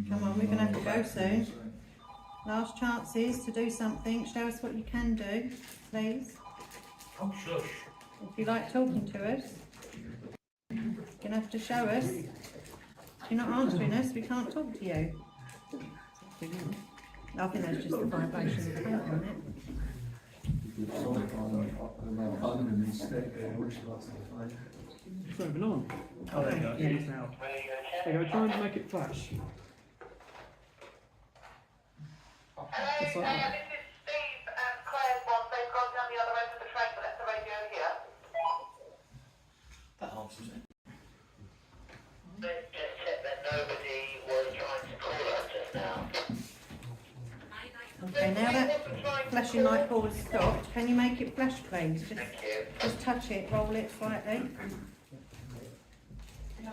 [SPEAKER 9] Come on, we're going to have to go soon. Last chances to do something. Show us what you can do, please.
[SPEAKER 12] Oh, shush.
[SPEAKER 9] If you like talking to us, you're going to have to show us. If you're not answering us, we can't talk to you. I think that's just the vibration of the paint on it.
[SPEAKER 10] It's moving on. Oh, there you go. It is now. There you go. Try and make it flash. Just like that.
[SPEAKER 12] That answers it.
[SPEAKER 9] Okay, now that flashing light bulb has stopped, can you make it flash, please? Just touch it, roll it slightly.
[SPEAKER 8] I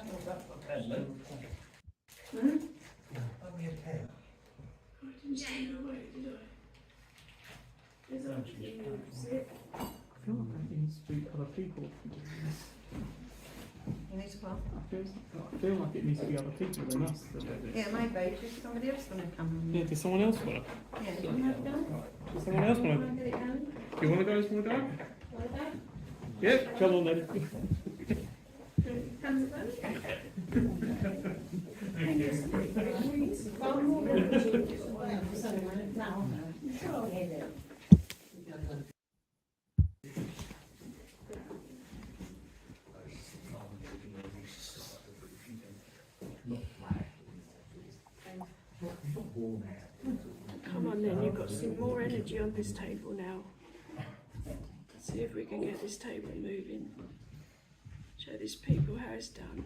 [SPEAKER 8] didn't stand away, did I? There's actually moves it.
[SPEAKER 10] I feel like that needs to be other people.
[SPEAKER 9] You need to what?
[SPEAKER 10] I feel like it needs to be other people than us that do this.
[SPEAKER 9] Yeah, maybe. Just somebody else going to come in.
[SPEAKER 10] Yeah, does someone else want to?
[SPEAKER 9] Yeah, do you want to have a go?
[SPEAKER 10] Does someone else want to?
[SPEAKER 9] Get it going?
[SPEAKER 10] Do you want to go? Want to go?
[SPEAKER 9] Want to go?
[SPEAKER 10] Yeah, come on then.
[SPEAKER 8] Come on then, you've got some more energy on this table now. See if we can get this table moving. Show these people how it's done.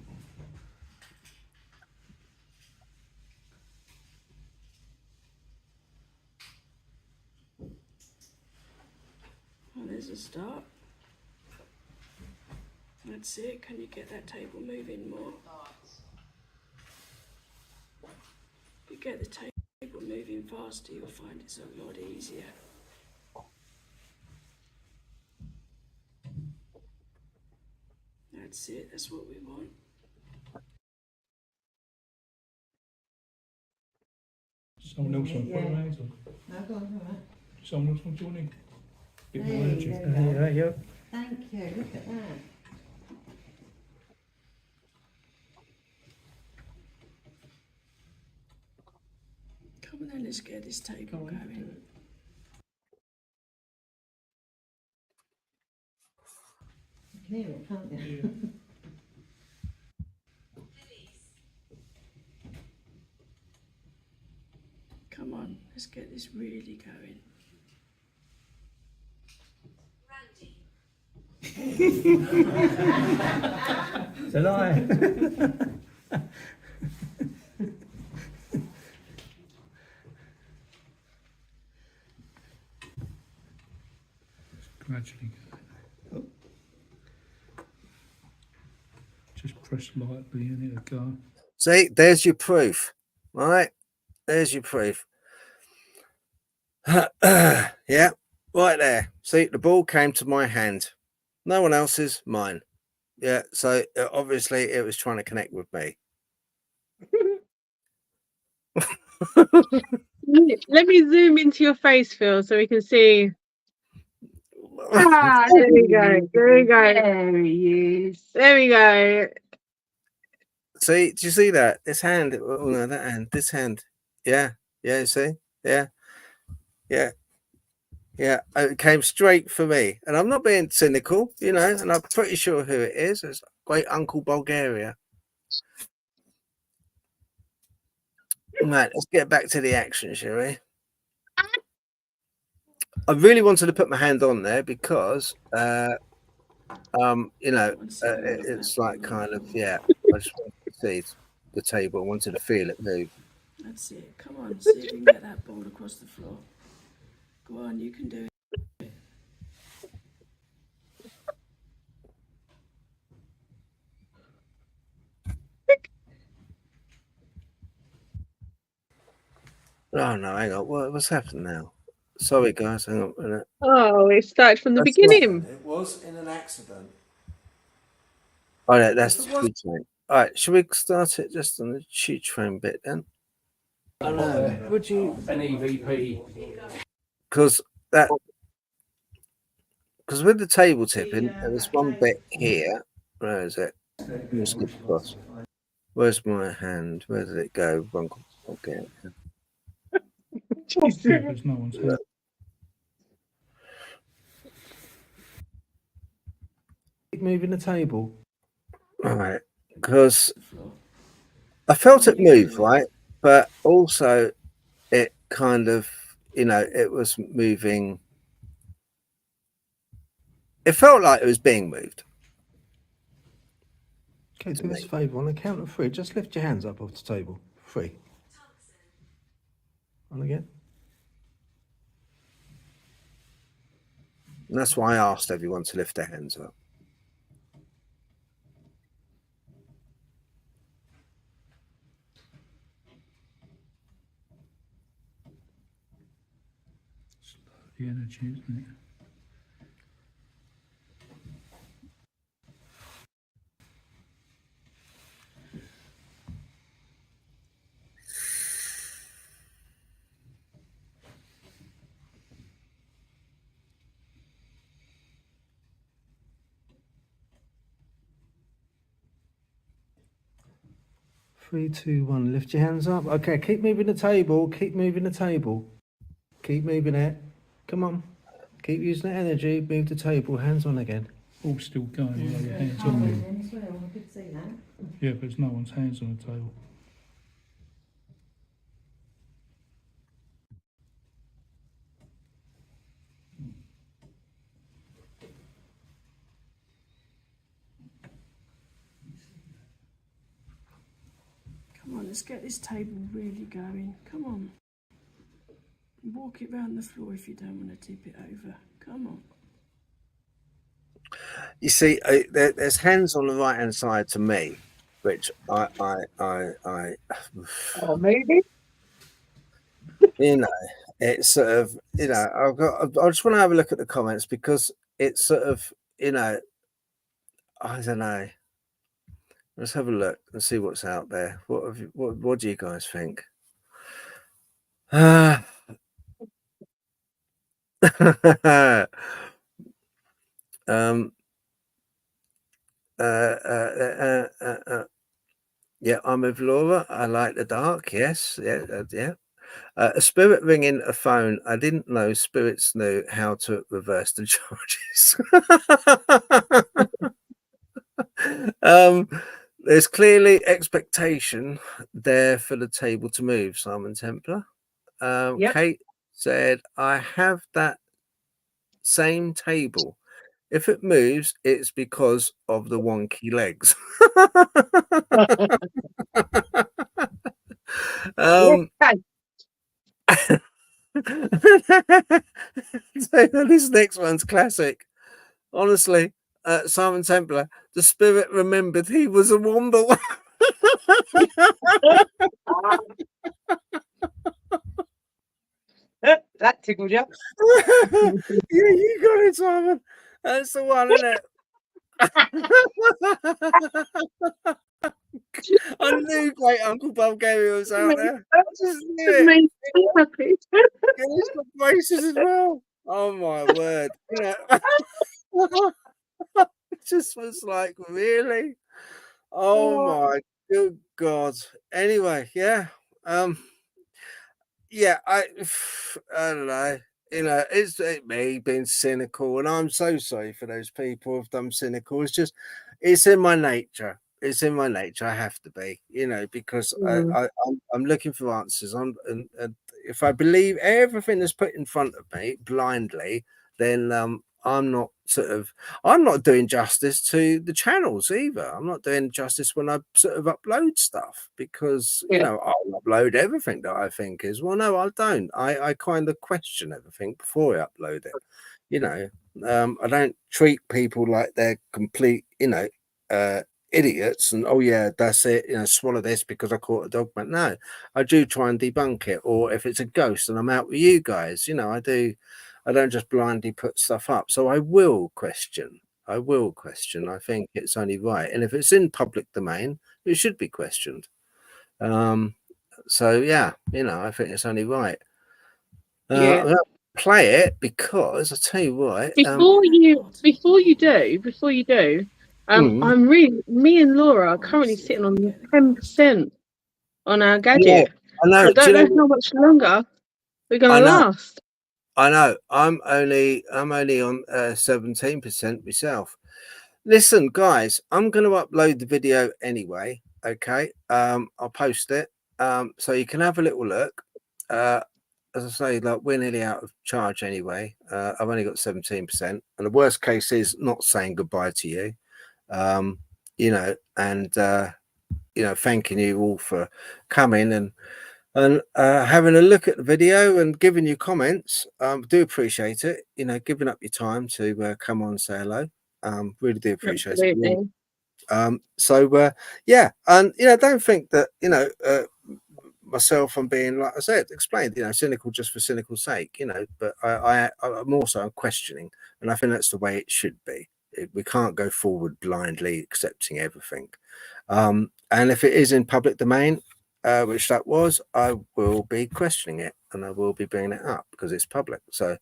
[SPEAKER 8] Well, there's a start. That's it. Can you get that table moving more? If you get the table moving faster, you'll find it's a lot easier. That's it. That's what we want.
[SPEAKER 10] Someone else want to put
[SPEAKER 9] Yeah.
[SPEAKER 10] their hands on?
[SPEAKER 9] No, go on, all right.
[SPEAKER 10] Someone else want to join in? Bit more
[SPEAKER 9] Hey,
[SPEAKER 10] energy.
[SPEAKER 9] there you go.
[SPEAKER 10] Yeah.
[SPEAKER 9] Thank you. Look at that.
[SPEAKER 8] Come on then, let's get this table
[SPEAKER 10] Go on, do
[SPEAKER 8] going.
[SPEAKER 10] it.
[SPEAKER 9] You can hear it, can't you?
[SPEAKER 8] Come on, let's get this really going.
[SPEAKER 10] It's a lie. Gradually go. Just press lightly and it'll go.
[SPEAKER 1] See, there's your proof, right? There's your proof. Yeah, right there. See, the ball came to my hand. No one else's, mine. Yeah, so obviously it was trying to connect with me.
[SPEAKER 3] Let me zoom into your face, Phil, so we can see. Ah, there we go. There we go.
[SPEAKER 9] There he is.
[SPEAKER 3] There we go.
[SPEAKER 1] See, do you see that? This hand. Oh no, that hand. This hand. Yeah, yeah. See, yeah, yeah, yeah. It came straight for me, and I'm not being cynical, you know. And I'm pretty sure who it is. It's Great Uncle Bulgaria. Right, let's get back to the action, shall we? I really wanted to put my hand on there because, you know, it's like kind of, yeah, I just wanted to see the table. I wanted to feel it move.
[SPEAKER 8] That's it. Come on, see if you can get that ball across the floor. Go on, you can do it.
[SPEAKER 1] Oh no, hang on. What's happened now? Sorry, guys. Hang on a minute.
[SPEAKER 3] Oh, it started from the beginning.
[SPEAKER 1] It was in an accident. Oh, yeah, that's the cheat train. All right, should we start it just on the cheat train bit then?
[SPEAKER 4] Would you an EVP?
[SPEAKER 1] Because with the table tipping, there's one bit here. Where is it? Let's skip across. Where's my hand? Where did it go? Okay.
[SPEAKER 10] There's no one's hand.
[SPEAKER 12] Keep moving the table.
[SPEAKER 1] All right, because I felt it move, right? But also it kind of, you know, it was moving. It felt like it was being moved.
[SPEAKER 12] Okay, do us a favour. On the count of 3, just lift your hands up off the table. 3. On again.
[SPEAKER 1] And that's why I asked everyone to lift their hands up.
[SPEAKER 10] The energy, isn't it?
[SPEAKER 12] Three, 2, 1. Lift your hands up. Okay, keep moving the table. Keep moving the table. Keep moving it. Come on. Keep using the energy. Move the table. Hands on again.
[SPEAKER 10] All still going. Yeah, hands on me. Yeah, but there's no one's hands on the table.
[SPEAKER 8] Come on, let's get this table really going. Come on. Walk it round the floor if you don't want to tip it over. Come on.
[SPEAKER 1] You see, there's hands on the right hand side to me, which I
[SPEAKER 2] Oh, maybe.
[SPEAKER 1] You know, it's sort of, you know, I just want to have a look at the comments because it's sort of, you know, I don't know. Let's have a look and see what's out there. What do you guys think? Yeah, I'm with Laura. I like the dark. Yes, yeah. A spirit ringing a phone. I didn't know spirits knew how to reverse the charges. There's clearly expectation there for the table to move, Simon Templar.
[SPEAKER 2] Yep.
[SPEAKER 1] Kate said, I have that same table. If it moves, it's because of the wonky legs. So this next one's classic. Honestly, Simon Templar, the spirit remembered he was a womble.
[SPEAKER 2] That tickled you.
[SPEAKER 1] Yeah, you got it, Simon. That's the one, isn't it? I knew Great Uncle Bulgaria was out there. I just knew it.
[SPEAKER 3] Made me happy.
[SPEAKER 1] He's got braces as well. Oh my word! You know, it just was like, really? Oh my good God! Anyway, yeah, yeah. I don't know. You know, it's me being cynical, and I'm so sorry for those people who've done cynical. It's just, it's in my nature. It's in my nature. I have to be, you know, because I'm looking for answers. And if I believe everything that's put in front of me blindly, then I'm not doing justice to the channels either. I'm not doing justice when I sort of upload stuff, because you know, I'll upload everything that I think is, well, no, I don't. I kind of question everything before I upload it. You know, I don't treat people like they're complete, you know, idiots and, oh yeah, that's it, you know, swallow this because I caught a dog. But no, I do try and debunk it. Or if it's a ghost and I'm out with you guys, you know, I don't just blindly put stuff up. So I will question. I think it's only right. And if it's in public domain, it should be questioned. So yeah, you know, I think it's only right. I'm gonna play it because I tell you what.
[SPEAKER 3] Before you do, me and Laura are currently sitting on 10% on our gadget.
[SPEAKER 1] Yeah, I know.
[SPEAKER 3] I don't know how much longer we're gonna last.
[SPEAKER 1] I know. I'm only on 17% myself. Listen, guys, I'm going to upload the video anyway. Okay, I'll post it so you can have a little look. As I say, like, we're nearly out of charge anyway. I've only got 17%, and the worst case is not saying goodbye to you. You know, and you know, thanking you all for coming and having a look at the video and giving you comments. Do appreciate it. You know, giving up your time to come on and say hello. Really do appreciate it. So yeah, and you know, don't think that, you know, myself, I'm being, like I said, explained, you know, cynical just for cynical sake, you know, but I'm also questioning, and I think that's the way it should be. We can't go forward blindly accepting everything. And if it is in public domain, which that was, I will be questioning it and I will be bringing it up because it's public. So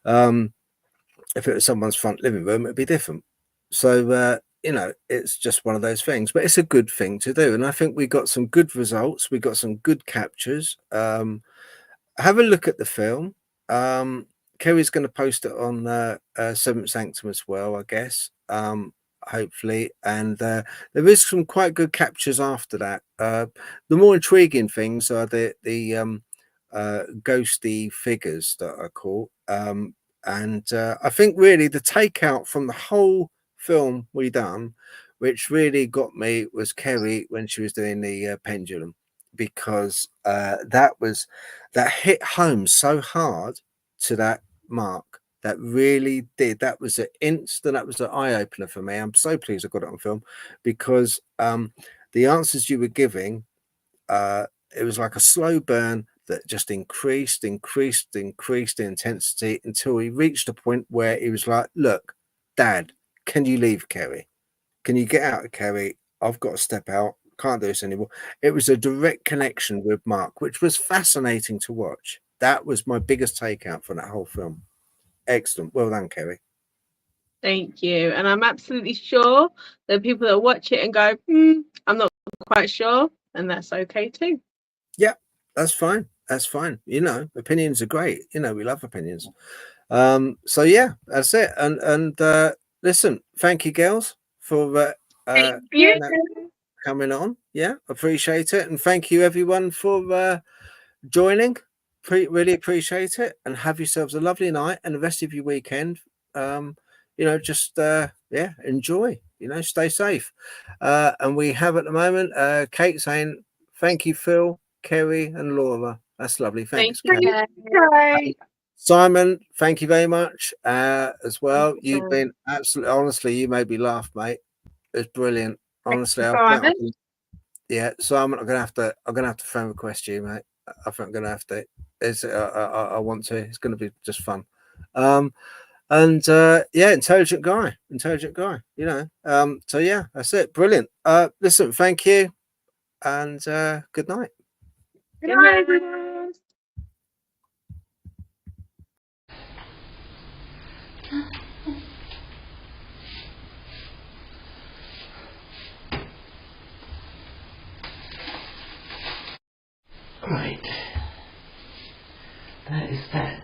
[SPEAKER 1] if it was someone's front living room, it'd be different. So you know, it's just one of those things, but it's a good thing to do, and I think we got some good results. We got some good captures. Have a look at the film. Kerry's going to post it on Seventh Sanctum as well, I guess. Hopefully, and there is some quite good captures after that. The more intriguing things are the ghosty figures that are caught, and I think really the takeout from the whole film we done, which really got me, was Kerry when she was doing the pendulum, because that hit home so hard to that Mark. That really did. That was an instant. That was an eye opener for me. I'm so pleased I got it on film, because the answers you were giving, it was like a slow burn that just increased in intensity until he reached a point where he was like, "Look, Dad, can you leave Kerry? Can you get out of Kerry? I've got to step out. Can't do this anymore." It was a direct connection with Mark, which was fascinating to watch. That was my biggest takeout from that whole film. Excellent. Well done, Kerry.
[SPEAKER 3] Thank you. And I'm absolutely sure there are people that watch it and go, I'm not quite sure. And that's okay too.
[SPEAKER 1] Yeah, that's fine. That's fine. You know, opinions are great. You know, we love opinions. So yeah, that's it. And listen, thank you, girls, for coming on. Yeah, appreciate it. And thank you, everyone, for joining. Really appreciate it, and have yourselves a lovely night and the rest of your weekend. You know, just yeah, enjoy, you know, stay safe. And we have at the moment Kate saying thank you, Phil, Kerry and Laura. That's lovely. Thanks.
[SPEAKER 3] Thank you.
[SPEAKER 1] Simon, thank you very much as well. You've been absolutely, honestly, you made me laugh, mate. It's brilliant. Honestly, yeah, Simon, I'm gonna have to phone request you, mate. I think I'm gonna have to. I want to. It's gonna be just fun. And yeah, intelligent guy, you know. So yeah, that's it. Brilliant. Listen, thank you, and good night.
[SPEAKER 3] Good night, everyone.
[SPEAKER 12] Right. That is that.